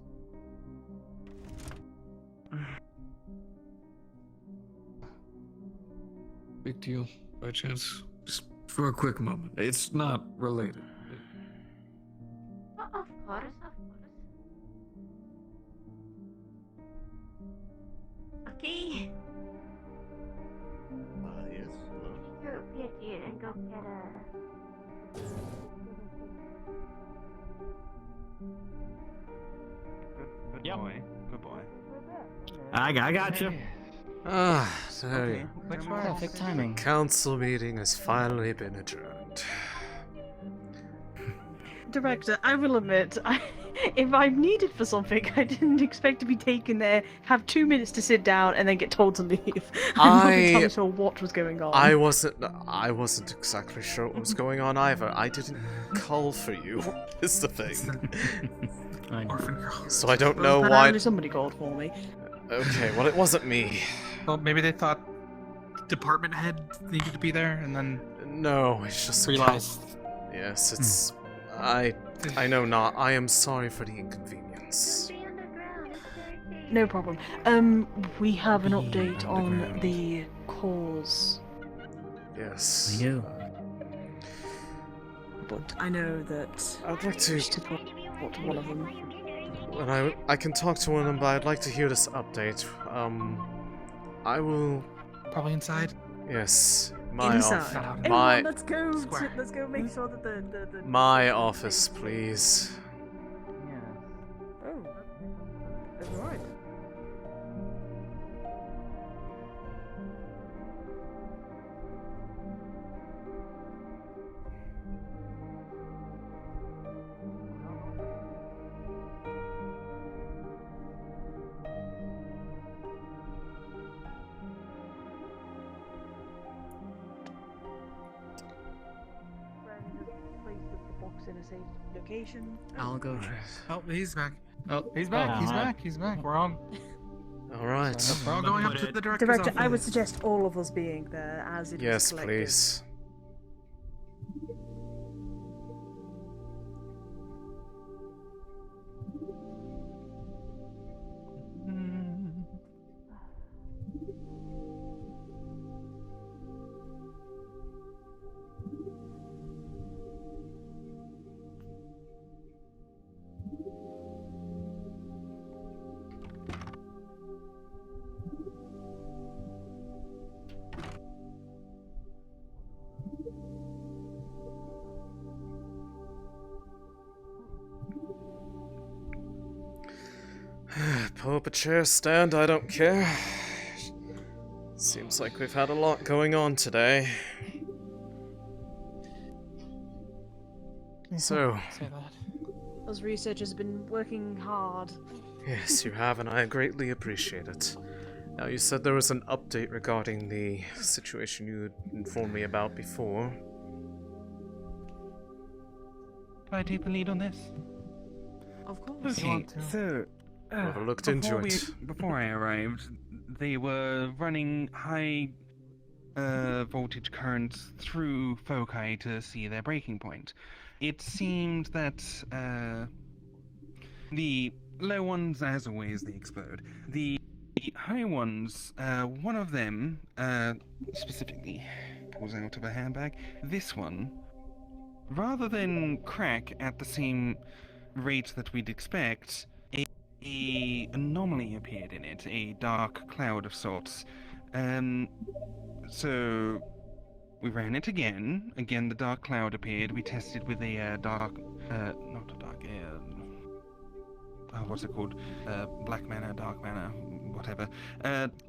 Big deal, by chance? Just for a quick moment. It's not related. Of course, of course. Okay. Yes. Go get you and go get a. Good boy. Good boy. I got you. Ah, there Okay, which one? Perfect timing. The council meeting has finally been adjourned. Director, I will admit, if I'm needed for something, I didn't expect to be taken there, have 2 minutes to sit down, and then get told to leave. I'm not entirely sure what was going on. I wasn't exactly sure what was going on either. I didn't call for you, is the thing. Orphan girl. So I don't know why. Apparently somebody called for me. Okay, well it wasn't me. Well, maybe they thought department head needed to be there, and then No, it's just realized. Yes, it's. I know not. I am sorry for the inconvenience. No problem. We have an update on the cause. Yes. I do. But I know that I'd like to. talk to one of them. And I can talk to one of them, but I'd like to hear this update. I will. Probably inside. Yes, my Inside. office. Everyone, let's go make sure that the My office, please. Oh, that's right. In a safe location. I'll go check. Oh, he's back. Oh, he's back. He's back. He's back. We're on. All right. We're all going up to the director's Director, office. I would suggest all of us being there as it is Yes, collective. please. Pull up a chair, stand, I don't care. Seems like we've had a lot going on today. So, Say that. Those researchers have been working hard. yes, you have, and I greatly appreciate it. Now, you said there was an update regarding the situation you had informed me about before. Can I take the lead on this? Of course. Okay, so Whoever looked into before it. Before I arrived, they were running high voltage currents through foci to see their breaking point. It seemed that the low ones, as always, they explode. The high ones, one of them specifically pulls out of a handbag. This one, rather than crack at the same rate that we'd expect, a anomaly appeared in it, a dark cloud of sorts. So we ran it again. Again, the dark cloud appeared. We tested with a not a dark, what's it called? Black mana, dark mana, whatever.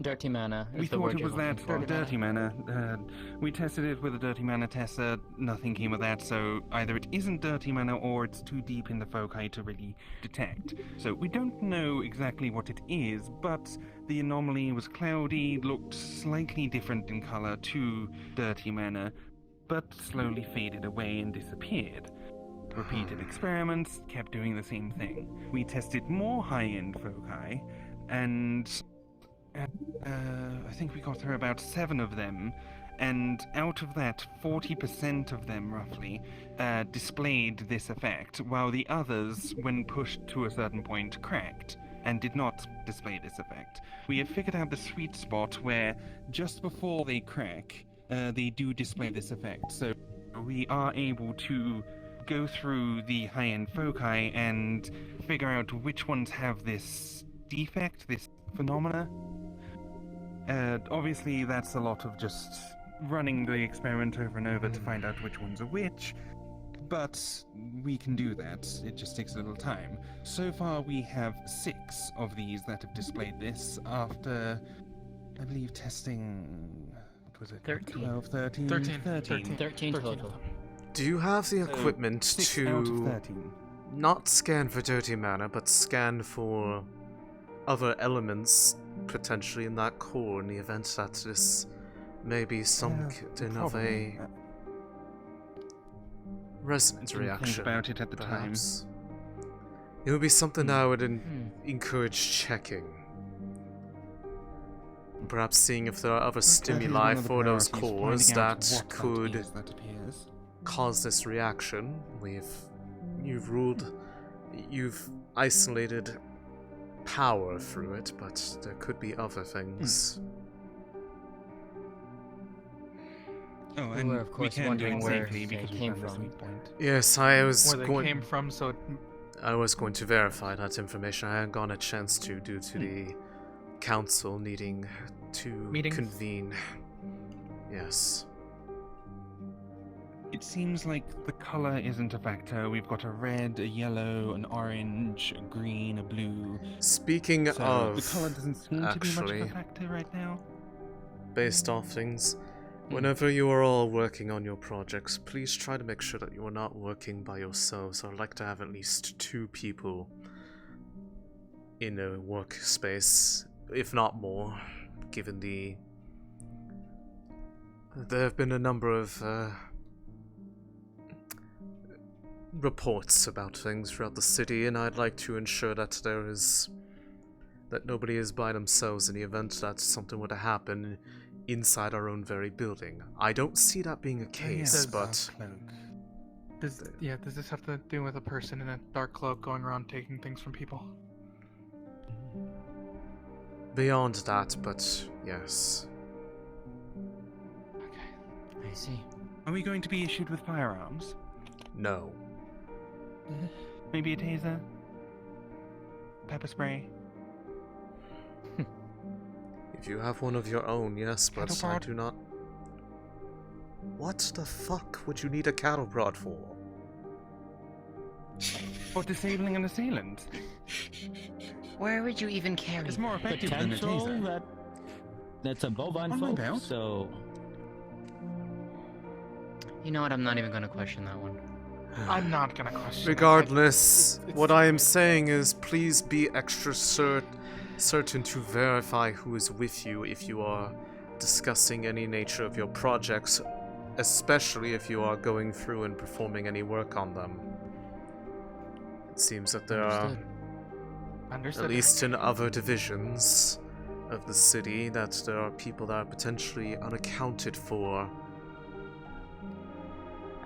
Dirty mana. We thought it was that dirty mana. We tested it with a dirty mana tester. Nothing came of that. So either it isn't dirty mana or it's too deep in the foci to really detect. So we don't know exactly what it is, but the anomaly was cloudy, looked slightly different in color to dirty mana, but slowly faded away and disappeared. Repeated experiments, kept doing the same thing. We tested more high-end foci, and I think we got through about 7 of them, and out of that, 40% of them, roughly, displayed this effect, while the others, when pushed to a certain point, cracked, and did not display this effect. We have figured out the sweet spot where, just before they crack, they do display this effect, so we are able to go through the high-end foci and figure out which ones have this defect, this phenomena. Obviously, that's a lot of just running the experiment over and over to find out which ones are which, but we can do that. It just takes a little time. So far, we have 6 of these that have displayed this after, I believe, testing... What was it? 13. 12, 13? 13 total. Do you have the equipment 6 to out of 13. not scan for dirty mana, but scan for other elements potentially in that core in the event that this may be something of a resonance Didn't reaction? think about it at the perhaps. It would be something I would encourage checking. Perhaps seeing if there are other stimuli for those cores that could cause this reaction. You've isolated power through it, but there could be other things. Oh, and we were, of course, wondering where they came from. Yes, I was Where going. they came from, so I was going to verify that information. I hadn't gotten a chance to due to the council needing to convene. Yes. it seems like the color isn't a factor. We've got a red, a yellow, an orange, a green, a blue. Speaking So of, the color doesn't seem to be much of actually, a factor right now. based off things, whenever you are all working on your projects, please try to make sure that you are not working by yourselves. I'd like to have at least 2 people in a workspace, if not more, given the... There have been a number of reports about things throughout the city, and I'd like to ensure that that nobody is by themselves in the event that something were to happen inside our own very building. I don't see that being a case, but Does this have to do with a person in a dark cloak going around taking things from people? beyond that, but yes. I see. Are we going to be issued with firearms? No. Maybe a taser? Pepper spray? If you have one of your own, yes, but Cattle I prod? do not. What the fuck would you need a cattle prod for? For disabling an assailant? Where would you even carry? It's more effective than a Potential taser. that's a bovine On my folk, belt. so You know what? I'm not even gonna question that one. I'm not gonna question it. Regardless, It's what I am saying is please be extra certain to verify who is with you if you are discussing any nature of your projects, especially if you are going through and performing any work on them. It seems that there are, Understood. at least in other divisions of the city, that there are people that are potentially unaccounted for.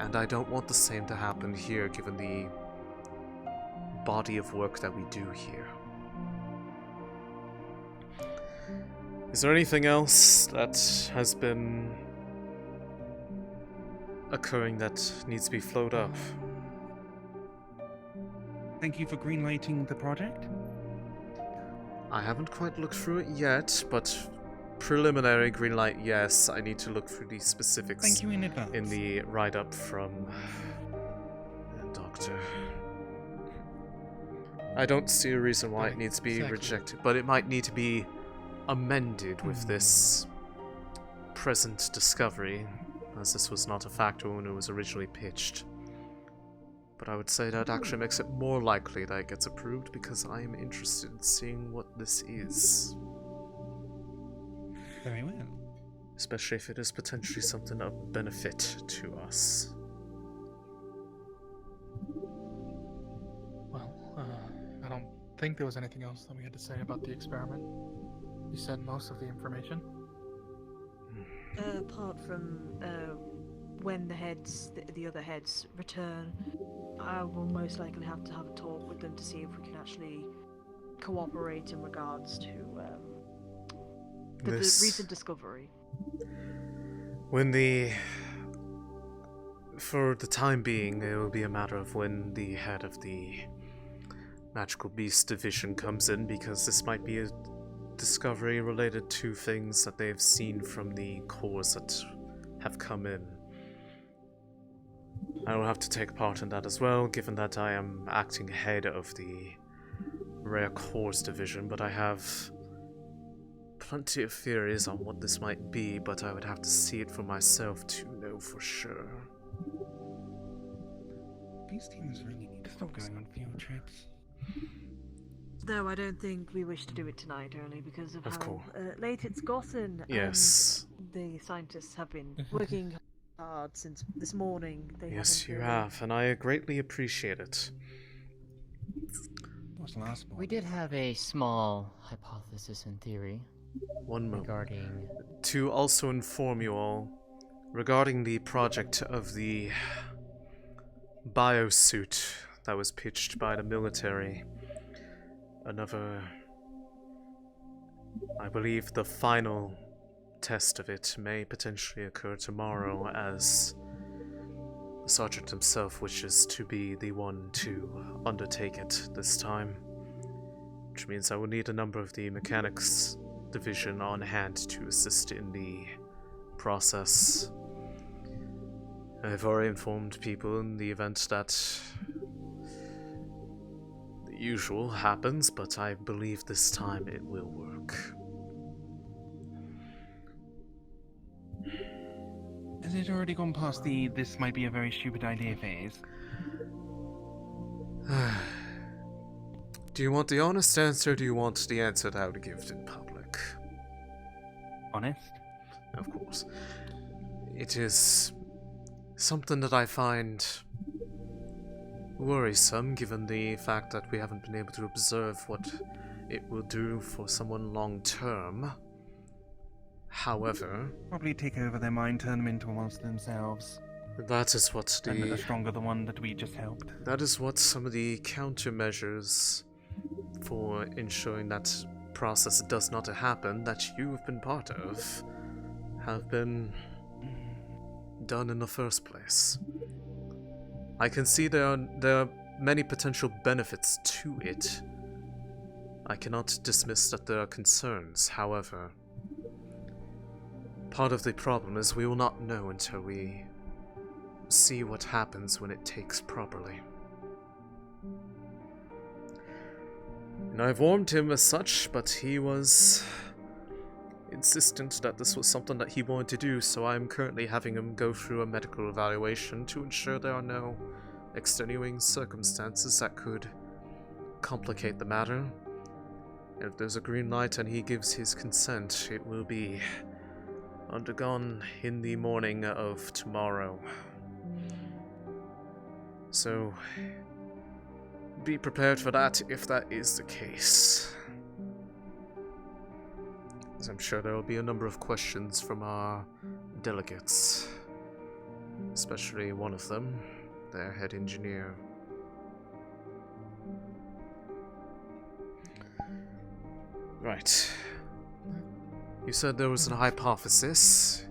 And I don't want the same to happen here, given the body of work that we do here. Is there anything else that has been occurring that needs to be flowed up? Thank you for greenlighting the project. I haven't quite looked through it yet, but preliminary green light, yes. I need to look through the specifics. Thank you in advance. In the write-up from the doctor. I don't see a reason why it needs to be rejected, but it might need to be amended with this present discovery, as this was not a factor when it was originally pitched. But I would say that actually makes it more likely that it gets approved, because I am interested in seeing what this is. Very well. Especially if it is potentially something of benefit to us. Well, I don't think there was anything else that we had to say about the experiment. You said most of the information. Apart from when the other heads return, I will most likely have to have a talk with them to see if we can actually cooperate in regards to the recent discovery. For the time being, it will be a matter of when the head of the Magical Beast Division comes in, because this might be a discovery related to things that they've seen from the cores that have come in. I will have to take part in that as well, given that I am acting head of the Rare Cores Division, but I have plenty of theories on what this might be, but I would have to see it for myself to know for sure. These teams really need to stop going on field trips. Though I don't think we wish to do it tonight, only because of how course. late it's gotten. Yes. And the scientists have been working hard since this morning. Yes, you have, and I greatly appreciate it. What's the last one? We did have a small hypothesis in theory. One moment. Regarding... To also inform you all, regarding the project of the biosuit that was pitched by the military, I believe the final test of it may potentially occur tomorrow, as the sergeant himself wishes to be the one to undertake it this time. Which means I will need a number of the mechanics division on hand to assist in the process. I've already informed people in the event that the usual happens, but I believe this time it will work. Has it already gone past the "this might be a very stupid idea" phase? Do you want the honest answer, or do you want the answer that I would give in public? Honest? Of course. It is something that I find worrisome, given the fact that we haven't been able to observe what it will do for someone long term. However... Probably take over their mind, turn them into a monster themselves. That is what And the stronger the one that we just helped. That is what some of the countermeasures for ensuring that process does not happen, that you've been part of, have been done in the first place. I can see there are many potential benefits to it. I cannot dismiss that there are concerns, however. Part of the problem is we will not know until we see what happens when it takes properly. And I've warned him as such, but he was insistent that this was something that he wanted to do, so I'm currently having him go through a medical evaluation to ensure there are no extenuating circumstances that could complicate the matter. And if there's a green light and he gives his consent, it will be undergone in the morning of tomorrow. So, be prepared for that if that is the case. As I'm sure there will be a number of questions from our delegates. Especially one of them, their head engineer. Right. You said there was a hypothesis.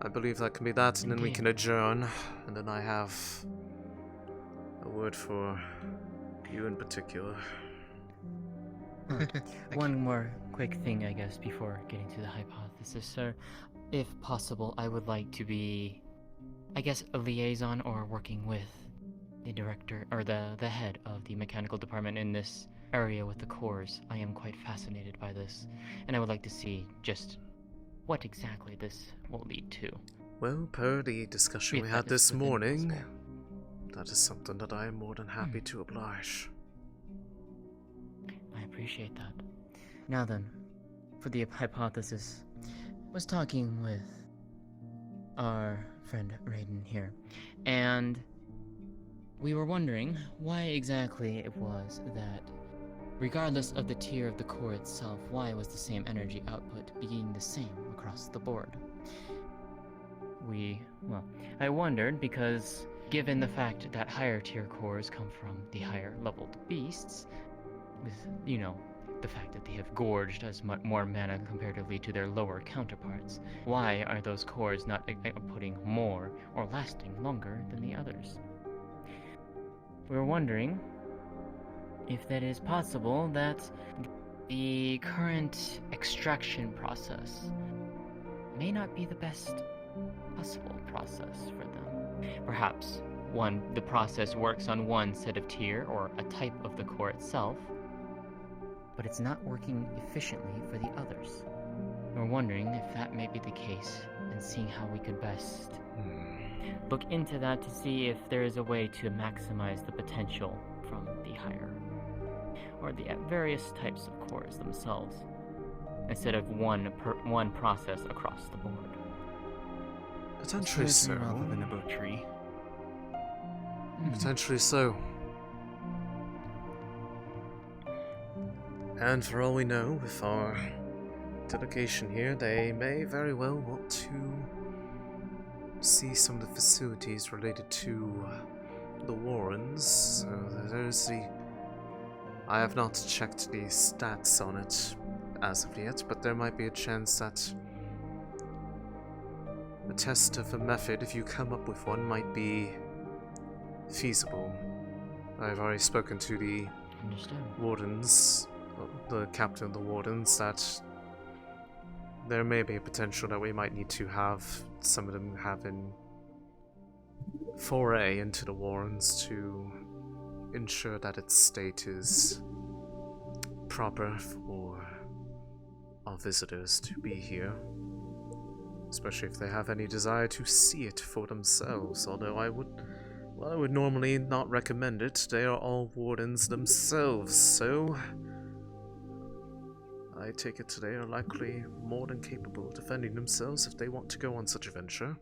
I believe that can be that, and then we can adjourn. And then I have a word for you in particular. One more quick thing, I guess, before getting to the hypothesis, sir. If possible, I would like to be, I guess, a liaison or working with the director or the head of the mechanical department in this area with the cores. I am quite fascinated by this, and I would like to see just what exactly this will lead to. Well, per the discussion we had this morning, that is something that I am more than happy to oblige. I appreciate that. Now then, for the hypothesis, I was talking with our friend Raiden here, and we were wondering why exactly it was that, regardless of the tier of the core itself, why was the same energy output being the same across the board? I wondered because, given the fact that higher tier cores come from the higher leveled beasts, with, the fact that they have gorged as much more mana comparatively to their lower counterparts, why are those cores not outputting more or lasting longer than the others? We were wondering if that is possible that the current extraction process may not be the best possible process for them. Perhaps the process works on one set of tier or a type of the core itself, but it's not working efficiently for the others. We're wondering if that may be the case and seeing how we could best look into that to see if there is a way to maximize the potential from the higher or the various types of cores themselves, instead of one process across the board. Potentially so. Rather than a boat tree. Potentially so. And for all we know, with our delegation here, they may very well want to see some of the facilities related to the Wardens. So there's I have not checked the stats on it as of yet, but there might be a chance that a test of a method, if you come up with one, might be feasible. I've already spoken to the Wardens, the captain of the Wardens, that there may be a potential that we might need to have some of them have an foray into the Wardens to ensure that its state is proper for our visitors to be here, especially if they have any desire to see it for themselves, although I would normally not recommend it. They are all Wardens themselves, so I take it they are likely more than capable of defending themselves if they want to go on such a venture.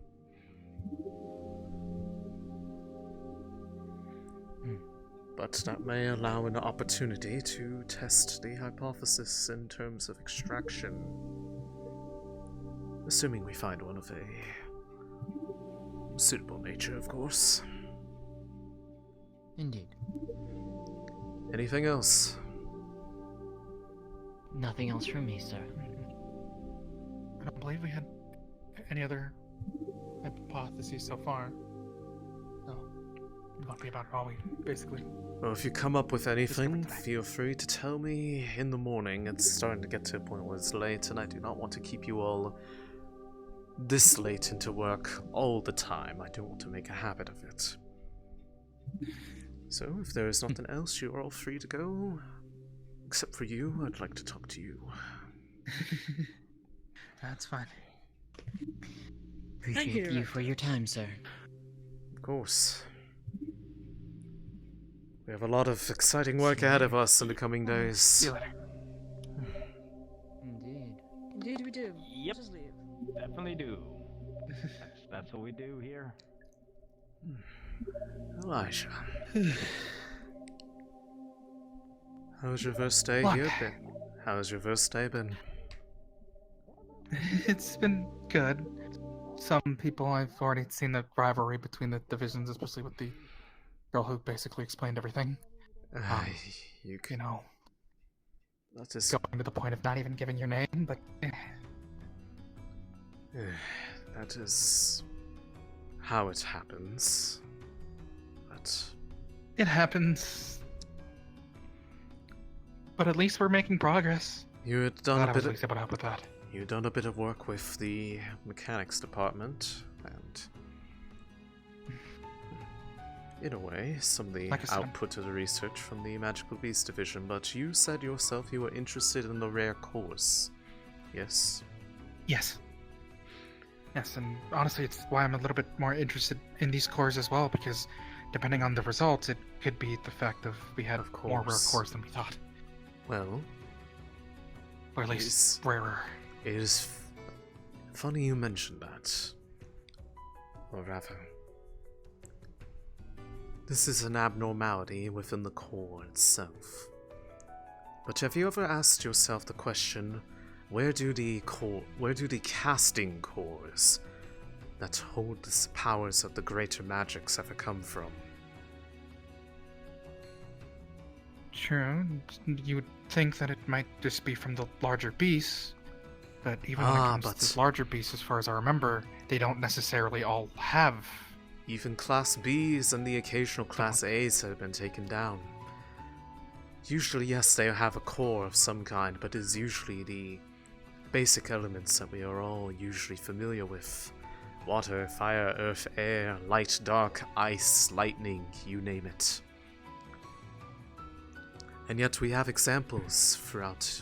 But that may allow an opportunity to test the hypothesis in terms of extraction. Assuming we find one of a suitable nature, of course. Indeed. Anything else? Nothing else from me, sir. I don't believe we had any other hypotheses so far. No. That'll be about all we basically. Well, if you come up with anything, feel free to tell me in the morning. It's starting to get to a point where it's late, and I do not want to keep you all this late into work all the time. I don't want to make a habit of it. So, if there is nothing else, you are all free to go. Except for you, I'd like to talk to you. That's fine. Appreciate you for your time, sir. Of course. We have a lot of exciting work ahead of us in the coming days. See you later. Indeed. Indeed we do. Yep. Just leave. Definitely do. That's what we do here. Elijah. How's your first day Look. here been? How's your first day been? It's been good. Some people I've already seen the rivalry between the divisions, especially with the girl who basically explained everything. You know, that is going to the point of not even giving your name, but that is how it happens. But it happens. But at least we're making progress. you had done Glad a I bit was at of least able to help with that. you've done a bit of work with the mechanics department, and in a way, some of the Like I said, output of the research from the Magical Beast Division, but you said yourself you were interested in the rare cores. Yes? Yes. Yes, and honestly, it's why I'm a little bit more interested in these cores as well, because depending on the results, it could be the fact of we had more rare cores than we thought. Well, or at least rarer. It is funny you mentioned that. Or rather, this is an abnormality within the core itself. But have you ever asked yourself the question, where do the casting cores that hold the powers of the greater magics ever come from? True, you would think that it might just be from the larger beasts, but even when it comes to the larger beasts, as far as I remember, they don't necessarily all have. Even Class Bs and the occasional Class As have been taken down. Usually, yes, they have a core of some kind, but it's usually the basic elements that we are all usually familiar with. Water, fire, earth, air, light, dark, ice, lightning, you name it. And yet we have examples throughout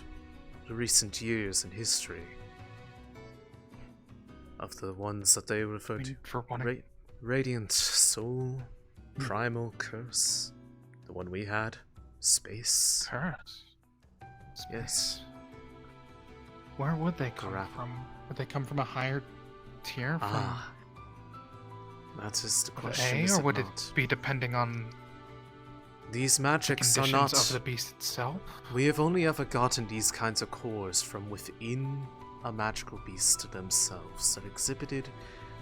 the recent years in history of the ones that they refer to. Radiant Soul, Primal Curse, the one we had, Space. Curse? Yes. Where would they come from? Would they come from a higher tier? That is the Of question. A, or would it be depending on these magics the are not conditions of the beast itself? We have only ever gotten these kinds of cores from within a magical beast themselves that exhibited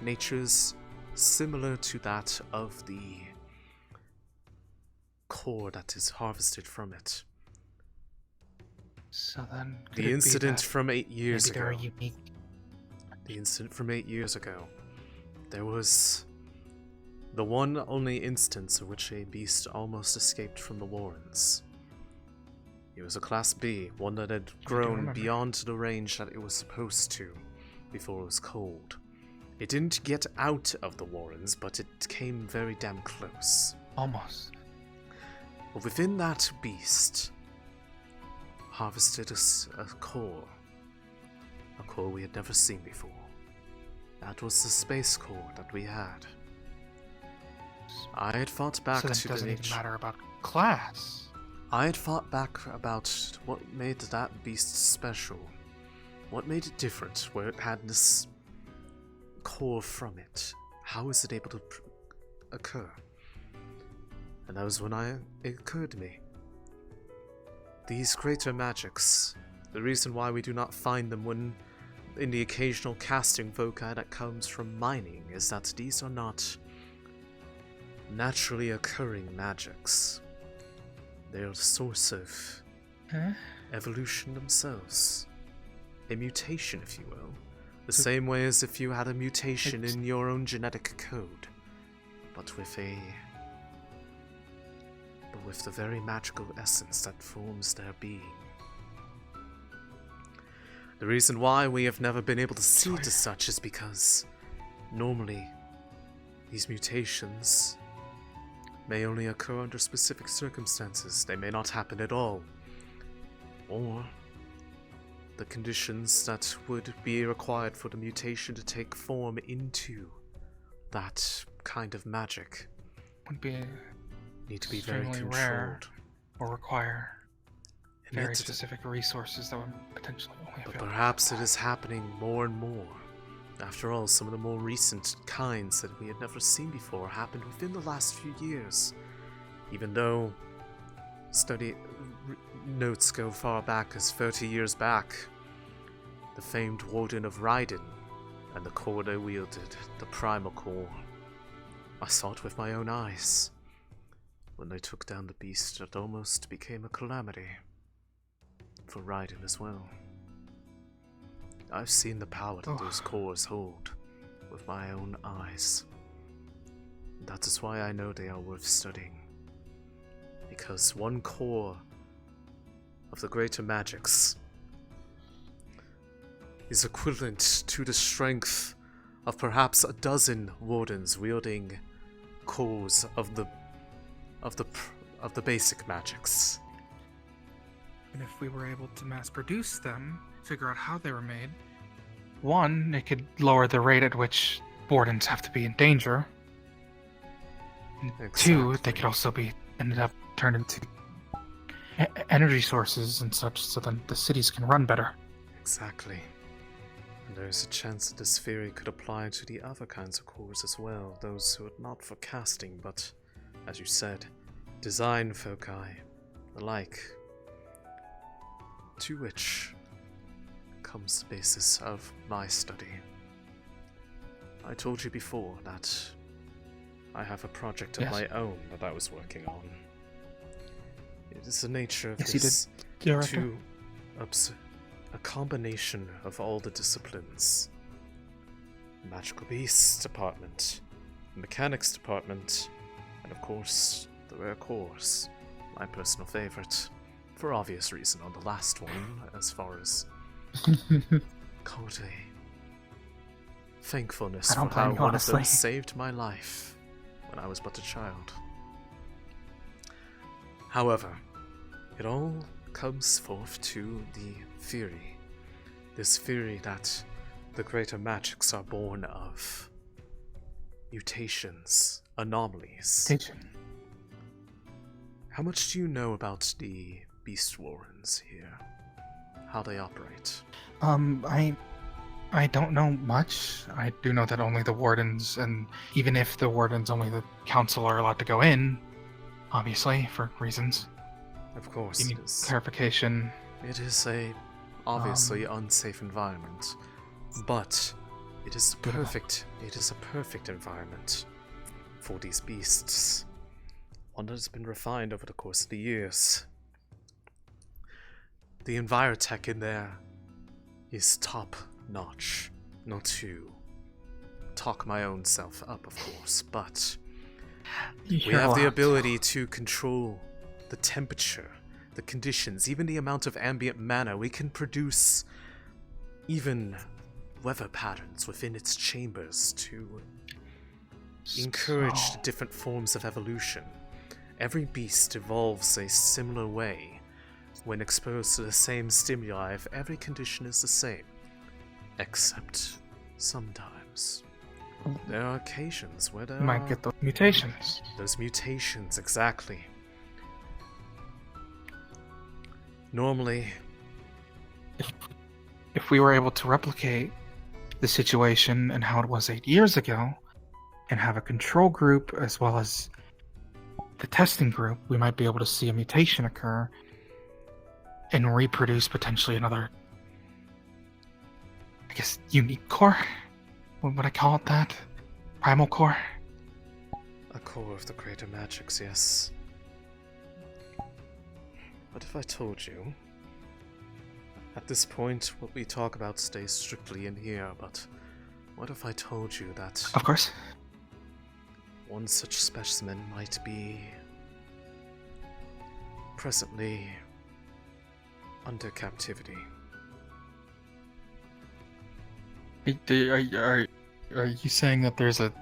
natures similar to that of the core that is harvested from it. So then, The incident from 8 years maybe ago. they're unique. The incident from 8 years ago. There was the one only instance in which a beast almost escaped from the Wardens. It was a Class B, one that had grown beyond the range that it was supposed to before it was cold. It didn't get out of the Wardens, but it came very damn close. Almost. But within that beast, harvested a core we had never seen before. That was the space core that we had. I had fought back So then to it doesn't the even matter about class. I had fought back about what made that beast special. What made it different, where it had this core from it. How is it able to occur? And that was when it occurred to me. These greater magics, the reason why we do not find them when in the occasional casting voca that comes from mining is that these are not naturally occurring magics. They are the source of evolution themselves. A mutation, if you will. The same way as if you had a mutation in your own genetic code. But with the very magical essence that forms their being. The reason why we have never been able to see it as such is because normally these mutations may only occur under specific circumstances. They may not happen at all. Or the conditions that would be required for the mutation to take form into that kind of magic Would be need to be very extremely rare, controlled. or require And very yet- specific resources that would potentially only But available. perhaps it is happening more and more. After all, some of the more recent kinds that we had never seen before happened within the last few years. Even though notes go far back as 30 years back. The famed Warden of Ryden and the core they wielded, the primal core. I saw it with my own eyes. When they took down the beast, it almost became a calamity. For Ryden as well. I've seen the power that those cores hold with my own eyes. That is why I know they are worth studying. Because one core of the greater magics is equivalent to the strength of perhaps a dozen wardens wielding cores of the basic magics. And if we were able to mass produce them, figure out how they were made, one, it could lower the rate at which wardens have to be in danger. And two, they could also be ended up turned into energy sources and such, so then the cities can run better. Exactly. And there's a chance that this theory could apply to the other kinds of cores as well, those who are not for casting, but, as you said, design foci, the like. To which comes the basis of my study. I told you before that I have a project of my own that I was working on. It is the nature of this to a combination of all the disciplines. Magical Beasts Department, Mechanics Department, and of course the Rare Cores, my personal favorite. For obvious reason on the last one, as far as called a thankfulness for how one of them saved my life when I was but a child. However, it all comes forth to the theory. This theory that the greater magics are born of mutations, anomalies. How much do you know about the Beast Warrens here? How they operate? I don't know much. I do know that only the Wardens, and even if the Wardens, only the Council are allowed to go in, obviously, for reasons. Of course, you need clarification. It is a obviously unsafe environment, but it is perfect. It is a perfect environment for these beasts. One that has been refined over the course of the years. The envirotech in there is top notch. Not to talk my own self up, of course, but we have the ability to control the temperature, the conditions, even the amount of ambient mana. We can produce even weather patterns within its chambers to encourage the different forms of evolution. Every beast evolves a similar way when exposed to the same stimuli if every condition is the same. Except sometimes there are occasions where there might get those mutations. Those mutations, exactly. Normally, if we were able to replicate the situation and how it was 8 years ago, and have a control group as well as the testing group, we might be able to see a mutation occur and reproduce potentially another, I guess, unique core? What would I call it that? Primal core? A core of the greater magics, yes. What if I told you? At this point, what we talk about stays strictly in here, but what if I told you that... Of course. One such specimen might be... presently... under captivity. Are you saying that there's a...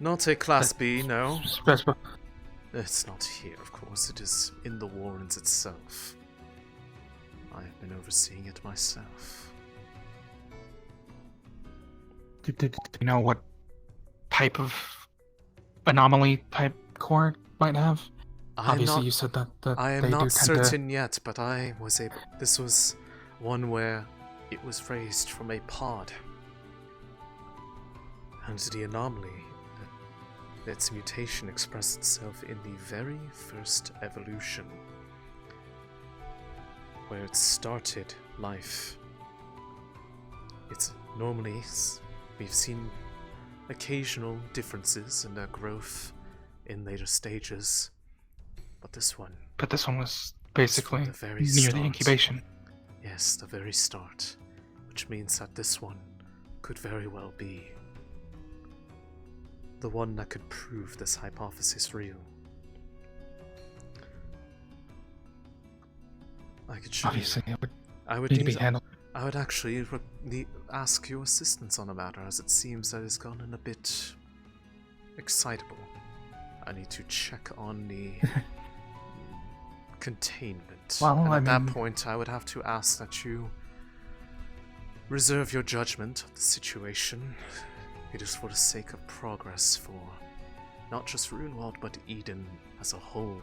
Not a Class B, no. It's not here, of course. It is in the Wardens itself. I have been overseeing it myself. Do you know what type of anomaly type core it might have? Obviously, you said that I am not certain yet, but I was able... This was one where it was raised from a pod. And the anomaly, its mutation expressed itself in the very first evolution. where it started life. It's normally, we've seen occasional differences in their growth in later stages, but this one was basically the very near start. the incubation. Yes, the very start, which means that this one could very well be the one that could prove this hypothesis real. I could show Obviously, you. it would I would need to need be handled. I would actually ask your assistance on the matter, as it seems that it's gotten a bit excitable. I need to check on the containment. Well, and I at that mean- point, I would have to ask that you reserve your judgment of the situation. It is for the sake of progress for not just Runewald, but Eden as a whole.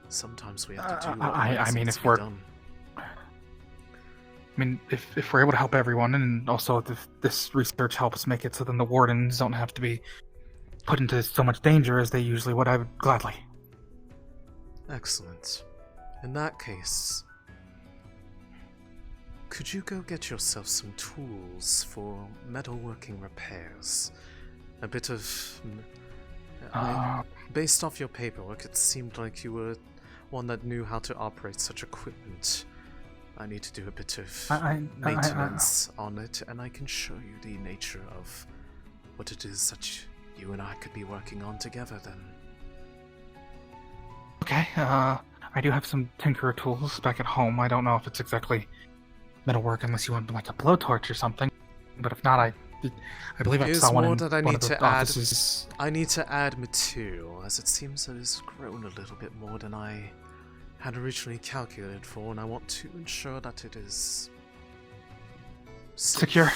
Sometimes we have to do what I mean, needs if to be we're... done. I mean, if we're able to help everyone, and also if this research helps make it so then the Wardens don't have to be put into so much danger as they usually would, I would gladly. Excellent. In that case, could you go get yourself some tools for metalworking repairs? A bit of... based off your paperwork, it seemed like you were one that knew how to operate such equipment. I need to do a bit of maintenance on it, and I can show you the nature of what it is that you and I could be working on together then. Okay, I do have some tinkerer tools back at home. I don't know if it's exactly metalwork unless you want like a blowtorch or something. But if not, I believe I Here's saw one more in that I one need of the to add. offices. I need to add material, as it seems that it's grown a little bit more than I had originally calculated for, and I want to ensure that it is safe. Secure.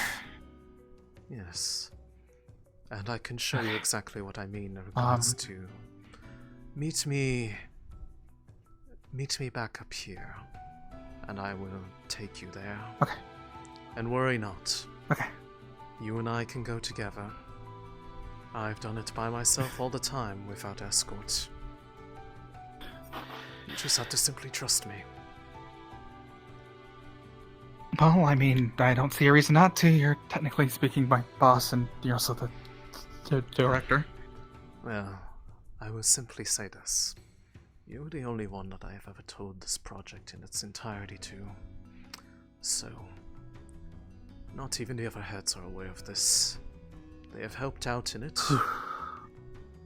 Yes. And I can show you exactly what I mean in regards to meet me back up here, and I will take you there. Okay. And worry not. Okay. You and I can go together. I've done it by myself all the time without escort. You just have to simply trust me. Well, I mean, I don't see a reason not to. You're technically speaking my boss, and you're also the director. Well, I will simply say this. You're the only one that I have ever told this project in its entirety to. So, not even the other heads are aware of this. They have helped out in it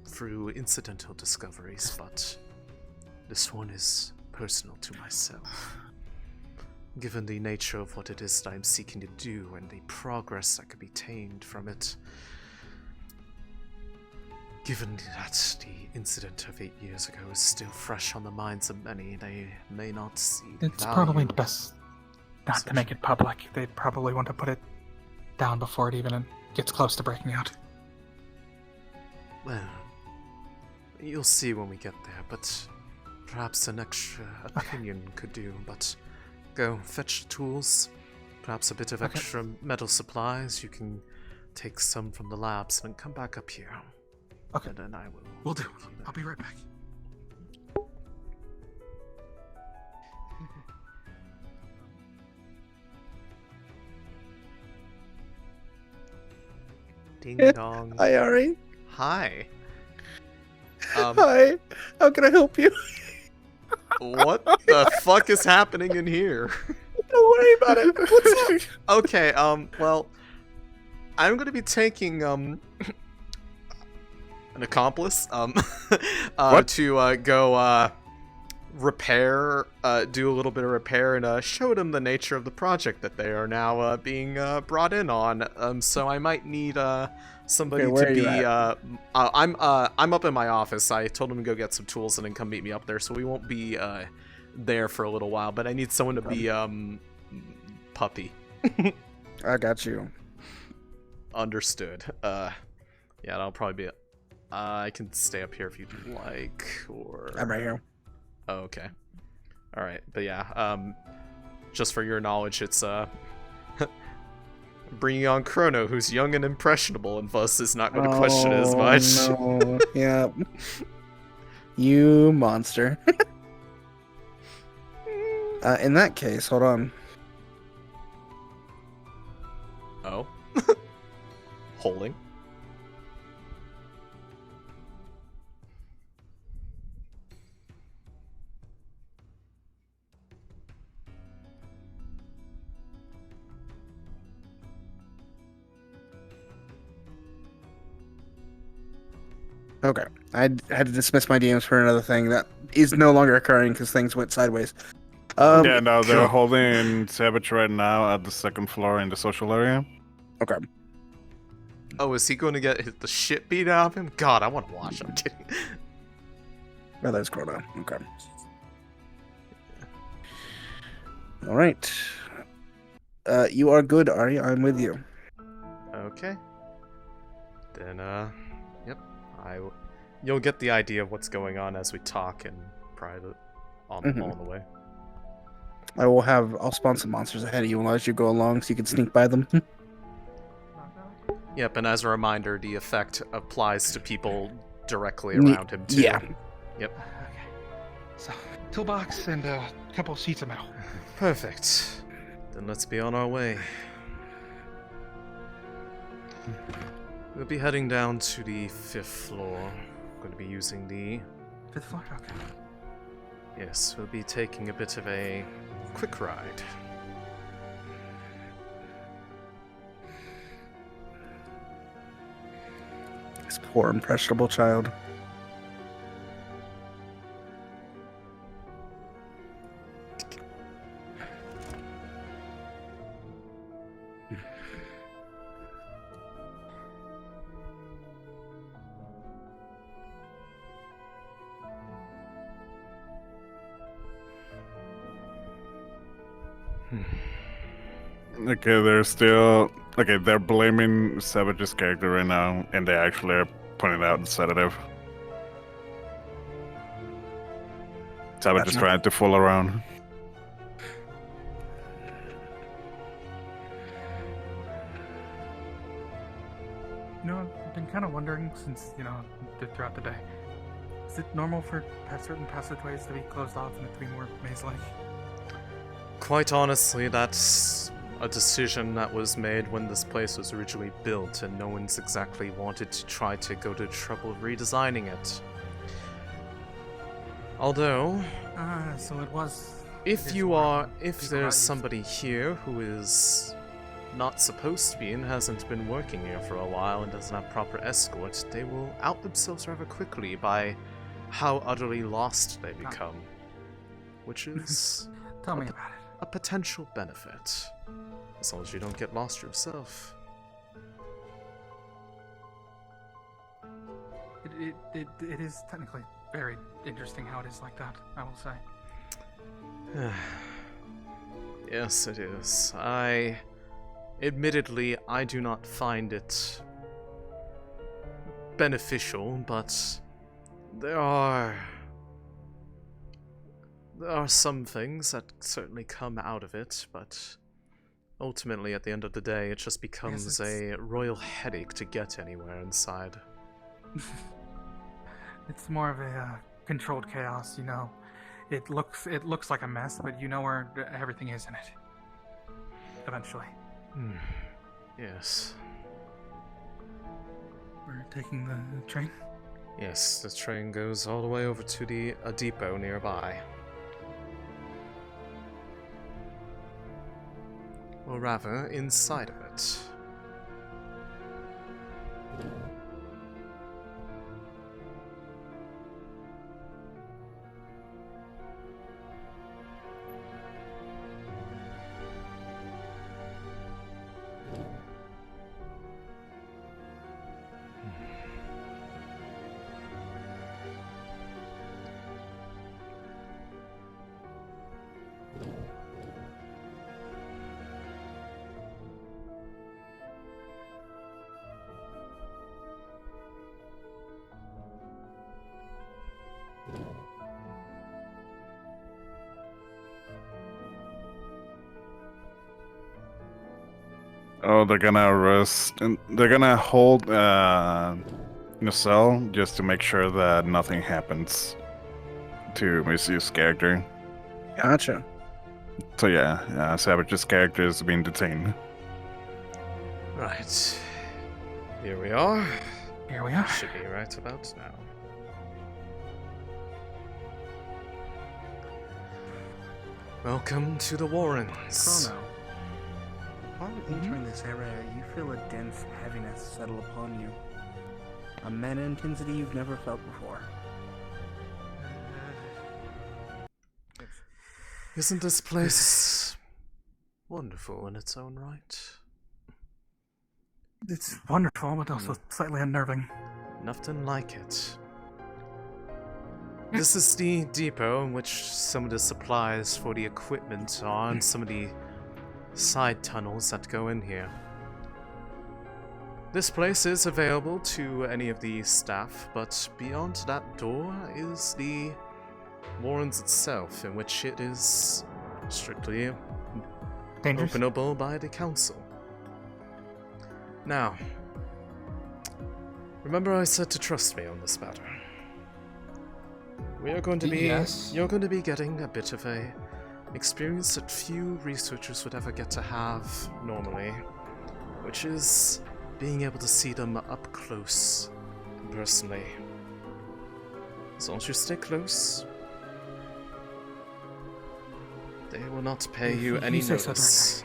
through incidental discoveries, but this one is personal to myself. Given the nature of what it is that I'm seeking to do and the progress that could be attained from it, given that the incident of 8 years ago is still fresh on the minds of many, they may not see the It's value. probably best not to make it public. They'd probably want to put it down before it even gets close to breaking out. Well, you'll see when we get there, but perhaps an extra opinion could do. But go fetch the tools, perhaps a bit of extra metal supplies. You can take some from the labs and then come back up here. Okay. And then I will. Will do. I'll be right back. Ding dong. Hi, Ari. Hi. Hi. How can I help you? What the fuck is happening in here? Don't worry about it. What's up? Okay, well, I'm gonna be taking, an accomplice, to, go, repair, do a little bit of repair and, show them the nature of the project that they are now, being, brought in on. So I might need, somebody Okay, where to are you be, at? I'm up in my office. I told them to go get some tools and then come meet me up there, so we won't be, there for a little while, but I need someone to be, puppy. I got you. Understood. Yeah, that'll probably be. I can stay up here if you'd like, or. I'm right here. Oh, okay. All right, but yeah. Just for your knowledge, it's bringing on Chrono, who's young and impressionable, and thus is not going to question it as much. No. Yeah. You monster. In that case, hold on. Oh. Holding. Okay. I had to dismiss my DMs for another thing that is no longer occurring because things went sideways. Yeah, no, they're holding Savage right now at the second floor in the social area. Okay. Oh, is he going to get the shit beat out of him? God, I want to watch. I'm kidding. Oh, that's Corona. Okay. All right. You are good, Ari. I'm with you. Okay. Then, yep. You'll get the idea of what's going on as we talk in private on the way. I'll spawn some monsters ahead of you as you go along so you can sneak by them. Yep, and as a reminder, the effect applies to people directly around him, too. Yeah. Yep. Okay. So, toolbox and a couple sheets of metal. Perfect. Then let's be on our way. We'll be heading down to the 5th floor. Going to be using the... 5th floor? Okay. Yes, we'll be taking a bit of a quick ride. This poor impressionable child. Okay, they're blaming Savage's character right now, and they actually are pointing out the sedative. Savage is trying to fool around. You know, I've been kind of wondering since, throughout the day. Is it normal for certain passageways to be closed off and it to be more maze-like? Quite honestly, that's a decision that was made when this place was originally built, and no one's exactly wanted to try to go to the trouble of redesigning it. Although... so it was... If there's somebody here who is not supposed to be and hasn't been working here for a while and doesn't have proper escort, they will out themselves rather quickly by how utterly lost they become. Which is... Tell me about it. A potential benefit. As long as you don't get lost yourself. It is technically very interesting how it is like that, I will say. Yes, it is. Admittedly, I do not find it beneficial, but there are some things that certainly come out of it, but ultimately, at the end of the day, it just becomes a royal headache to get anywhere inside. It's more of a controlled chaos, It looks like a mess, but you know where everything is in it. Eventually. Yes. We're taking the train? Yes, the train goes all the way over to a depot nearby. Or rather, inside of it. Oh, they're gonna arrest and they're gonna hold Nacelle just to make sure that nothing happens to Missy's character. Gotcha. So yeah, Savage's character is being detained. Right. Here we are. Here we are. Should be right about now. Welcome to the Wardens. Chrono, upon entering this area, you feel a dense heaviness settle upon you. A mana intensity you've never felt before. Isn't this place wonderful in its own right? It's wonderful, but also slightly unnerving. Nothing like it. This is the depot in which some of the supplies for the equipment are, and some of the side tunnels that go in here. This place is available to any of the staff, but beyond that door is the Wardens itself, in which it is strictly Dangerous? openable by the council. Now, remember I said to trust me on this matter. We are going to be You're going to be getting a bit of a experience that few researchers would ever get to have normally, which is being able to see them up close and personally. As long as you stay close, they will not pay you any notice.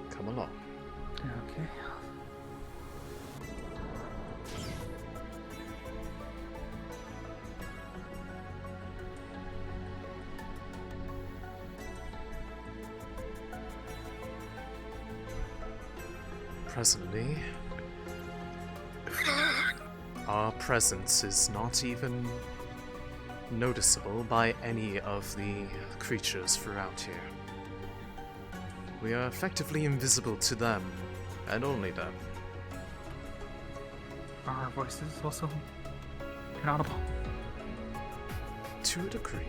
Come along. Okay. Presently, our presence is not even noticeable by any of the creatures throughout here. We are effectively invisible to them, and only them. Are our voices also inaudible? To a degree.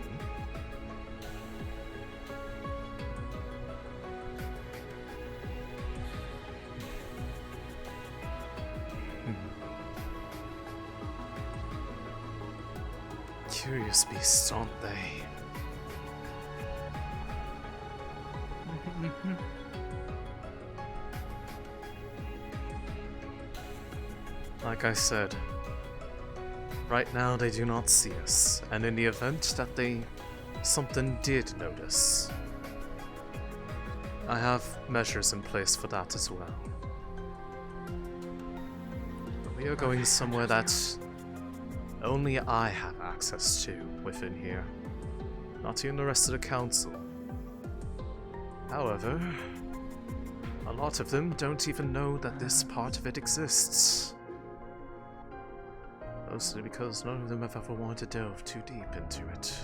Curious beasts, aren't they? Like I said, right now they do not see us, and in the event that something did notice, I have measures in place for that as well. But we are going somewhere that only I have access to within here, not even the rest of the council. However, a lot of them don't even know that this part of it exists. Mostly because none of them have ever wanted to delve too deep into it.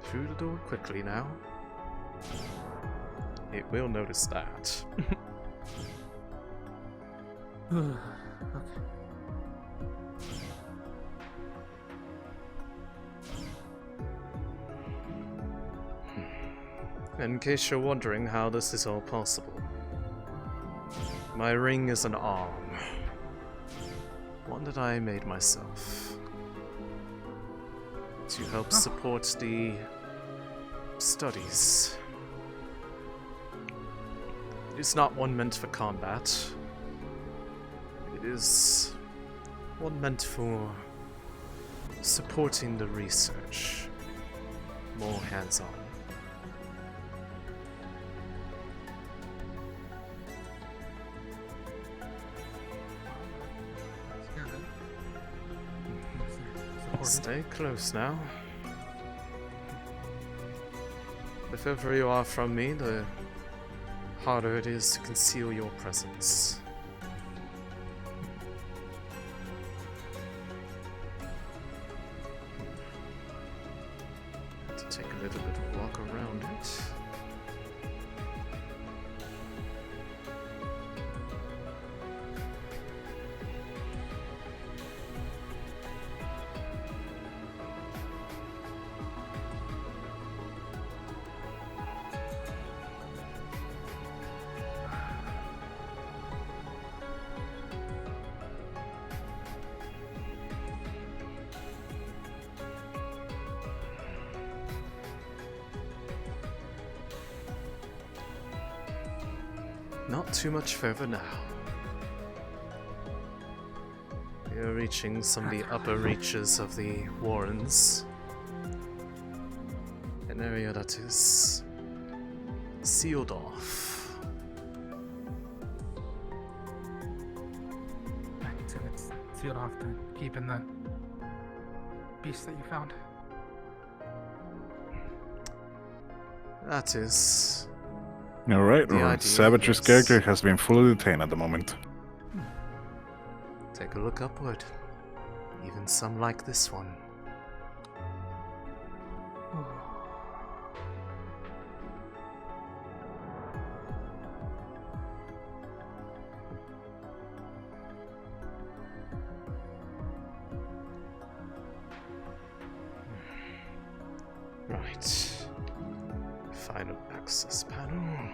Through the door quickly now. It will notice that. Okay. In case you're wondering how this is all possible, my ring is an arm. One that I made myself. To help support the studies. It is not one meant for combat. It is one meant for supporting the research. More hands-on. Stay close now. The further you are from me, the harder it is to conceal your presence. To take a little bit of a walk around it. not too much further now. We are reaching some of the upper reaches of the Wardens. An area that is sealed off. So it's sealed off to keep in the beast that you found. That is... Alright, the our idea, Savage's yes. character has been fully detained at the moment. Take a look upward. Even some like this one. Right. Final access panel.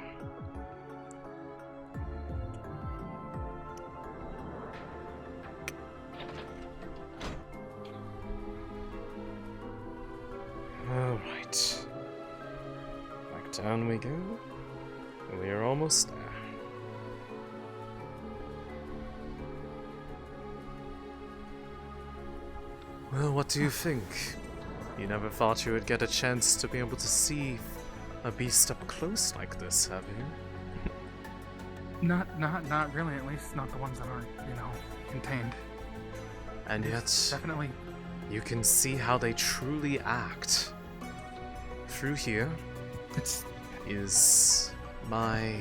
Alright. Back down we go. We are almost there. Well, what do you think? You never thought you would get a chance to be able to see a beast up close like this, have you? Not really. At least not the ones that aren't, contained. And yet, Definitely. you can see how they truly act. Through here is my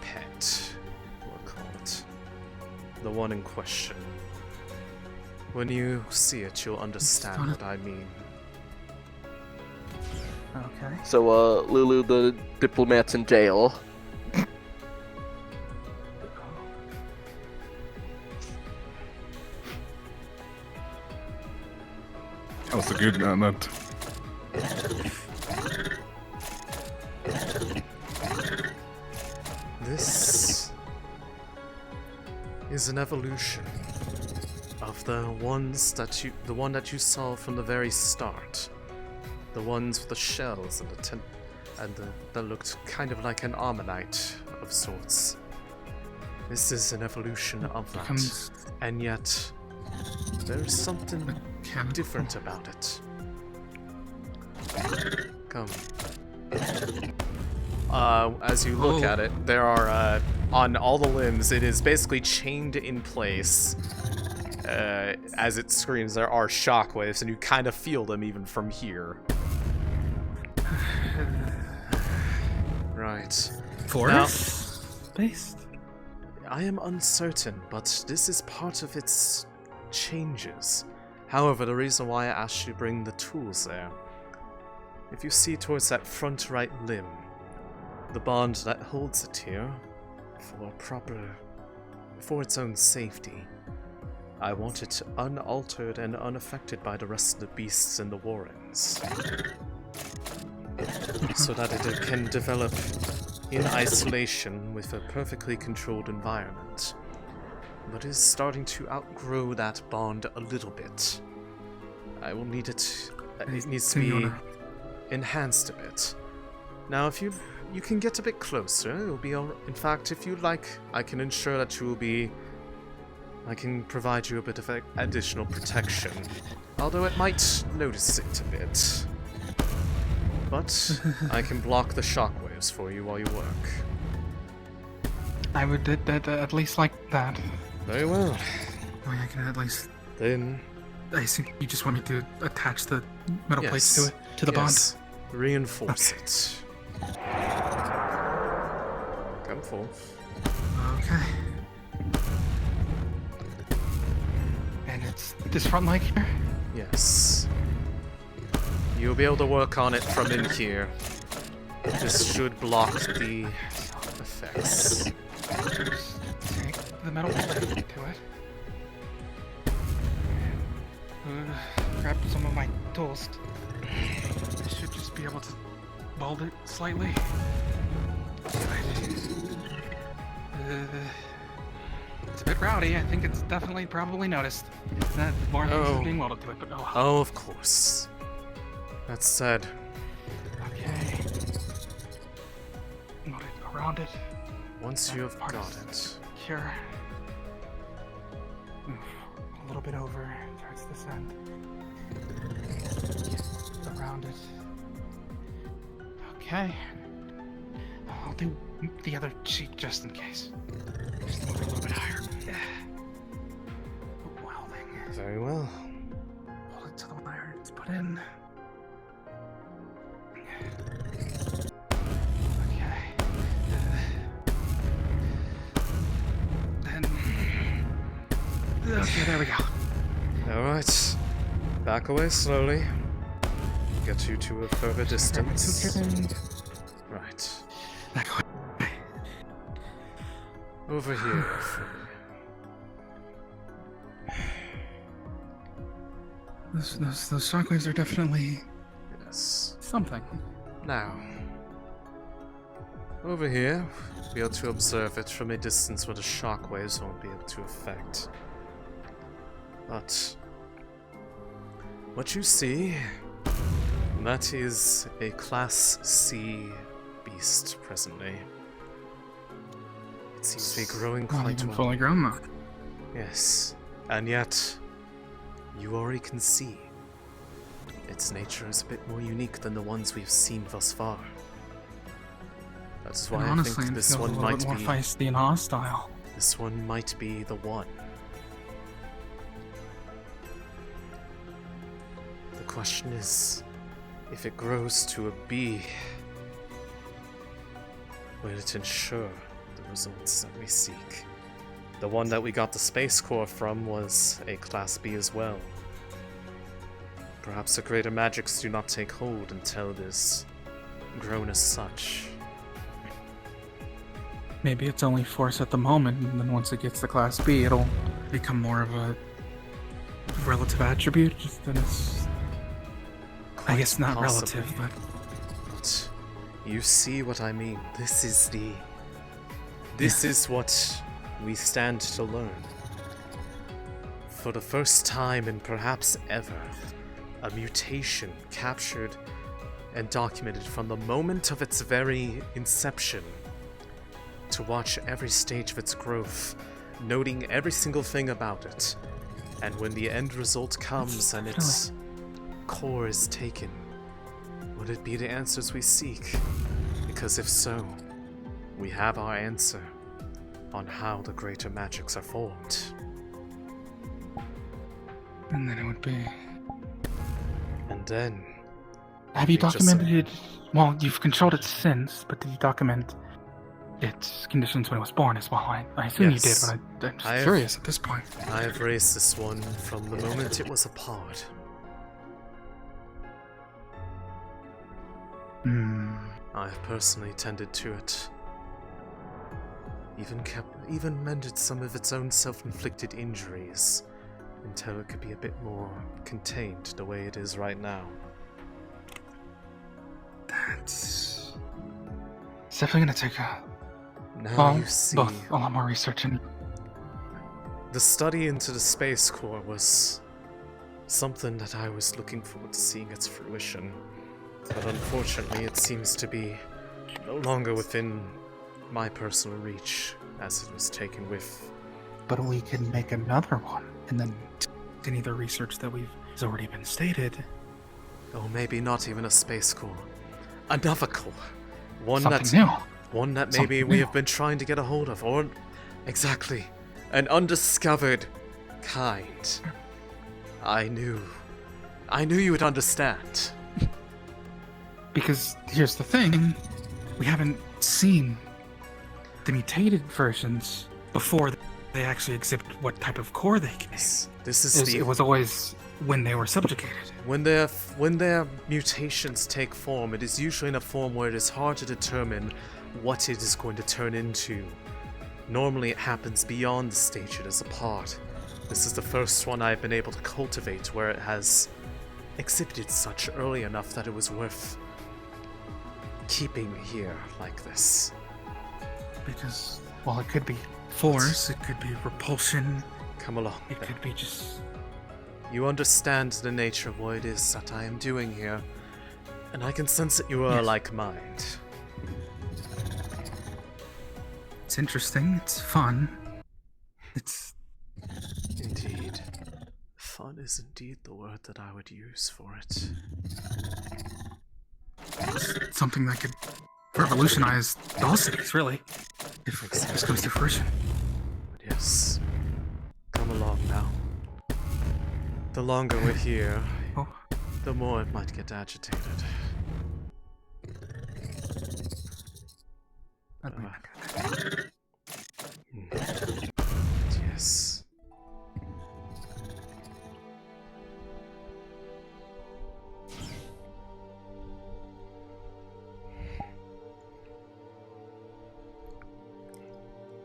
pet, we'll call it. The one in question. When you see it, you'll understand what I mean. Okay. So, Lulu, the diplomat's in jail. That was a good gun, that. This is an evolution of the one that you saw from the very start. The ones with the shells and that looked kind of like an ammonite of sorts. This is an evolution of that, and yet there's something different about it. Come. As you look at it, there are, on all the limbs, it is basically chained in place. As it screams, there are shockwaves, and you kind of feel them even from here. Right. Forest-based? I am uncertain, but this is part of its changes. However, the reason why I asked you to bring the tools there. If you see towards that front right limb, the bond that holds it here, for its own safety, I want it unaltered and unaffected by the rest of the beasts in the Wardens. So that it can develop in isolation with a perfectly controlled environment. But it is starting to outgrow that bond a little bit. I will need it... It needs to be enhanced a bit. Now, if you can get a bit closer, it'll be all... In fact, if you like, I can ensure that you will be... I can provide you a bit of additional protection. Although it might notice it a bit. But I can block the shockwaves for you while you work. I would at least like that. Very well. I mean, I can at least... Then... I assume you just want me to attach the metal plates to it, to the bond? Reinforce it. Come forth. Okay. And it's this front leg here? Yes. You'll be able to work on it from in here. This should block the effects. Just take the metal plate to it. Grab some of my tools. I should just be able to mold it slightly. It's a bit rowdy. I think it's definitely probably noticed. That more things is being welded to it, but oh. Oh, of course. That said, Okay. Not it, around it. Once you have Part got is it. Here. Move a little bit over towards this end. Around it. Okay. I'll do the other cheek just in case. Just move it a little bit higher. Welding. Very well. Hold it to the wire it's put in. Okay. Then. Okay, there we go. Alright. Back away slowly. Get you to a further distance. Right. Over here. Those shockwaves are definitely Yes. something. Now. Over here, be able to observe it from a distance where the shockwaves won't be able to affect. But what you see, that is a Class C beast presently. It seems to be growing Not quite even well. fully grown though. Yes, and yet you already can see its nature is a bit more unique than the ones we've seen thus far. That's why And I honestly, think it this feels one a little might bit more be feisty and hostile. This one might be the one. The question is, if it grows to a B, will it ensure the results that we seek? The one that we got the Space Core from was a Class B as well. Perhaps the greater magics do not take hold until it is grown as such. Maybe it's only force at the moment, and then once it gets to Class B, it'll become more of a relative attribute. Just that it's, I guess, not possibly. relative, but But you see what I mean. This is what we stand to learn. For the first time and perhaps ever, a mutation captured and documented from the moment of its very inception, to watch every stage of its growth, noting every single thing about it. And when the end result comes and its core is taken, would it be the answers we seek? Because if so, we have our answer on how the greater magics are formed. and then it would be. And then... Have you we just- documented it? Well, you've controlled it since, but did you document its conditions when it was born as well? I assume you did, Yes. but I'm just I have- curious at this point. I have raised this one from the moment it was a pod. I have personally tended to it. Even mended some of its own self-inflicted injuries until it could be a bit more contained the way it is right now. It's definitely gonna take Now you see, both a lot more research and the study into the Space Core was something that I was looking forward to seeing its fruition. But unfortunately, it seems to be no longer within my personal reach, as it was taken with. But we can make another one, and then any of the research that has already been stated. Or maybe not even a Space Core. Another core. One Something new. One that Something maybe we new. have been trying to get a hold of, or exactly, an undiscovered kind. I knew you would understand. Because here's the thing, we haven't seen the mutated versions before they actually exhibit what type of core they can. It was always when they were subjugated. When their mutations take form, it is usually in a form where it is hard to determine what it is going to turn into. Normally it happens beyond the stage it is a part. This is the first one I've been able to cultivate where it has exhibited such early enough that it was worth keeping here like this. Because, well, it could be force, it could be repulsion. Come along. It could be just... You understand the nature of what it is that I am doing here, and I can sense that you are Yes. like mind. It's interesting. It's fun. It's Indeed. Fun is indeed the word that I would use for it. it's something that could revolutionize all cities, really, if this comes to fruition. But yes, come along now. The longer we're here, the more it might get agitated. Yes.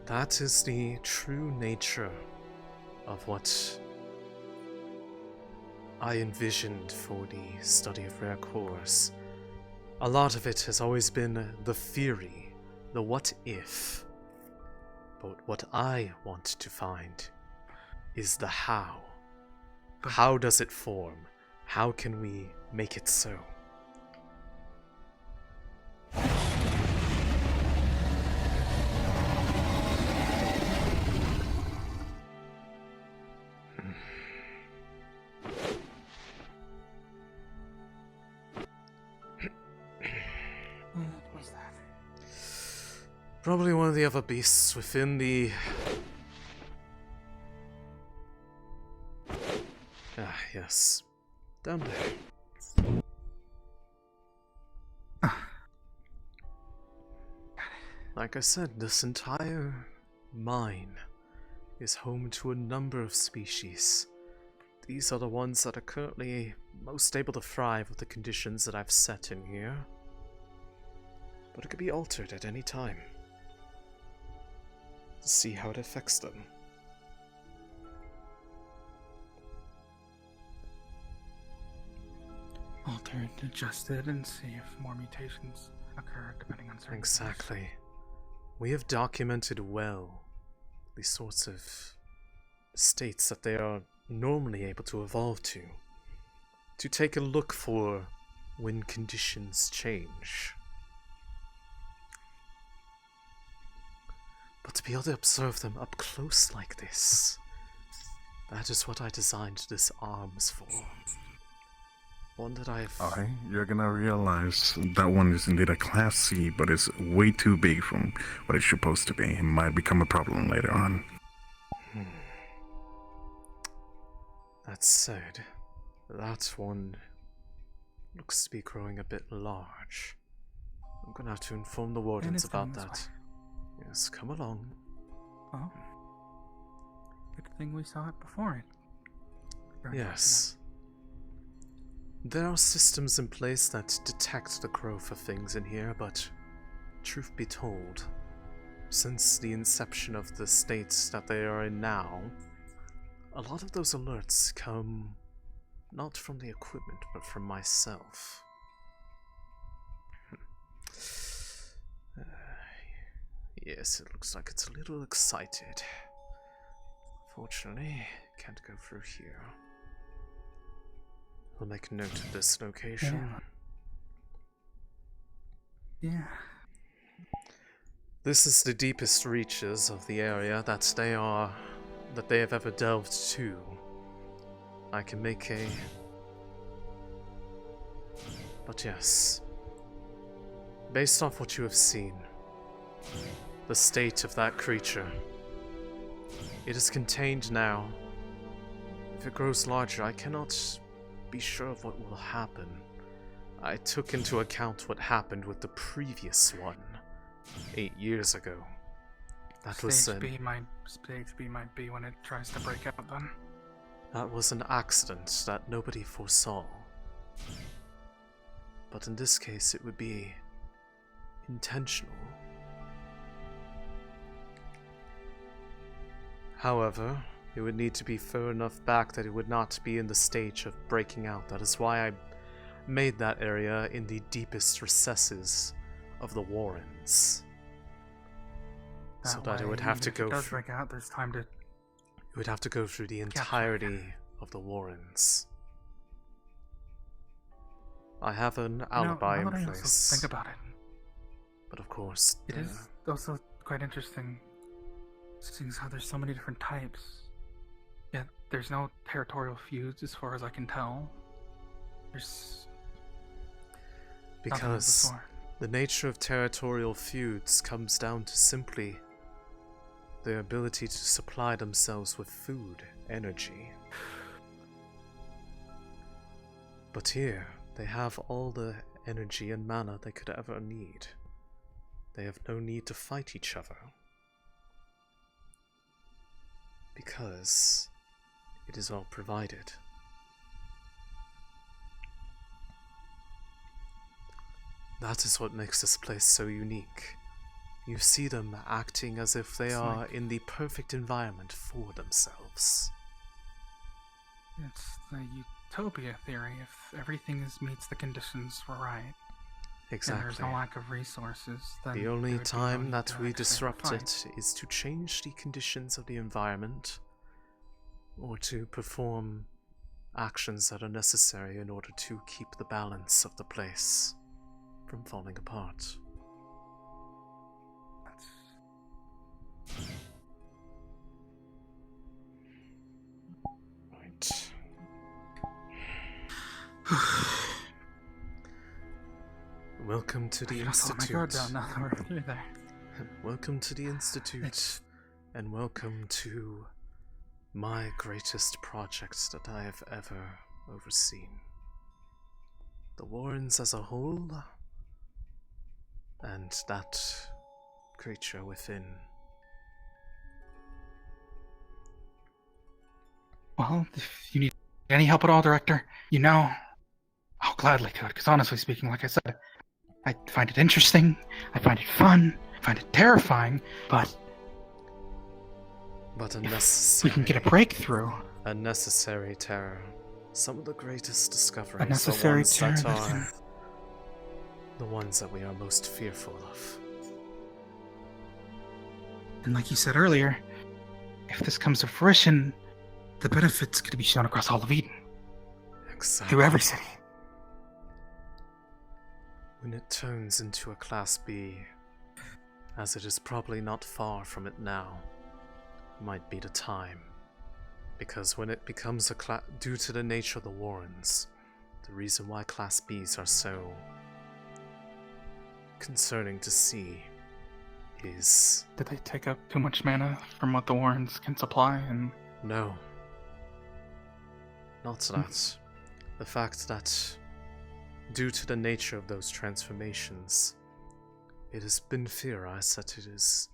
That is the true nature of what I envisioned for the study of rare cores. A lot of it has always been the theory, the what if. But what I want to find is the how. How does it form? How can we make it so? What's that? Probably one of the other beasts within the... Ah, yes. Down there. Like I said, this entire mine is home to a number of species. These are the ones that are currently most able to thrive with the conditions that I've set in here. But it could be altered at any time. To see how it affects them. Altered, adjusted, and see if more mutations occur depending on certain Exactly. We have documented well the sorts of states that they are normally able to evolve to take a look for when conditions change. But to be able to observe them up close like this, that is what I designed this arms for. One that I've... Alright, you're gonna realize that one is indeed a Class C, but it's way too big from what it's supposed to be. It might become a problem later on. That said, that one looks to be growing a bit large. I'm gonna have to inform the Wardens about that. Yes, come along. Well, good thing we saw it before it. Yes. There are systems in place that detect the growth of things in here, but truth be told, since the inception of the states that they are in now, a lot of those alerts come not from the equipment, but from myself. Yes, it looks like it's a little excited. Fortunately, can't go through here. I'll make note of this location. Yeah. This is the deepest reaches of the area that they have ever delved to. I can make a... But yes, based off what you have seen, the state of that creature, it is contained now. If it grows larger, I cannot be sure of what will happen. I took into account what happened with the previous one 8 years ago. That was Stage B might be when it tries to break out then. That was an accident that nobody foresaw. But in this case, it would be intentional. However, it would need to be far enough back that it would not be in the stage of breaking out. That is why I made that area in the deepest recesses of the Wardens. So that it would have to go If it does break out, there's time to... It would have to go through the entirety of the Wardens. I have an alibi in now that I place. also think about it. But of course, It is also quite interesting, seeing as how there's so many different types. Yet there's no territorial feuds as far as I can tell. There's nothing of the Because sort. the nature of territorial feuds comes down to simply their ability to supply themselves with food, energy. But here, they have all the energy and mana they could ever need. They have no need to fight each other. Because it is all provided. That is what makes this place so unique. You see them acting as if they are in the perfect environment for themselves. It's the utopia theory. If everything meets the conditions we're right, Exactly. and there's no lack of resources, then The there only would be no time need that to we actually disrupt fight. it is to change the conditions of the environment, or to perform actions that are necessary in order to keep the balance of the place from falling apart. Right. Welcome to the I gotta let my guard Institute. down now that we're through there. Welcome to the Institute, and welcome to my greatest project that I have ever overseen. The Wardens as a whole, and that creature within. Well, if you need any help at all, Director, you know, I'll gladly do it. Because honestly speaking, like I said, I find it interesting, I find it fun, I find it terrifying, but unnecessary. we can get a breakthrough. Unnecessary terror. Some of the greatest discoveries Unnecessary are ones terror that that are can- the ones that we are most fearful of. And like you said earlier, if this comes to fruition, the benefits could be shown across all of Eden. Exactly. Through every city. When it turns into a Class B, as it is probably not far from it now, might be the time. Because when it becomes due to the nature of the Wardens, the reason why Class Bs are so concerning to see is... Did they take up too much mana from what the Wardens can supply? And No. Not that. The fact that, due to the nature of those transformations, it has been theorized that it is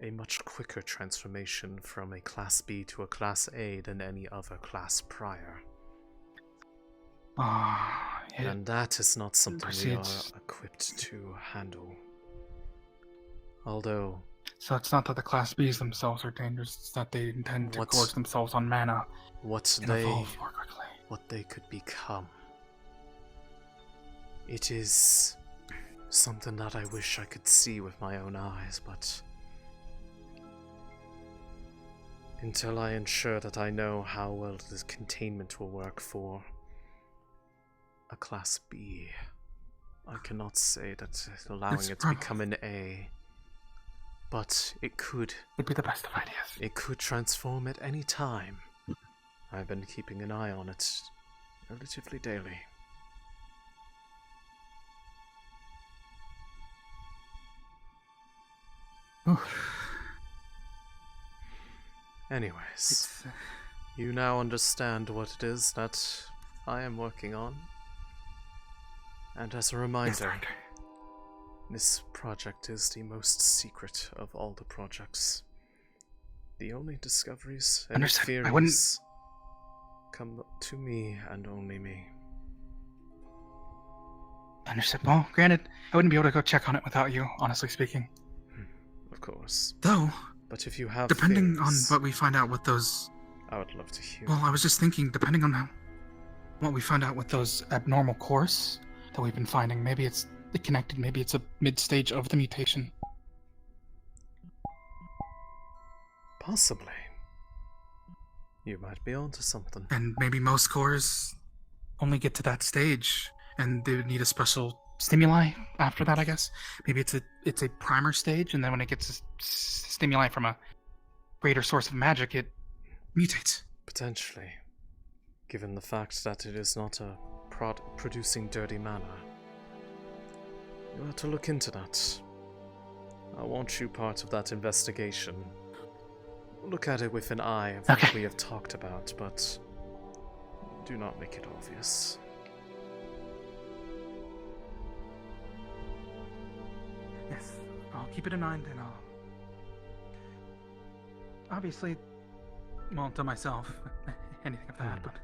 a much quicker transformation from a Class B to a Class A than any other class prior. And that is not something we are proceeds- equipped to handle. Although, So it's not that the Class Bs themselves are dangerous, it's that they intend to gorge themselves on mana what and evolve more quickly. what they could become. It is something that I wish I could see with my own eyes, but until I ensure that I know how well this containment will work for a Class B, I cannot say that allowing It's it to become an A, but it could. Would be the best of ideas. It could transform at any time. I've been keeping an eye on it relatively daily. Anyways, you now understand what it is that I am working on. And as a reminder, this project is the most secret of all the projects. The only discoveries and Understood. I wouldn't- theories come to me and only me. Understood. Well, granted, I wouldn't be able to go check on it without you, honestly speaking. Of course. Though, But if you have depending theories, on what we find out with those... I would love to hear. Well, I was just thinking, depending on what we find out with those abnormal cores that we've been finding, maybe it's connected, maybe it's a mid-stage of the mutation. Possibly. You might be onto something. And maybe most cores only get to that stage, and they would need a special stimuli after that, I guess. Maybe it's a primer stage, and then when it gets stimuli from a greater source of magic, it mutates. Potentially. Given the fact that it is not a producing dirty mana. You'll have to look into that. I want you part of that investigation. Look at it with an eye of what we have talked about, but do not make it obvious. Yes, I'll keep it in mind, and I'll obviously won't tell myself anything of that, but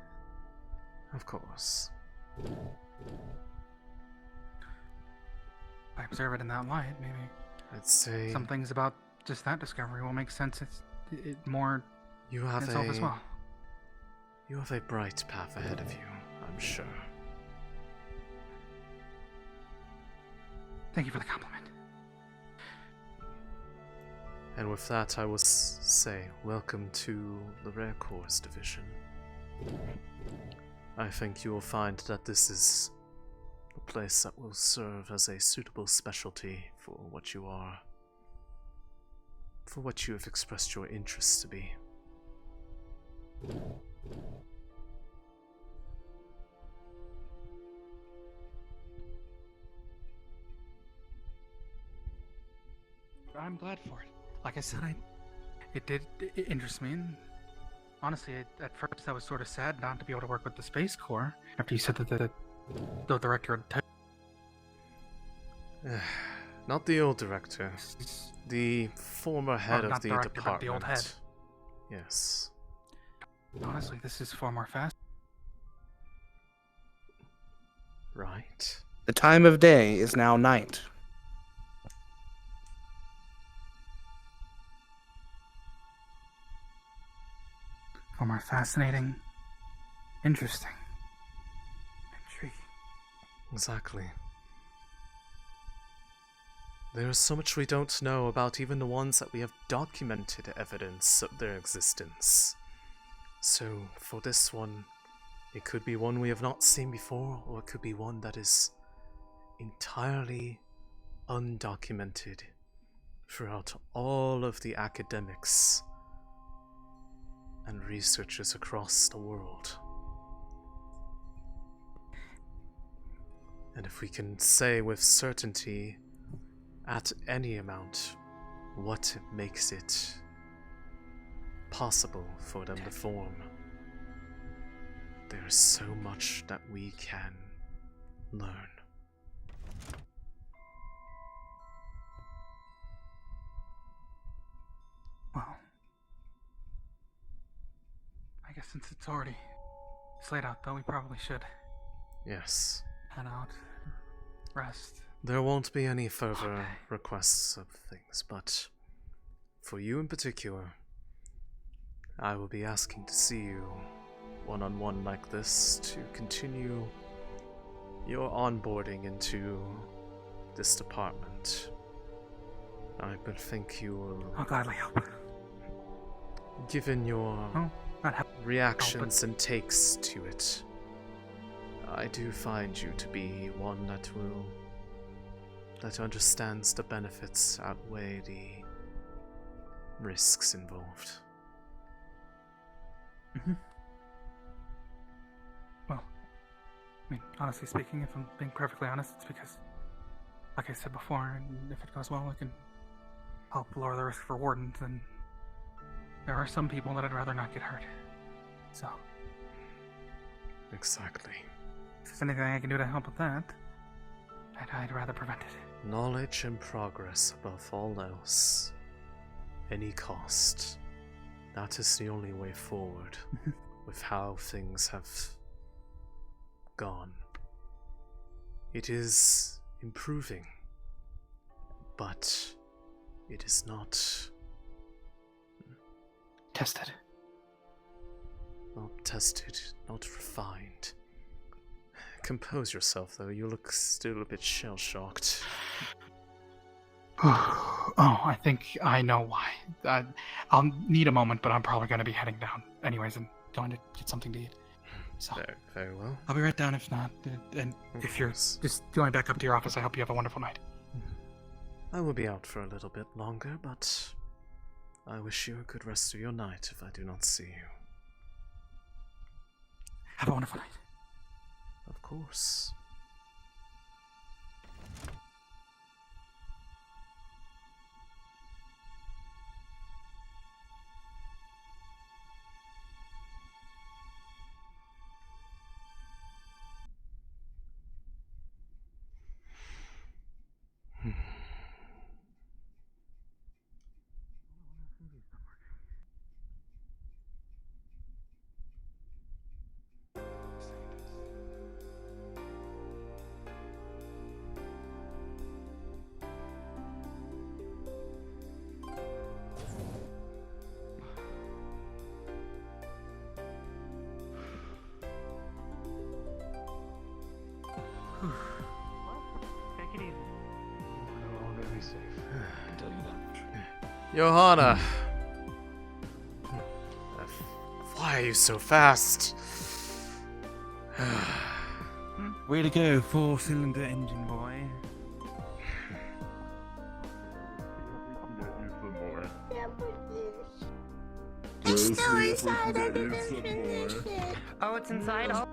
of course. If I observe it in that light, maybe I'd say some things about just that discovery will make sense. It more you have itself as well. You have a bright path ahead of you, I'm sure. Thank you for the compliment. And with that, I will say, welcome to the Rare Cores Division. I think you will find that this is a place that will serve as a suitable specialty for what you are, for what you have expressed your interest to be. I'm glad for it. Like I said, it did interest me, and honestly, at first I was sort of sad not to be able to work with the Space Corps after you said that the director had Not the old director. The former head of not the director, department. but the old head. Yes. Honestly, this is far more fast. Right. The time of day is now night. Far more fascinating, interesting, intriguing. Exactly. There is so much we don't know about even the ones that we have documented evidence of their existence. So, for this one, it could be one we have not seen before, or it could be one that is entirely undocumented throughout all of the academics and researchers across the world. And if we can say with certainty, at any amount, what makes it possible for them to form, there is so much that we can learn. Well, I guess since it's already laid out, though, we probably should. Yes. Head out, rest. There won't be any further requests of things, but for you in particular, I will be asking to see you one-on-one like this to continue your onboarding into this department. I would think you will... I'll gladly help. Given your reactions and takes to it, I do find you to be one that understands the benefits outweigh the risks involved. Well, I mean, honestly speaking, if I'm being perfectly honest, it's because, like I said before, and if it goes well, I can help lower the risk for Wardens, and there are some people that I'd rather not get hurt. So. Exactly. If there's anything I can do to help with that, I'd rather prevent it. Knowledge and progress above all else. Any cost. That is the only way forward with how things have gone. It is improving, but it is not tested. Not tested, not refined. Compose yourself, though. You look still a bit shell-shocked. Oh, I think I know why. I'll need a moment, but I'm probably going to be heading down anyways and going to get something to eat. So Very well. I'll be right down if not. And if you're just going back up to your office, I hope you have a wonderful night. I will be out for a little bit longer, but I wish you a good rest of your night if I do not see you. Have a wonderful night. Of course. Take it easy. No longer be safe. I can tell you that. Johanna! Why are you so fast? Way to go, 4-cylinder engine boy. It's still inside. I didn't finish it. Oh, it's inside? Oh.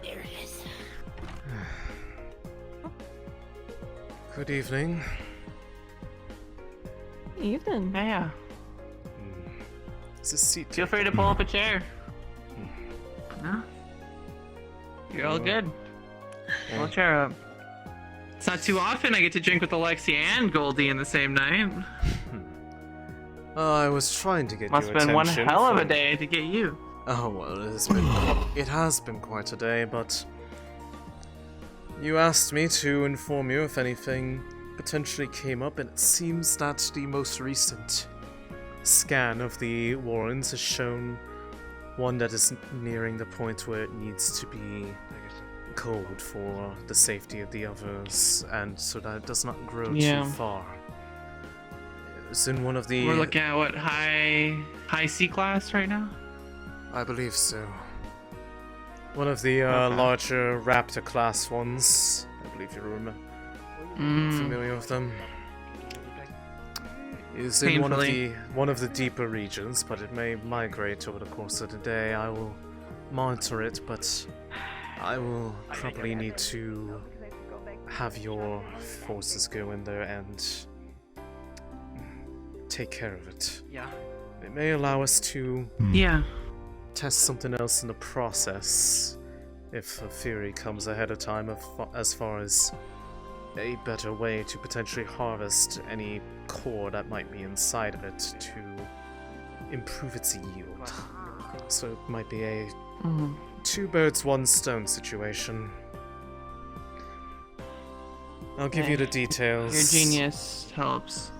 There it is. Good evening. Evening. Yeah. Is this seat? Feel free to pull up a chair. No? You're all good. Pull a chair up. It's not too often I get to drink with Alexei and Goldie in the same night. I was trying to get Must your have been one attention hell of a for- day to get you. Oh, well, it has been quite a day, but you asked me to inform you if anything potentially came up, and it seems that the most recent scan of the Wardens has shown one that is nearing the point where it needs to be cold for the safety of the others, and so that it does not grow too far. It's in one of the... We're looking at what, high C class right now? I believe so. One of the larger Raptor class ones. I believe you remember. Familiar with them. Is in one of the deeper regions, but it may migrate over the course of the day. I will monitor it, but I will probably need to have your forces go in there and take care of it. Yeah. It may allow us to test something else in the process if a theory comes ahead of time as far as a better way to potentially harvest any core that might be inside of it to improve its yield. So it might be a two birds, one stone situation. I'll give you the details. Your genius helps.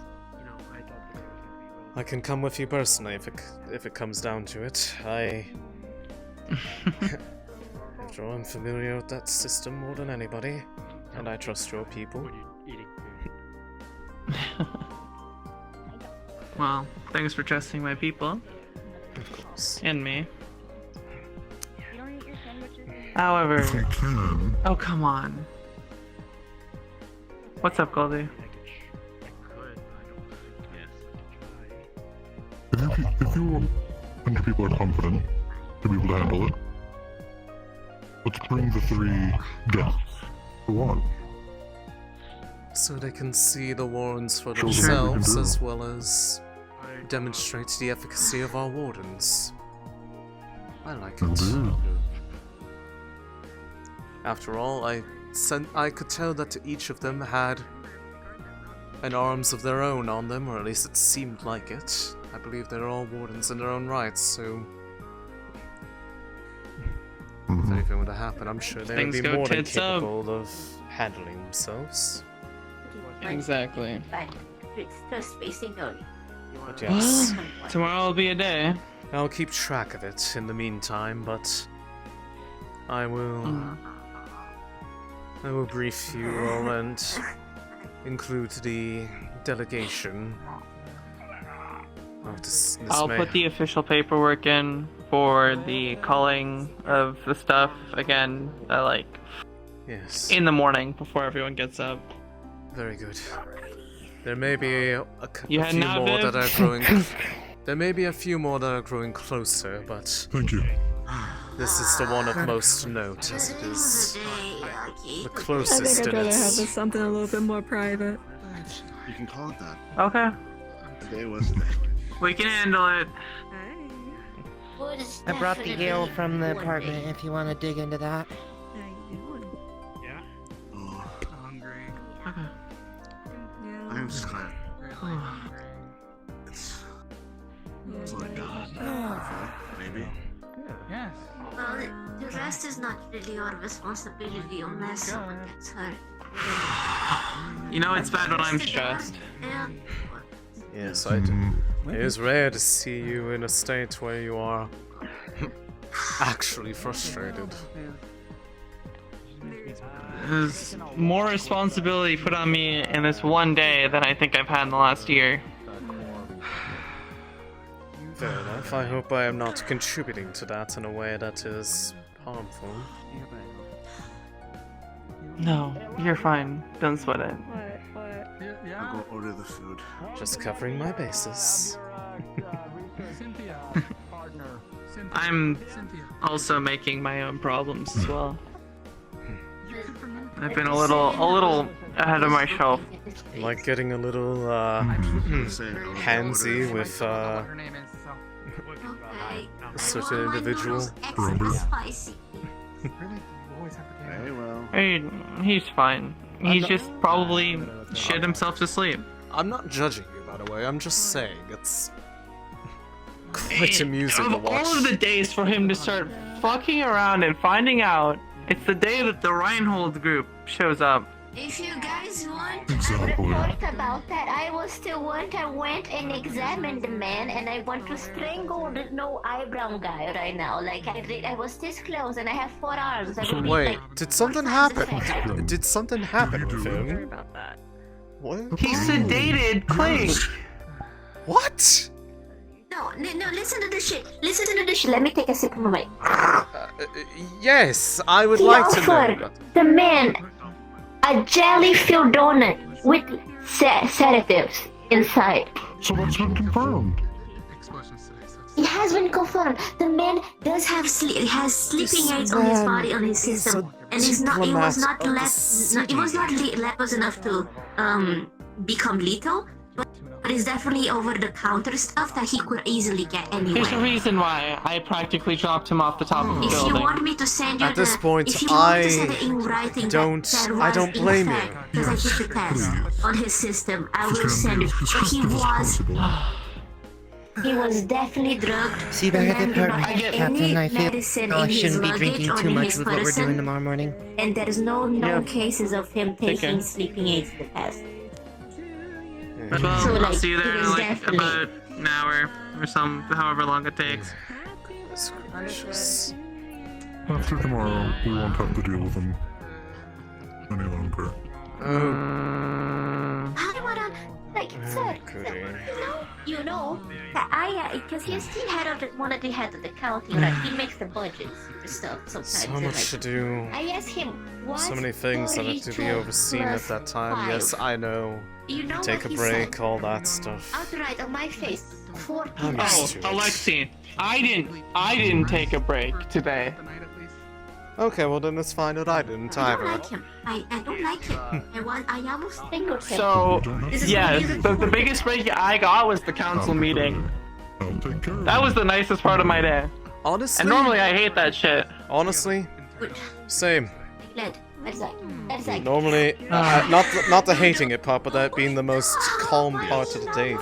I can come with you personally if it comes down to it. After all, I'm familiar with that system more than anybody, and I trust your people. Well, thanks for trusting my people. Of course. And me. However... Oh, come on. What's up, Goldie? If you and your people are confident to be able to handle it, let's bring the 3 guests for one. So they can see the Wardens for Show them what we can themselves, do. as well as demonstrate the efficacy of our Wardens. I like it. Indeed. After all, I could tell that each of them had an arms of their own on them, or at least it seemed like it. I believe they're all Wardens in their own rights, so if anything were to happen, I'm sure they would Things be go more than tits up. capable of handling themselves. Exactly. But it's just facing only. But yes, Tomorrow will be a day. I'll keep track of it in the meantime, but I will I will brief you all and include the delegation. I'll put the official paperwork in for the calling of the stuff again, yes, in the morning before everyone gets up. Very good. There may be a You few had more Viv? that are growing. There may be a few more that are growing closer, but Thank you. this is the one of most note, as it is the I closest think I'd in rather have its. this something a little bit more private. You can call it that. Okay. Today was the day. We can handle it. I brought the ale from the apartment if you want to dig into that. Yeah. Oh, Hungry. I'm just glad. It's like maybe. Yes. Well, the rest is not really our responsibility unless someone gets hurt. You know it's bad when I'm stressed. And Yes, I do. It is rare to see you in a state where you are actually frustrated. There's more responsibility put on me in this one day than I think I've had in the last year. Fair enough. I hope I am not contributing to that in a way that is harmful. No, you're fine. Don't sweat it. I'll go order the food. Just covering my bases. I'm also making my own problems as well. I've been a little ahead of myself. Like getting a little handsy with a certain individual. Very well. Hey, he's fine. He's just probably shit himself to sleep. I'm not judging you, by the way. I'm just saying it's quite amusing to Of watch. all of the days for him to start fucking around and finding out, it's the day that the Runewald group shows up. if you guys want, Exactly. I thought about that. I was the one that went and examined the man, and I want to strangle the no eyebrow guy right now. Like I was this close, and I have 4 arms. I would be, Wait, like, did something happen? Did something happen with him? About that. What? He sedated Clink. What? No, listen to this shit. Listen to this shit. Let me take a sip of my mic. Yes, I would He like to know. offered the man a jelly-filled donut with sedatives inside. So that's been confirmed. It has been confirmed. The man does have has sleeping aids on his body, on his system, and it's not. It was not less. No, it was not levels enough to become lethal. But it's definitely over-the-counter stuff that he could easily get anyway. There's a reason why I practically dropped him off the top of the If building. you want me to send you At this point, if you want me to send I it in writing don't blame you. because I did the test on his system, I will send it. But he was definitely drugged. See back at the The man apartment, did not have Captain. any I feel medicine I in his shouldn't be luggage drinking or too in much his with what we're person, doing tomorrow morning. and there is no known cases of him taking sleeping aids in the past. Well, So, I'll like, see you he there in was like definitely- about an hour or however long it takes. Goodness gracious. After tomorrow, we won't have to deal with them any longer. I wanna, like, sir, you know that because he's the head of one of the head of the county, right? He makes the budgets and stuff sometimes. So and, much like, to do. I asked him, what? So many things that have to be overseen at that time. Yes, I know. You know Take what a he break, said? all that stuff. Outright on my face, 14 I'm used to it. Alexei, I didn't take a break today. Okay, well then it's fine that I didn't I either. don't like him. I don't like him. I almost strangled him. So, This is yes, what the biggest break I got was the council meeting. That was the nicest part of my day. Honestly? And normally I hate that shit. Honestly, same. That's like Normally, not the hating it part, but that being the most calm part of the day.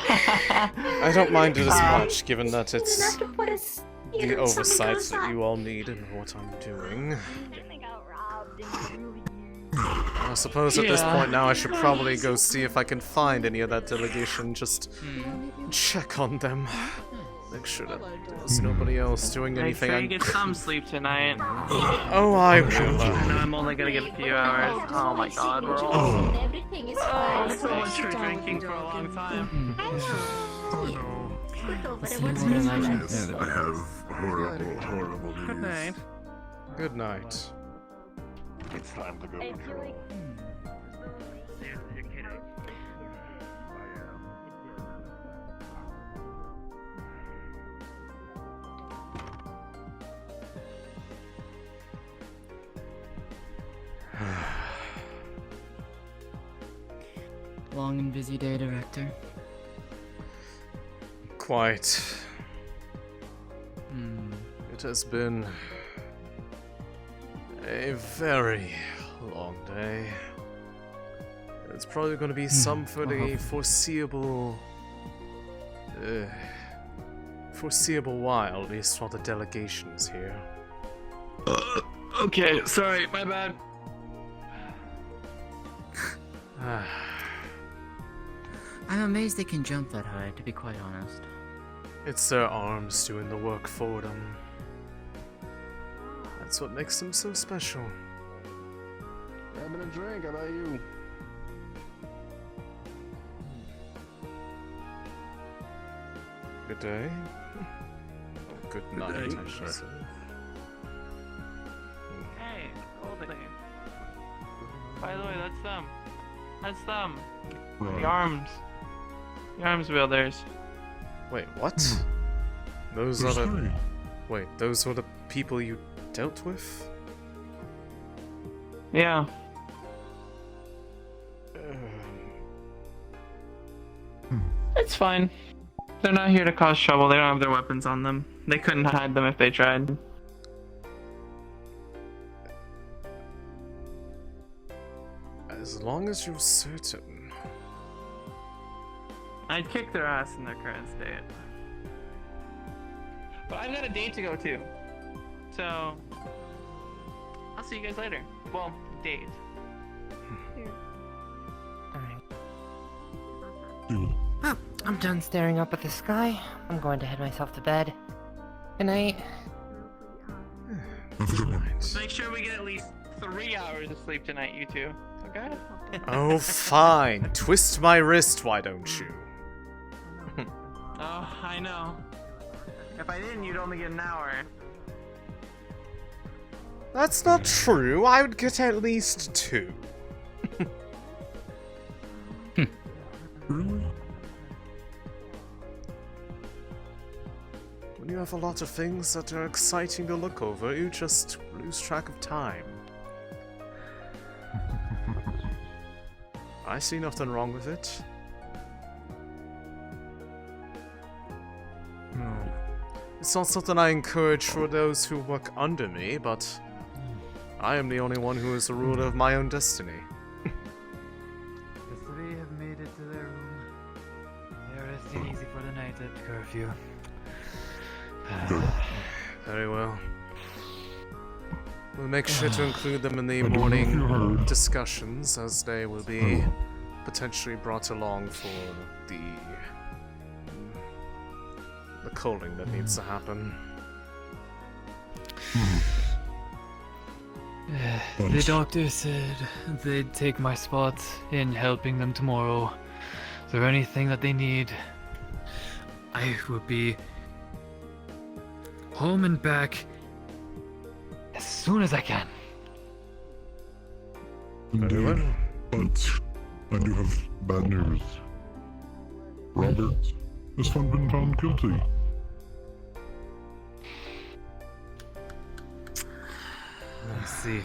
I don't mind it as much, given that it's the oversight that you all need in what I'm doing. I suppose at this point now I should probably go see if I can find any of that delegation, just check on them. Make sure that there's nobody else doing Make anything. sure you get some sleep tonight. Oh, I will. I know I'm only gonna get a few hours. Oh my god, we're all. Everything is fine. So much for drinking for a long time. I have horrible news. Good night. Good night. It's time to go patrol. Long and busy day, Director. Quite. It has been a very long day. It's probably going to be some for the foreseeable while, at least while the delegation is here. Okay, sorry, my bad. I'm amazed they can jump that high, to be quite honest. It's their arms doing the work for them. That's what makes them so special. Grabbing a drink, how about you? Good day. Oh, good night, I should say. Hey, Goldie. By the way, that's them. That's them. The arms. The arms builders. Wait, what? Those are the... Wait, those were the people you dealt with? Yeah. It's fine. They're not here to cause trouble. They don't have their weapons on them. They couldn't hide them if they tried. As long as you're certain. I'd kick their ass in their current state. But I've got a date to go to. So, I'll see you guys later. Well, date. Oh, I'm done staring up at the sky. I'm going to head myself to bed. Good night. Make sure we get at least 3 hours of sleep tonight, you two. Okay? Oh, fine. Twist my wrist, why don't you? Oh, I know. If I didn't, you'd only get an hour. That's not true. I would get at least 2. Really? When you have a lot of things that are exciting to look over, you just lose track of time. I see nothing wrong with it. No. It's not something I encourage for those who work under me, but I am the only one who is the ruler of my own destiny. The 3 have made it to their room. They're resting easy for the night at curfew. Very well. We'll make sure to include them in the morning discussions, as they will be potentially brought along for the culling that needs to happen. The doctor said they'd take my spot in helping them tomorrow. Is there anything that they need? I will be home and back as soon as I can. Indeed, but I do have bad news. Robert has been found guilty. I see.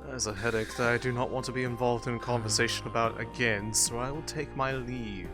There's a headache that I do not want to be involved in a conversation about again, so I will take my leave.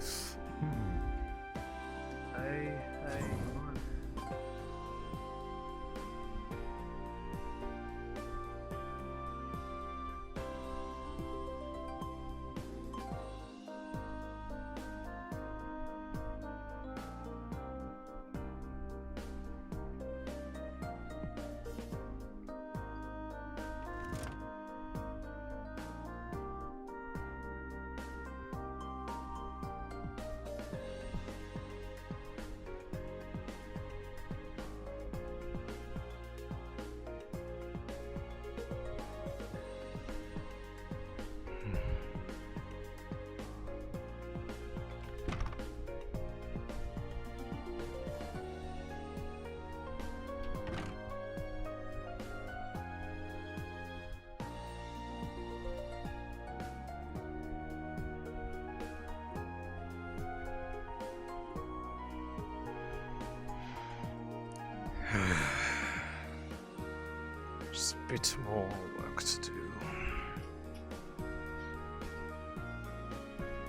bit more work to do.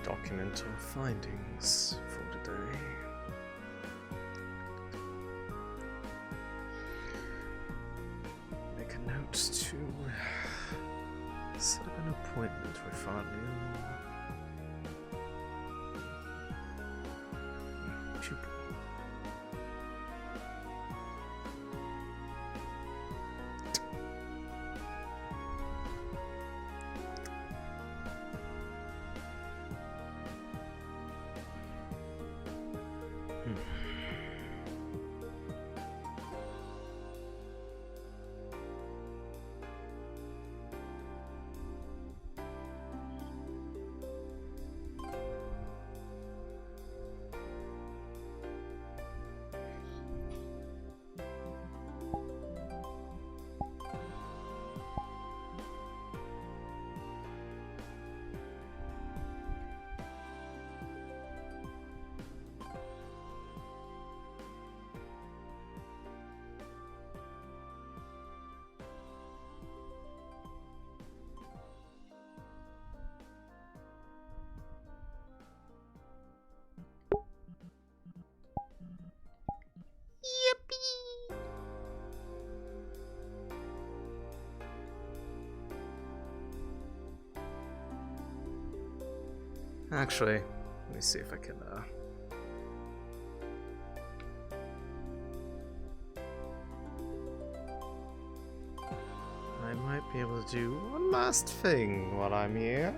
Document our findings for today. Make a note to set up an appointment with our new pupil. Actually, let me see if I can, I might be able to do one last thing while I'm here.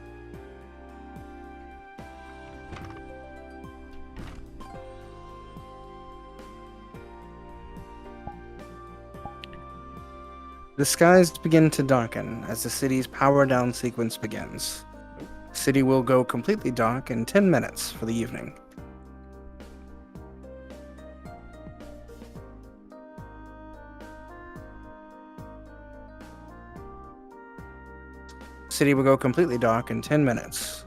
The skies begin to darken as the city's power down sequence begins. The city will go completely dark in 10 minutes for the evening. The city will go completely dark in 10 minutes.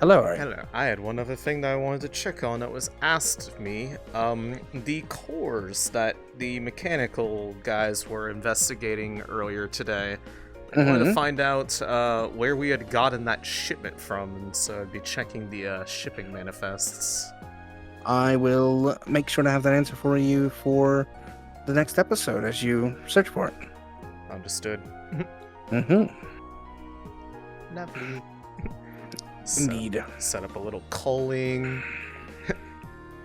Hello, Ari. Hello. I had one other thing that I wanted to check on that was asked of me. The cores that the mechanical guys were investigating earlier today. I wanted to find out where we had gotten that shipment from, and so I'd be checking the shipping manifests. I will make sure to have that answer for you for the next episode as you search for it. Understood. Mm-hmm. Lovely. Indeed. Set up a little culling.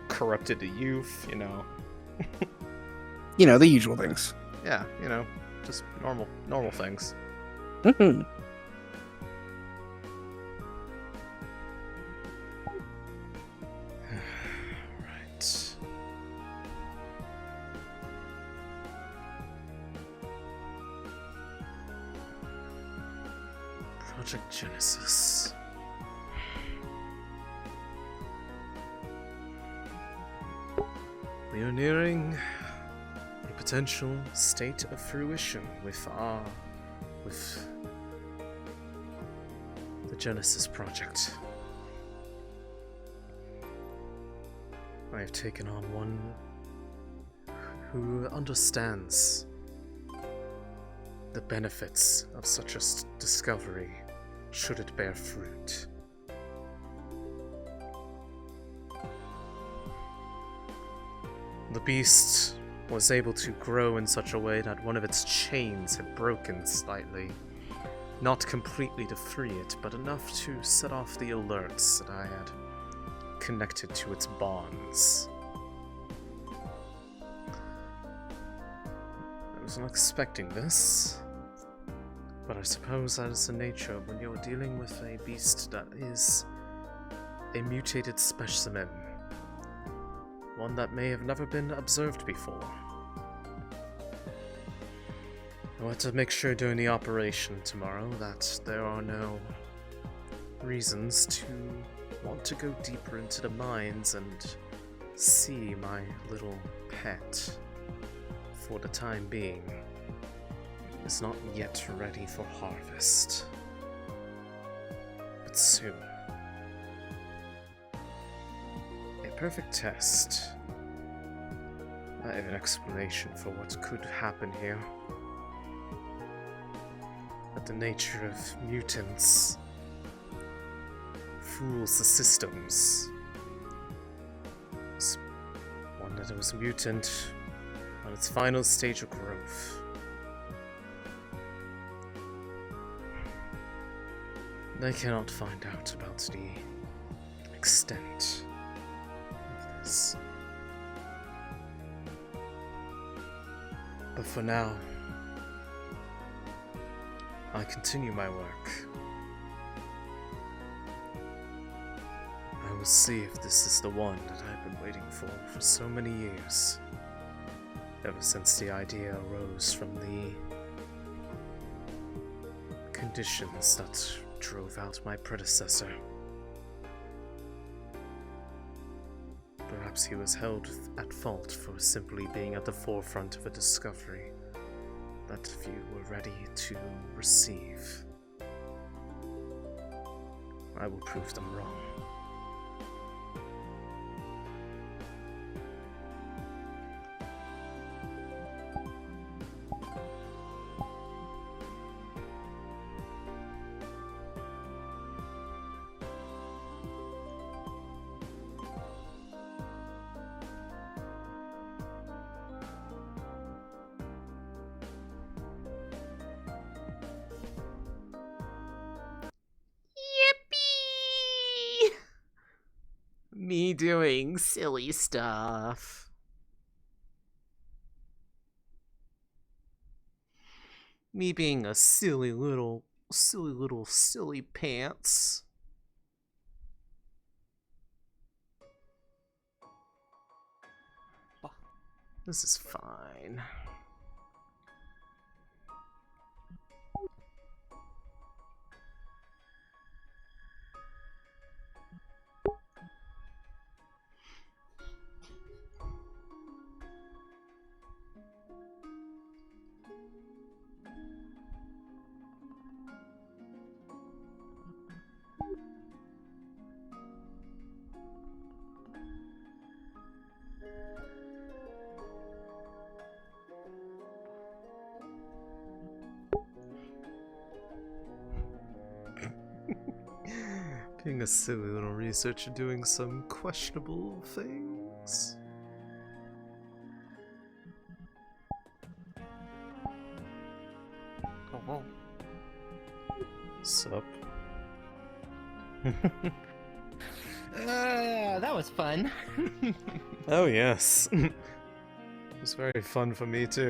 Corrupted the youth, you know. You know, the usual things. Yeah, you know, just normal things. Mm-hmm. Right. Project Genesis. We are nearing a potential state of fruition with the Genesis project. I have taken on one who understands the benefits of such a discovery should it bear fruit. The beast was able to grow in such a way that one of its chains had broken slightly. Not completely to free it, but enough to set off the alerts that I had connected to its bonds. I was not expecting this, but I suppose that is the nature when you're dealing with a beast that is a mutated specimen. One that may have never been observed before. I want to make sure during the operation tomorrow that there are no reasons to want to go deeper into the mines and see my little pet. For the time being, is not yet ready for harvest. But soon. A perfect test. I have an explanation for what could happen here. But the nature of mutants fools the systems. It's one that was mutant on its final stage of growth. They cannot find out about the extent of this. But for now, I continue my work. I will see if this is the one that I've been waiting for so many years. Ever since the idea arose from the conditions that drove out my predecessor. Perhaps he was held at fault for simply being at the forefront of a discovery that few were ready to receive. I will prove them wrong. Me doing silly stuff. Me being a silly pants. This is fine. Being a silly little researcher doing some questionable things. Oh, whoa. Sup? That was fun. Oh yes. It was very fun for me too.